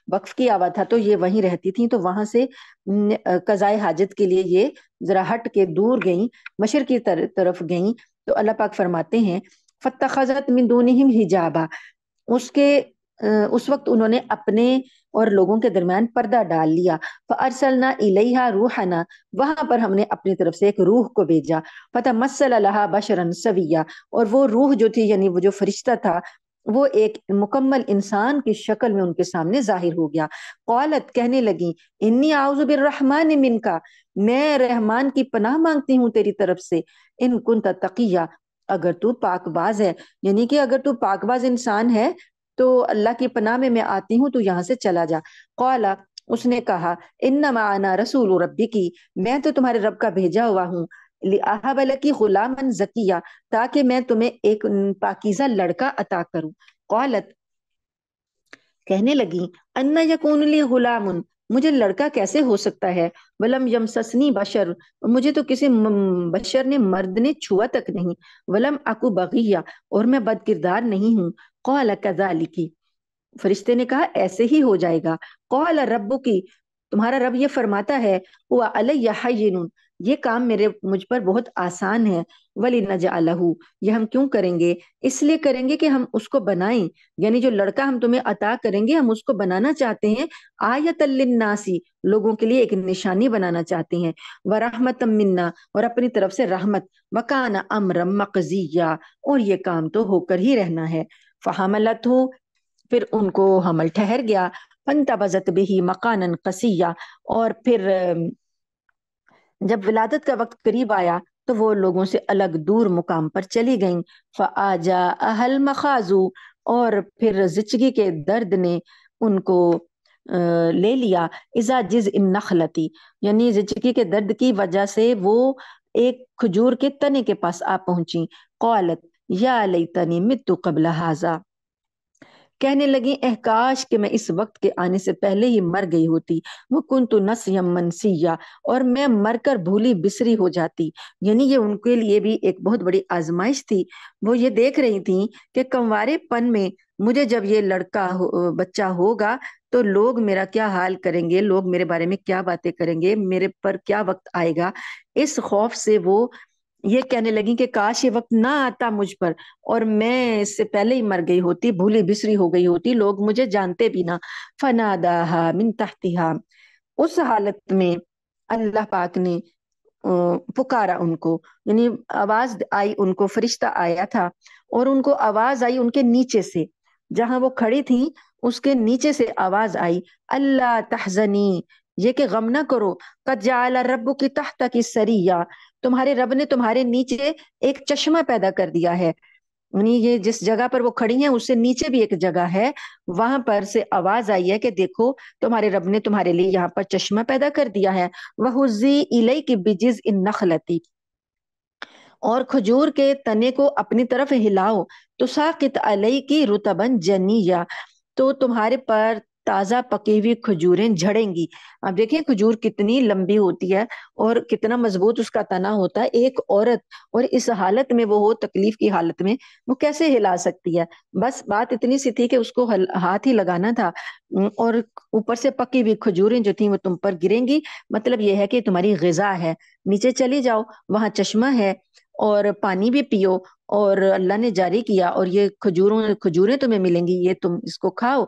وقف کیا ہوا تھا، تو یہ وہیں رہتی تھیں. تو وہاں سے قضائے حاجت کے لیے یہ ذرا ہٹ کے دور گئیں، مشرق کی طرف گئیں. تو اللہ پاک فرماتے ہیں فَاتَّخَذَتْ مِن دُونِهِمْ حِجَابًا، اس وقت انہوں نے اپنے اور لوگوں کے درمیان پردہ ڈال لیا. فَأَرْسَلْنَا إِلَيْهَا رُوحَنَا، وہاں پر ہم نے اپنی طرف سے ایک روح کو بھیجا. فَتَمَثَّلَ لَهَا بَشَرًا سَوِيًّا، اور وہ روح جو تھی یعنی وہ جو فرشتہ تھا وہ ایک مکمل انسان کی شکل میں ان کے سامنے ظاہر ہو گیا. قالت، کہنے لگی، انی اعوذ بالرحمن منک، میں رحمان کی پناہ مانگتی ہوں تیری طرف سے. ان کنت تقیہ، اگر تو پاک باز ہے، یعنی کہ اگر تو پاک باز انسان ہے تو اللہ کی پناہ میں آتی ہوں، تو یہاں سے چلا جا. قال، اس نے کہا، انما انا رسول ربک، میں تو تمہارے رب کا بھیجا ہوا ہوں. لأہب لکی غلاما زکیا، تاکہ میں تمہیں ایک پاکیزہ لڑکا عطا کروں. قالت، کہنے لگی، ان یکون لی غلام، مجھے لڑکا کیسے ہو سکتا ہے. ولم یمسسنی بشر، مجھے تو کسی بشر نے، مرد نے چھوا تک نہیں. ولم اکو بغیہ، اور میں بد کردار نہیں ہوں. قال کذالک، فرشتے نے کہا ایسے ہی ہو جائے گا. قال ربک، تمہارا رب یہ فرماتا ہے، ہوا علی حین، یہ کام مجھ پر بہت آسان ہے. وَلِنَجْعَلَهُ، یہ ہم کیوں کریں گے؟ اس لیے کریں گے کہ ہم اس کو بنائیں، یعنی جو لڑکا ہم تمہیں عطا کریں گے ہم اس کو بنانا چاہتے ہیں آیۃ للناس، لوگوں کے لیے ایک نشانی بنانا چاہتے ہیں. وَرَحْمَةً مِنَّا، اور اپنی طرف سے رحمت. وَكَانَ أَمْرًا مَقْضِيًّا، اور یہ کام تو ہو کر ہی رہنا ہے. فَحَمَلَتْهُ، پھر ان کو حمل ٹھہر گیا. فَانْتَبَذَتْ بِهِ مَكَانًا قَصِيًّا، اور پھر جب ولادت کا وقت قریب آیا تو وہ لوگوں سے الگ دور مقام پر چلی گئیں. فَآجَاءَهَا الْمَخَاضُ، اور پھر زچگی کے درد نے ان کو لے لیا. اذا جذع النخلۃ، یعنی زچگی کے درد کی وجہ سے وہ ایک کھجور کے تنے کے پاس آ پہنچی. قالت یا لیتنی مت قبل ھذا، کہنے لگی اے کاش کہ میں اس وقت کے آنے سے پہلے ہی مر گئی ہوتی، وہ کنت نسیا منسیا، اور میں مر کر بھولی بسری ہو جاتی۔ یعنی یہ ان کے لیے بھی ایک بہت بڑی آزمائش تھی۔ وہ یہ دیکھ رہی تھی کہ کنوارے پن میں مجھے جب یہ بچہ ہوگا تو لوگ میرا کیا حال کریں گے، لوگ میرے بارے میں کیا باتیں کریں گے، میرے پر کیا وقت آئے گا۔ اس خوف سے وہ یہ کہنے لگی کہ کاش یہ وقت نہ آتا مجھ پر، اور میں اس سے پہلے ہی مر گئی ہوتی، بھولی بسری ہو گئی ہوتی، لوگ مجھے جانتے بھی نہ۔ فناداہا من تحتہا، اس حالت میں اللہ پاک نے پکارا ان کو، یعنی آواز آئی ان کو، فرشتہ آیا تھا اور ان کو آواز آئی ان کے نیچے سے، جہاں وہ کھڑی تھی اس کے نیچے سے آواز آئی، اللہ تحزنی، یہ کہ غم نہ کرو، قد جعل ربک تحتک سریا، تمہارے رب نے تمہارے نیچے ایک چشمہ پیدا کر دیا ہے۔ یعنی یہ جس جگہ پر وہ کھڑی ہیں اس سے نیچے بھی ایک جگہ ہے، وہاں پر سے آواز آئی ہے کہ دیکھو تمہارے رب نے تمہارے لیے یہاں پر چشمہ پیدا کر دیا ہے۔ وَهُزِّي إِلَيْكِ بِجِذْعِ النَّخْلَةِ، اور کھجور کے تنے کو اپنی طرف ہلاؤ، تساقط علیکی رطبا جنیا، تو تمہارے پر تازہ پکی ہوئی کھجوریں جھڑیں گی۔ اب دیکھیں کھجور کتنی لمبی ہوتی ہے اور کتنا مضبوط اس کا تنا ہوتا ہے، ایک عورت اور اس حالت میں وہ ہو، تکلیف کی حالت میں، وہ کیسے ہلا سکتی ہے؟ بس بات اتنی سی تھی کہ اس کو ہاتھ ہی لگانا تھا، اور اوپر سے پکی ہوئی کھجوریں جو تھیں وہ تم پر گریں گی، مطلب یہ ہے کہ تمہاری غذا ہے، نیچے چلی جاؤ، وہاں چشمہ ہے اور پانی بھی پیو، اور اللہ نے جاری کیا، اور یہ کھجوریں تمہیں ملیں گی، یہ تم اس کو کھاؤ۔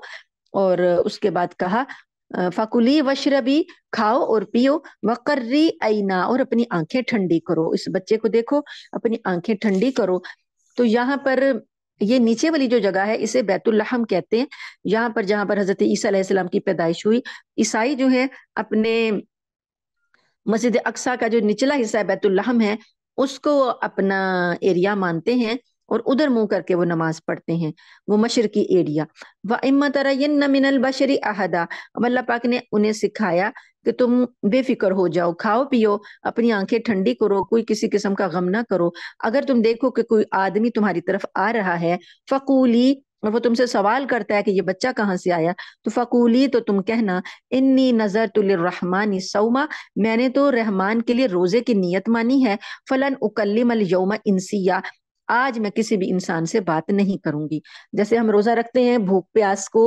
اور اس کے بعد کہا فَكُلِي وَاشْرَبِي، کھاؤ اور پیو، وَقَرِّي عَيْنَا، اور اپنی آنکھیں ٹھنڈی کرو، اس بچے کو دیکھو، اپنی آنکھیں ٹھنڈی کرو۔ تو یہاں پر یہ نیچے والی جو جگہ ہے اسے بیت الرحم کہتے ہیں، یہاں پر جہاں پر حضرت عیسیٰ علیہ السلام کی پیدائش ہوئی۔ عیسائی جو ہے اپنے مسجد اقصیٰ کا جو نچلا حصہ ہے بیت الرحم ہے، اس کو اپنا ایریا مانتے ہیں اور ادھر منہ کر کے وہ نماز پڑھتے ہیں، وہ مشرقی ایریا۔ وَإِمَّا تَرَيِنَّ مِنَ الْبَشَرِ أَحَدًا، اب اللہ پاک نے انہیں سکھایا کہ تم بے فکر ہو جاؤ، کھاؤ پیو، اپنی آنکھیں ٹھنڈی کرو، کوئی کسی قسم کا غم نہ کرو۔ اگر تم دیکھو کہ کوئی آدمی تمہاری طرف آ رہا ہے، فقولی، اور وہ تم سے سوال کرتا ہے کہ یہ بچہ کہاں سے آیا، تو فقولی، تو تم کہنا، انی نذرت للرحمن صوما، میں نے تو رحمان کے لیے روزے کی نیت مانی ہے، فلن اکلم اليوم انسیا، آج میں کسی بھی انسان سے بات نہیں کروں گی۔ جیسے ہم روزہ رکھتے ہیں، بھوک پیاس کو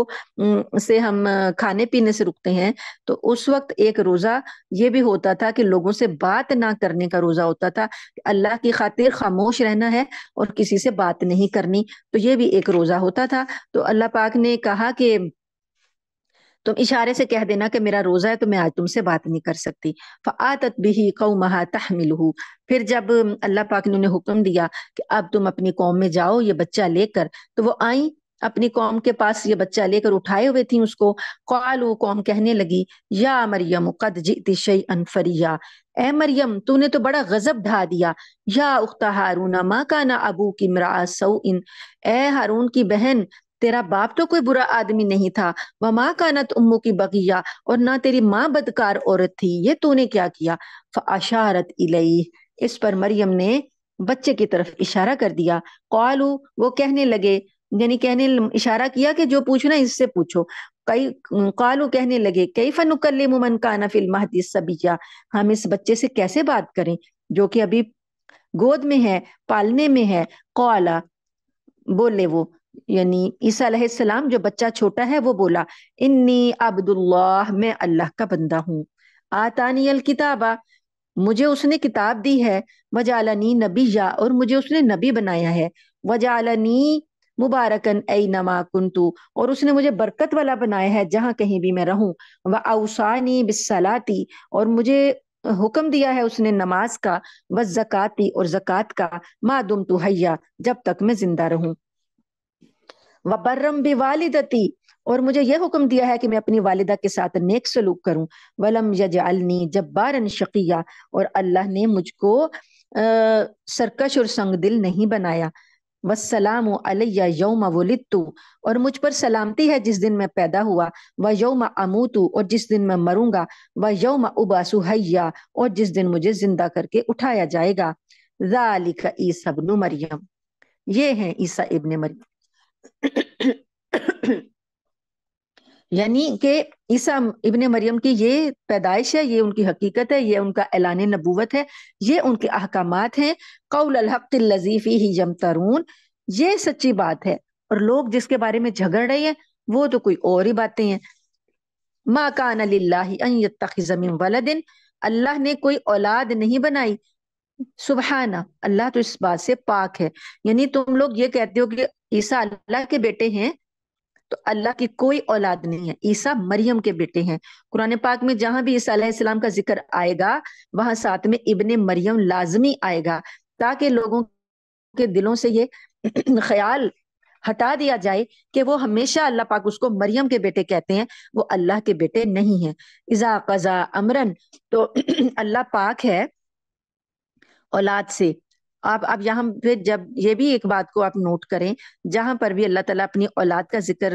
سے ہم کھانے پینے سے رکتے ہیں، تو اس وقت ایک روزہ یہ بھی ہوتا تھا کہ لوگوں سے بات نہ کرنے کا روزہ ہوتا تھا، کہ اللہ کی خاطر خاموش رہنا ہے اور کسی سے بات نہیں کرنی، تو یہ بھی ایک روزہ ہوتا تھا۔ تو اللہ پاک نے کہا کہ تم اشارے سے کہہ دینا کہ میرا روزہ ہے تو میں آج تم سے بات نہیں کر سکتی۔ فآتت به قومها تحملہ، پھر جب اللہ پاک نے انہیں حکم دیا کہ اب تم اپنی قوم میں جاؤ یہ بچہ لے کر، تو وہ آئیں اپنی قوم کے پاس، یہ بچہ لے کر اٹھائے ہوئے تھیں اس کو۔ قالوا، قوم کہنے لگی، یا مریم قد جئت شیئا فریا، اے مریم تو نے تو بڑا غضب ڈھا دیا، یا اخت ہارون ما کان ابوک امرأ سوء، اے ہارون کی بہن تیرا باپ تو کوئی برا آدمی نہیں تھا، وما کانت امک بغیہ، اور نہ تیری ماں بدکار عورت تھی، یہ تو نے کیا کیا؟ فاشارت الیہ، اس پر مریم نے بچے کی طرف اشارہ کر دیا۔ قالوا، وہ کہنے لگے، یعنی اشارہ کیا کہ جو پوچھنا اس سے پوچھو۔ قالوا، کہنے لگے، کیف نکلم من کان فی المہد صبیا، ہم اس بچے سے کیسے بات کریں جو کہ ابھی گود میں ہے، پالنے میں ہے۔ قالا، بولے وہ، یعنی عیسیٰ علیہ السلام جو بچہ چھوٹا ہے وہ بولا، انی عبد اللہ، میں اللہ کا بندہ ہوں، آتانی الکتابہ، مجھے اس نے کتاب دی ہے، وجعلنی نبیا، اور مجھے اس نے نبی بنایا ہے، وجعلنی مبارکن اینما کنتو، اور اس نے مجھے برکت والا بنایا ہے جہاں کہیں بھی میں رہوں، واوصانی بالصلاۃ، اور مجھے حکم دیا ہے اس نے نماز کا، والزکاۃ، اور زکوٰۃ کا، ما دمت حیا، جب تک میں زندہ رہوں، وبرم بوالدتی، اور مجھے یہ حکم دیا ہے کہ میں اپنی والدہ کے ساتھ نیک سلوک کروں، ولم یجعلنی جبارا شقیا، اور اللہ نے مجھ کو سرکش اور سنگ دل نہیں بنایا، والسلام علی یوم ولدت، اور مجھ پر سلامتی ہے جس دن میں پیدا ہوا، ویوم اموت، اور جس دن میں مروں گا، ویوم ابعث حیا، اور جس دن مجھے زندہ کر کے اٹھایا جائے گا۔ ذالک عیسی ابن مریم، یہ ہیں عیسیٰ ابن مریم۔ یعنی کہ عیسیٰ ابن مریم کی یہ پیدائش ہے، یہ ان کی حقیقت ہے، یہ ان کا اعلان نبوت ہے، یہ ان کے احکامات ہیں. قول الحق الذی فیہ یمترون، یہ سچی بات ہے، اور لوگ جس کے بارے میں جھگڑ رہے ہیں وہ تو کوئی اور ہی باتیں ہیں. ما کان للہ ان یتخذ من ولد، اللہ نے کوئی اولاد نہیں بنائی. سبحانہ، اللہ تو اس بات سے پاک ہے. یعنی تم لوگ یہ کہتے ہو کہ عیسیٰ اللہ کے بیٹے ہیں، تو اللہ کی کوئی اولاد نہیں ہے، عیسیٰ مریم کے بیٹے ہیں. قرآن پاک میں جہاں بھی عیسیٰ علیہ السلام کا ذکر آئے گا وہاں ساتھ میں ابن مریم لازمی آئے گا، تاکہ لوگوں کے دلوں سے یہ خیال ہٹا دیا جائے کہ وہ ہمیشہ اللہ پاک اس کو مریم کے بیٹے کہتے ہیں، وہ اللہ کے بیٹے نہیں ہیں. اذا قضا امرن، تو اللہ پاک ہے اولاد سے. آپ اب یہاں پہ جب یہ بھی ایک بات کو آپ نوٹ کریں، جہاں پر بھی اللہ تعالیٰ اپنی اولاد کا ذکر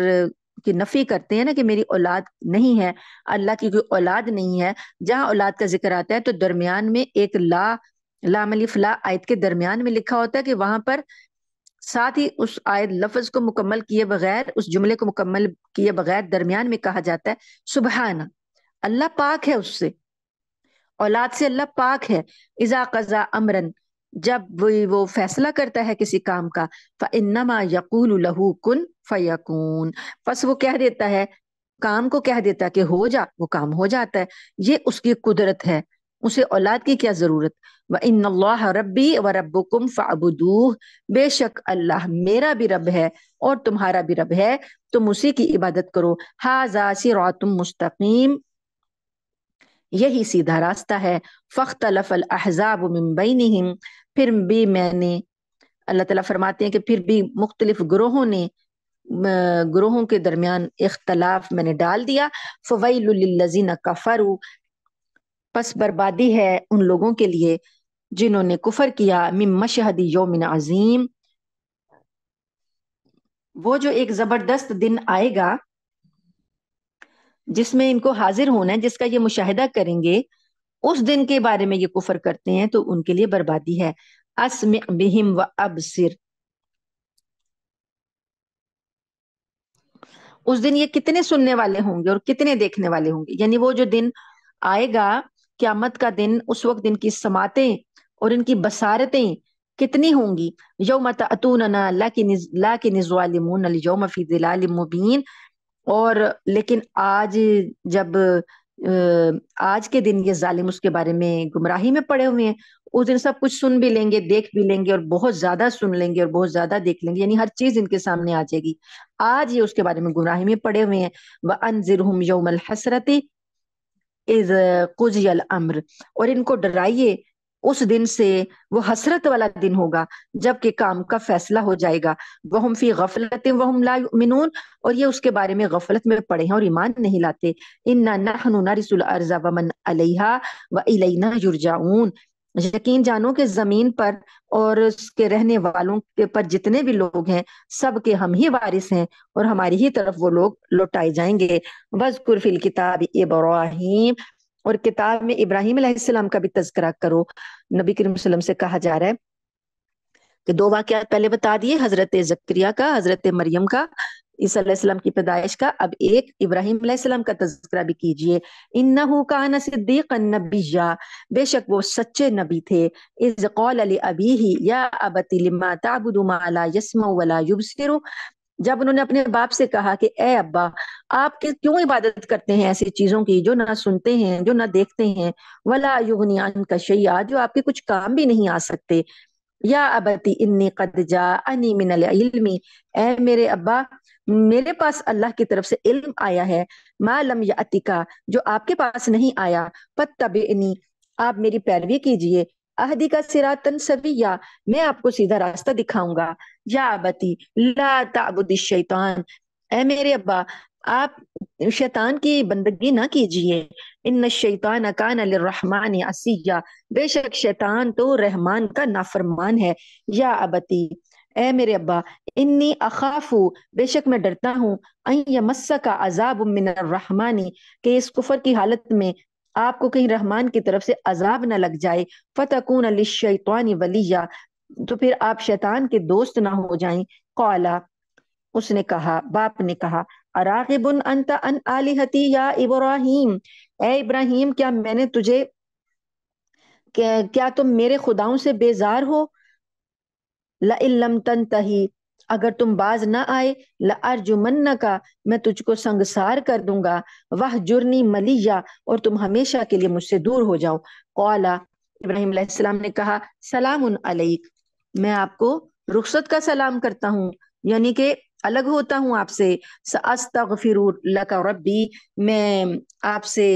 کی نفی کرتے ہیں نا کہ میری اولاد نہیں ہے، اللہ کی کوئی اولاد نہیں ہے، جہاں اولاد کا ذکر آتا ہے تو درمیان میں ایک لام الف لا آیت کے درمیان میں لکھا ہوتا ہے کہ وہاں پر ساتھ ہی اس آیت لفظ کو مکمل کیے بغیر، اس جملے کو مکمل کیے بغیر درمیان میں کہا جاتا ہے سبحانہ، اللہ پاک ہے اس سے، اولاد سے اللہ پاک ہے. اذا قضا امرن، جب وہ فیصلہ کرتا ہے کسی کام کا، فانما یقول له کن فیکون، پس وہ کہہ دیتا ہے، کام کو کہہ دیتا ہے کہ ہو جا، وہ کام ہو جاتا ہے. یہ اس کی قدرت ہے، اسے اولاد کی کیا ضرورت. وَإِنَّ اللَّهَ رَبِّي وَرَبُّكُمْ فَاعْبُدُوهُ، بے شک اللہ میرا بھی رب ہے اور تمہارا بھی رب ہے، تم اسی کی عبادت کرو. هَذَا صِرَاطٌ مستقیم، یہی سیدھا راستہ ہے. فاختلف الاحزاب من بینہم، پھر بھی میں نے، اللہ تعالیٰ فرماتے ہیں کہ پھر بھی مختلف گروہوں کے درمیان اختلاف میں نے ڈال دیا. فویل للذین کفروا، پس بربادی ہے ان لوگوں کے لیے جنہوں نے کفر کیا. من مشہد یوم عظیم، وہ جو ایک زبردست دن آئے گا جس میں ان کو حاضر ہونا ہے، جس کا یہ مشاہدہ کریں گے، اس دن کے بارے میں یہ کفر کرتے ہیں تو ان کے لیے بربادی ہے. اسمع بہم و ابصر، اس دن یہ کتنے سننے والے ہوں گے اور کتنے دیکھنے والے ہوں گے. یعنی وہ جو دن آئے گا قیامت کا دن، اس وقت ان کی سماعتیں اور ان کی بصارتیں کتنی ہوں گی. یوم تأتوننا لیکن الظالمون اليوم فی ظلال مبین، اور لیکن آج جب آج کے دن یہ ظالم اس کے بارے میں گمراہی میں پڑے ہوئے ہیں. اس دن سب کچھ سن بھی لیں گے، دیکھ بھی لیں گے، اور بہت زیادہ سن لیں گے اور بہت زیادہ دیکھ لیں گے، یعنی ہر چیز ان کے سامنے آ جائے گی. آج یہ اس کے بارے میں گمراہی میں پڑے ہوئے ہیں. وَأَنذِرْهُمْ يَوْمَ الْحَسْرَةِ اذ قضی الامر، اور ان کو ڈرائیے اس دن سے، وہ حسرت والا دن ہوگا جب کہ کام کا فیصلہ ہو جائے گا. وَهُمْ فِي غَفْلَةٍ وَهُمْ لَا يُؤْمِنُونَ، اور یہ اس کے بارے میں غفلت میں پڑے ہیں اور ایمان نہیں لاتے. اِنَّا نَحْنُ نَرِثُ الْأَرْضَ وَمَنْ عَلَيْهَا وَإِلَيْنَا يُرْجَعُونَ، یقین جانو کہ زمین پر اور اس کے رہنے والوں کے پر جتنے بھی لوگ ہیں سب کے ہم ہی وارث ہیں اور ہماری ہی طرف وہ لوگ لوٹائے جائیں گے. وَاذْكُرْ فِي الْكِتَابِ إِبْرَاهِيمَ، اور کتاب میں ابراہیم علیہ السلام کا بھی تذکرہ کرو. نبی کریم صلی اللہ علیہ وسلم سے کہا جا رہا ہے کہ دو واقعات پہلے بتا دیے، حضرت زکریا کا، حضرت مریم کا، عیسیٰ علیہ السلام کی پیدائش کا. اب ایک ابراہیم علیہ السلام کا تذکرہ بھی کیجئے. انہ کان صدیقا نبیا، بے شک وہ سچے نبی تھے. اذ قال لابیہ یا ابت لما تعبد ما لا يسمع ولا يبصر، جب انہوں نے اپنے باپ سے کہا کہ اے ابا، آپ کیوں عبادت کرتے ہیں ایسی چیزوں کی جو نہ سنتے ہیں، جو نہ دیکھتے ہیں، ولا یغنی عنک شیئا، جو آپ کے کچھ کام بھی نہیں آ سکتے. یا ابتی انی قد جاءنی من العلم، اے میرے ابا، میرے پاس اللہ کی طرف سے علم آیا ہے، ما لم یاتک، جو آپ کے پاس نہیں آیا. فاتبعنی، آپ میری پیروی کیجئے. اہدی کا صراطا سویا، میں آپ کو سیدھا راستہ دکھاؤں گا. یا ابتی لا تعبد الشیطان، اے میرے ابا آپ شیطان کی بندگی نہ کیجئے. ان الشیطان کان للرحمن عصیا، بے شک شیطان تو رحمان کا نافرمان ہے. یا ابتی، اے میرے ابا، انی اخاف، بے شک میں ڈرتا ہوں، ان یمسک عذاب من الرحمن، کہ اس کفر کی حالت میں آپ کو کہیں رحمان کی طرف سے عذاب نہ لگ جائے. فتکون للشیطان ولیا، تو پھر آپ شیطان کے دوست نہ ہو جائیں. قالا، اس نے کہا، باپ نے کہا، اراغب انت عن آلہتی یا ابراہیم، اے ابراہیم کیا میں نے تجھے کیا تم میرے خداؤں سے بیزار ہو؟ لئن لم تنتہی، اگر تم باز نہ آئے، لارجمنک، میں تجھ کو سنگسار کر دوں گا، وہجرنی ملیہ، اور تم ہمیشہ کے لیے مجھ سے دور ہو جاؤ۔ قال، ابراہیم علیہ السلام نے کہا، سلام علیک، میں آپ کو رخصت کا سلام کرتا ہوں، یعنی کہ الگ ہوتا ہوں آپ سے۔ سأستغفر لک ربی، میں آپ سے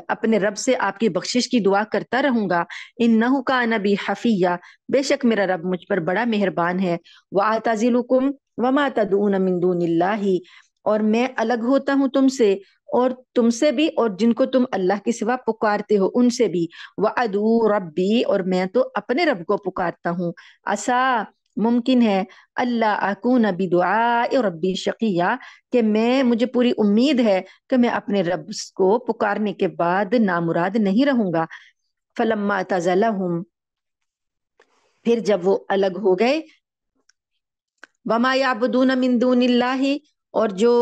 اپنے رب سے آپ کی بخشش کی دعا کرتا رہوں گا۔ انہ کان بی حفیہ، بے شک میرا رب مجھ پر بڑا مہربان ہے۔ وَأَعْتَزِلُكُمْ وَمَا تَدْعُونَ مِن دُونِ اللَّهِ، اور میں الگ ہوتا ہوں تم سے، اور تم سے بھی، اور جن کو تم اللہ کے سوا پکارتے ہو ان سے بھی۔ وَأَدْعُو رَبِّي، اور میں تو اپنے رب کو پکارتا ہوں۔ عسیٰ، ممکن ہے، اللہ اکون بدعاء ربی شقیہ، کہ مجھے پوری امید ہے کہ میں اپنے رب کو پکارنے کے بعد نامراد نہیں رہوں گا۔ فلما اعتزلہم، پھر جب وہ الگ ہو گئے، وما یعبدون من دون اللہ، اور جو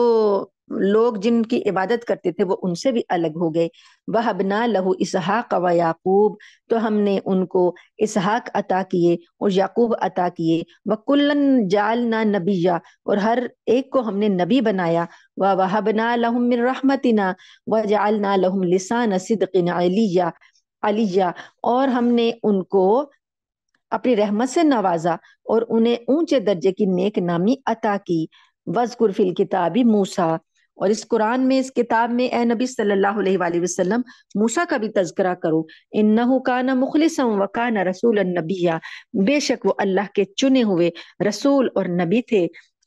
لوگ جن کی عبادت کرتے تھے وہ ان سے بھی الگ ہو گئے۔ وہبنا لہ اسحاق و یعقوب، تو ہم نے ان کو اسحاق عطا کیے اور یعقوب عطا کیے۔ وکلن جعلنا نبیا، اور ہر ایک کو ہم نے نبی بنایا۔ ووہبنا لہم من رحمتنا وجعلنا لہم لسان صدق علیہ، اور ہم نے ان کو اپنی رحمت سے نوازا اور انہیں اونچے درجے کی نیک نامی عطا کی۔ وَاذْكُرْ فِي الْكِتَابِ موسیٰ، اور اس قرآن میں، اس کتاب میں اے نبی صلی اللہ علیہ وآلہ وسلم موسیٰ کا بھی تذکرہ کرو۔ انہ کان مخلصا وکان رسولا نبیا، بے شک وہ اللہ کے چنے ہوئے رسول اور نبی تھے۔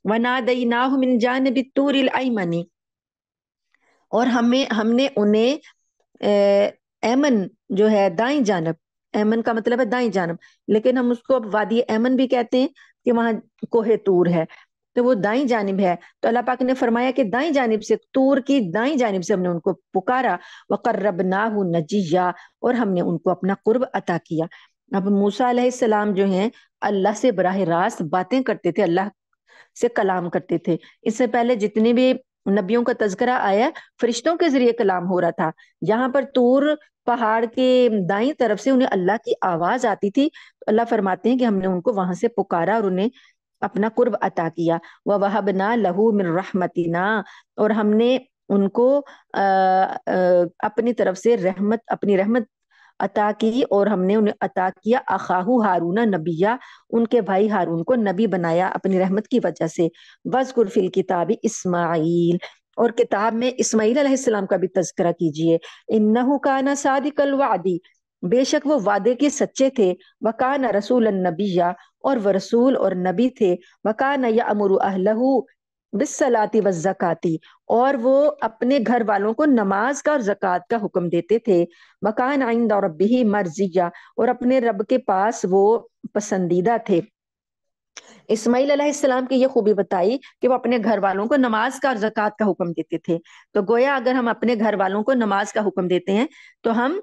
وَنَادَيْنَاهُ مِنْ جَانِبِ الطُّورِ الْأَيْمَنِ، اور ہم نے انہیں ایمن جو ہے دائیں جانب، ایمن کا مطلب ہے دائیں جانب، لیکن ہم اس کو اب وادی ایمن بھی کہتے ہیں کہ وہاں کوہ طور ہے، تو وہ دائیں جانب ہے۔ تو اللہ پاک نے فرمایا کہ دائیں جانب سے، طور کی دائیں جانب سے ہم نے ان کو پکارا۔ وَقَرَّبْنَاهُ نَجِيًّا، اور ہم نے ان کو اپنا قرب عطا کیا۔ اب موسیٰ علیہ السلام جو ہیں اللہ سے براہ راست باتیں کرتے تھے، اللہ سے کلام کرتے تھے۔ اس سے پہلے جتنے بھی نبیوں کا تذکرہ آیا فرشتوں کے ذریعے کلام ہو رہا تھا، یہاں پر طور پہاڑ کے دائیں طرف سے انہیں اللہ کی آواز آتی تھی۔ اللہ فرماتے ہیں کہ ہم نے ان کو وہاں سے پکارا اور انہیں اپنا قرب عطا کیا۔ وَوَهَبْنَا لَهُ مِن رَحْمَتِنَا، اور ہم نے ان کو اپنی طرف سے اپنی رحمت عطا کی، اور ہم نے انہیں عطا کیا اخاہ ہارون نبیہ، ان کے بھائی ہارون کو نبی بنایا اپنی رحمت کی وجہ سے۔ وَاذْكُرْ فِي الْكِتَابِ اسماعیل، اور کتاب میں اسماعیل علیہ السلام کا بھی تذکرہ کیجئے۔ انہ کان صادق الوعد، بے شک وہ وعدے کے سچے تھے۔ وکان رسول النبی، اور وہ رسول اور نبی تھے۔ وکان یأمر اہلہ بالصلاۃ والزکاۃ، اور وہ اپنے گھر والوں کو نماز کا اور زکوٰۃ کا حکم دیتے تھے۔ وکان عند ربہ مرضیہ، اور اپنے رب کے پاس وہ پسندیدہ تھے۔ اسماعیل علیہ السلام کی یہ خوبی بتائی کہ وہ اپنے گھر والوں کو نماز کا اور زکوٰۃ کا حکم دیتے تھے۔ تو گویا اگر ہم اپنے گھر والوں کو نماز کا حکم دیتے ہیں تو ہم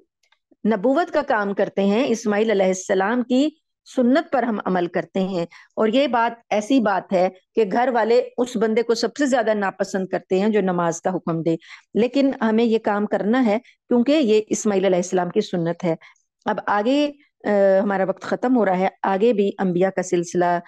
نبوت کا کام کرتے ہیں، اسماعیل علیہ السلام کی سنت پر ہم عمل کرتے ہیں۔ اور یہ بات ایسی بات ہے کہ گھر والے اس بندے کو سب سے زیادہ ناپسند کرتے ہیں جو نماز کا حکم دے، لیکن ہمیں یہ کام کرنا ہے کیونکہ یہ اسماعیل علیہ السلام کی سنت ہے۔ اب آگے ہمارا وقت ختم ہو رہا ہے، آگے بھی انبیاء کا سلسلہ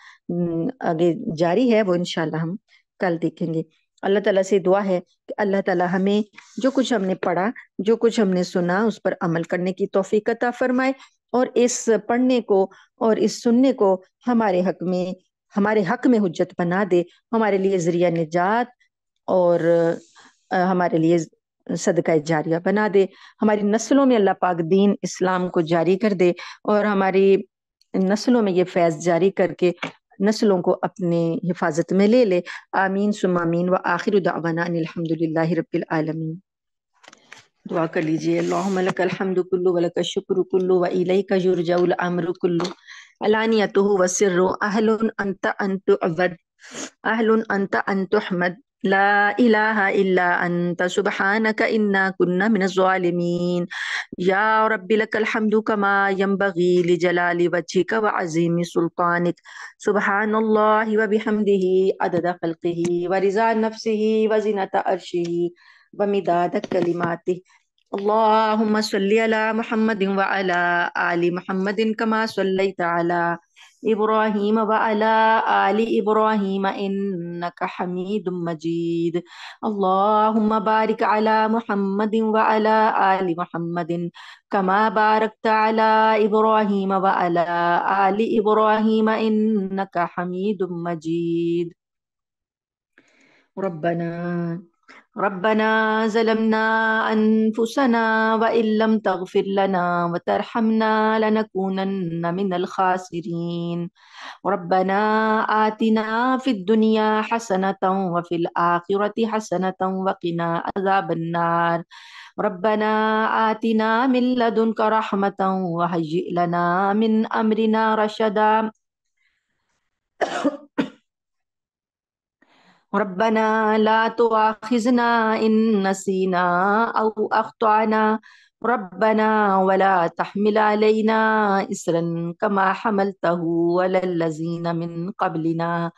آگے جاری ہے، وہ انشاءاللہ ہم کل دیکھیں گے۔ اللہ تعالیٰ سے دعا ہے کہ اللہ تعالیٰ ہمیں جو کچھ ہم نے پڑھا، جو کچھ ہم نے سنا، اس پر عمل کرنے کی توفیق عطا فرمائے، اور اس پڑھنے کو اور اس سننے کو ہمارے حق میں حجت بنا دے، ہمارے لیے ذریعہ نجات اور ہمارے لیے صدقہ جاریہ بنا دے، ہماری نسلوں میں اللہ پاک دین اسلام کو جاری کر دے، اور ہماری نسلوں میں یہ فیض جاری کر کے نسلوں کو اپنے حفاظت میں لے لے۔ آمین ثم آمین، وآخر دعوانا ان الحمد للہ رب العالمین۔ دعا کر لیجئے۔ اللہم لک الحمد کلو ولک الشکر کلو والیک یرجع الامر کلو علانیتہ وسر، اہل انت ان تعبد، اہل انت ان تحمد، لا إله إلا أنت سبحانك إنا كنا من الظالمين. يا رب لك الحمد كما ينبغي لجلال وجهك وعظيم سلطانك. سبحان الله وبحمده عدد خلقه ورضا نفسه وزنة عرشه ومداد كلماته. اللهم صل على محمد وعلى آل محمد كما صليت على إبراهيم وعلى آل إبراهيم إنك حميد مجيد. اللهم بارك على محمد وعلى آل محمد كما باركت على إبراهيم وعلى آل إبراهيم إنك حميد مجيد. ربنا ظلمنا أنفسنا وإن لم تغفر لنا وترحمنا لنكونن من الخاسرين. ربنا آتنا في الدنيا حسنة وفي الآخرة حسنة وقنا عذاب النار. ربنا آتنا من لدنك رحمة وهيئ لنا من أمرنا رشدا. ربنا لا تؤاخذنا إن نسينا أو أخطأنا. ربنا ولا تحمل علينا إسرا كما حملته على الذين من قبلنا.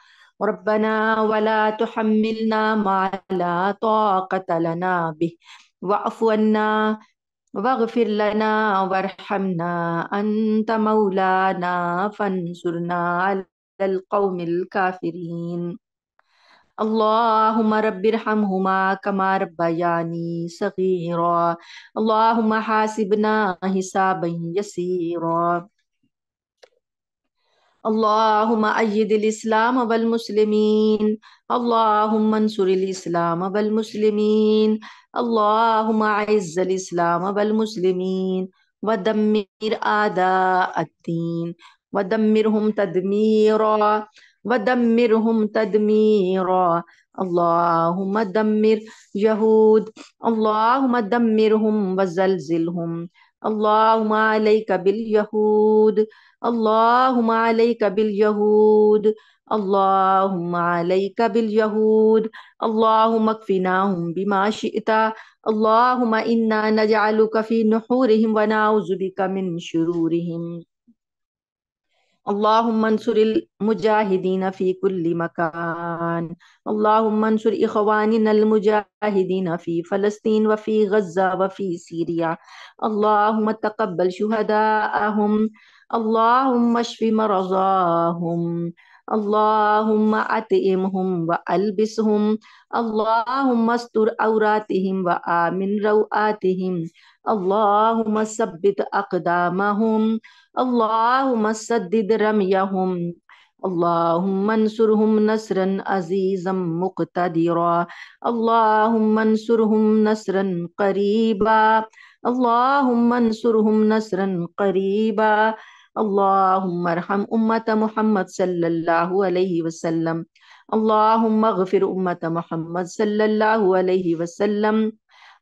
ربنا ولا تحملنا ما لا طاقة لنا به واعف عنا واغفر لنا وارحمنا أنت مولانا فانصرنا على القوم الكافرين. اللهم رب ارحمهما كما ربياني صغيرا. اللهم حاسبنا حسابا يسيرا. اللهم أيد الإسلام والمسلمين. اللهم انصر الإسلام والمسلمين. اللهم أعز الإسلام والمسلمين ودمر أعداء الدين ودمرهم تدميرا ودمرهم تدميرا. اللهم دمر يهود. اللهم دمرهم وزلزلهم. اللهم عليك باليهود. اللهم عليك باليهود. اللهم عليك باليهود. اللهم اكفناهم بما شئت. اللهم إنا نجعلك في نحورهم ونعوذ بك من شرورهم. اللهم انصر المجاهدين في كل مكان. اللهم انصر إخواننا المجاهدين في فلسطين وفي غزة وفي سوريا. اللهم تقبل شهداءهم. اللهم اشف مرضاهم. اللهم أطعمهم وألبسهم. اللهم استر عوراتهم وآمن روآتهم. اللهم ثبت أقدامهم. اللهم سدد رميهم. اللهم انصرهم نصرا عزيزا مقتدرا. اللهم انصرهم نصرا قريبا. اللهم انصرهم نصرا قريبا. اللهم ارحم أمة محمد صلى الله عليه وسلم. اللهم اغفر أمة محمد صلى الله عليه وسلم.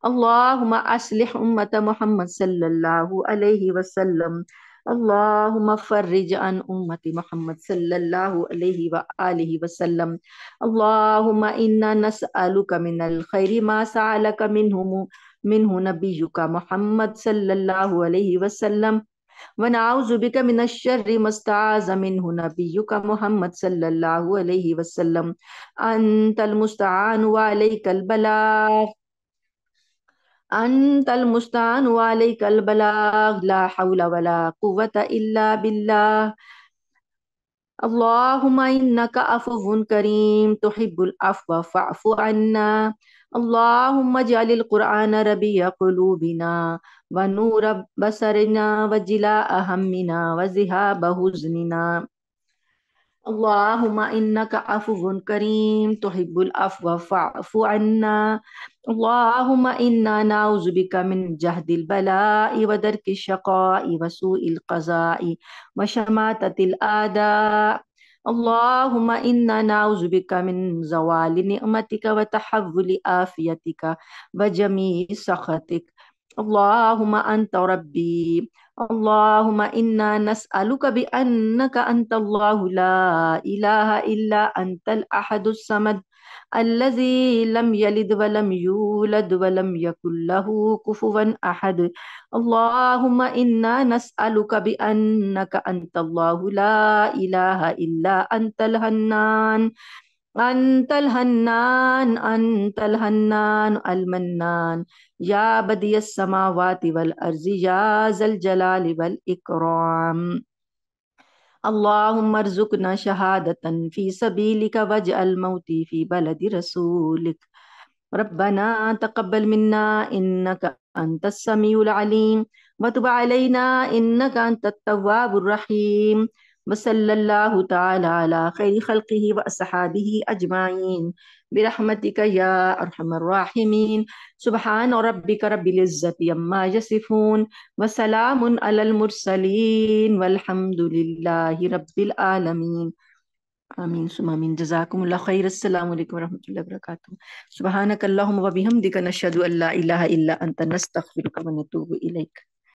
اللهم أصلح أمة محمد صلى الله عليه وسلم. اللهم فرج عن أمة محمد صلى الله عليه وآله وسلم. اللهم إنا نسألك من الخير ما سألك منه نبيك محمد صلى الله عليه وسلم ونعوذ بك من الشر ما استعاذ منه نبيك محمد صلى الله عليه وسلم. أنت المستعان وعليك البلاغ. أنت المستعان وعليك البلاغ. لا حول ولا قوة إلا بالله. اللهم إنك عفو كريم تحب العفو فاعف عنا. اللهم اجعل القرآن ربيع قلوبنا ونور بصرنا وجلاء همنا وذهاب حزننا. اللهم إنك عفو كريم تحب العفو فاعف عنا. اللهم إنا نعوذ بك من جهد البلاء ودرك الشقاء وسوء القضاء وشماتة الأعداء. اللهم إنا نعوذ بك من زوال نعمتك وتحول عافيتك وجميع سخطك. اللهم أنت ربي اللهم إنا نسألك بأنك أنت الله لا إله إلا أنت الأحد الصمد الذي لم يلد ولم يولد ولم يكن له كفوا أحد. اللهم إنا نسألك بأنك أنت الله لا إله إلا أنت الهنان، أنت الهنان، أنت الهنان المنان، يا بديع السماوات والأرض، يا ذا الجلال والإكرام. اللهم ارزقنا شهادة في سبيلك واجعل موتي في بلد رسولك. ربنا تقبل منا إنك أنت السميع العليم وتب علينا إنك أنت التواب الرحيم. وصلى الله تعالى على خير خلقه وأصحابه أجمعين برحمتك يا أرحم الراحمين. سبحان ربك رب العزة عما يصفون وسلام على المرسلين والحمد لله رب العالمين. آمين ثم آمين. جزاكم الله خير. السلام عليكم ورحمة الله وبركاته. سبحانك اللهم وبحمدك نشهد أن لا إله إلا أنت نستغفرك ونتوب إليك.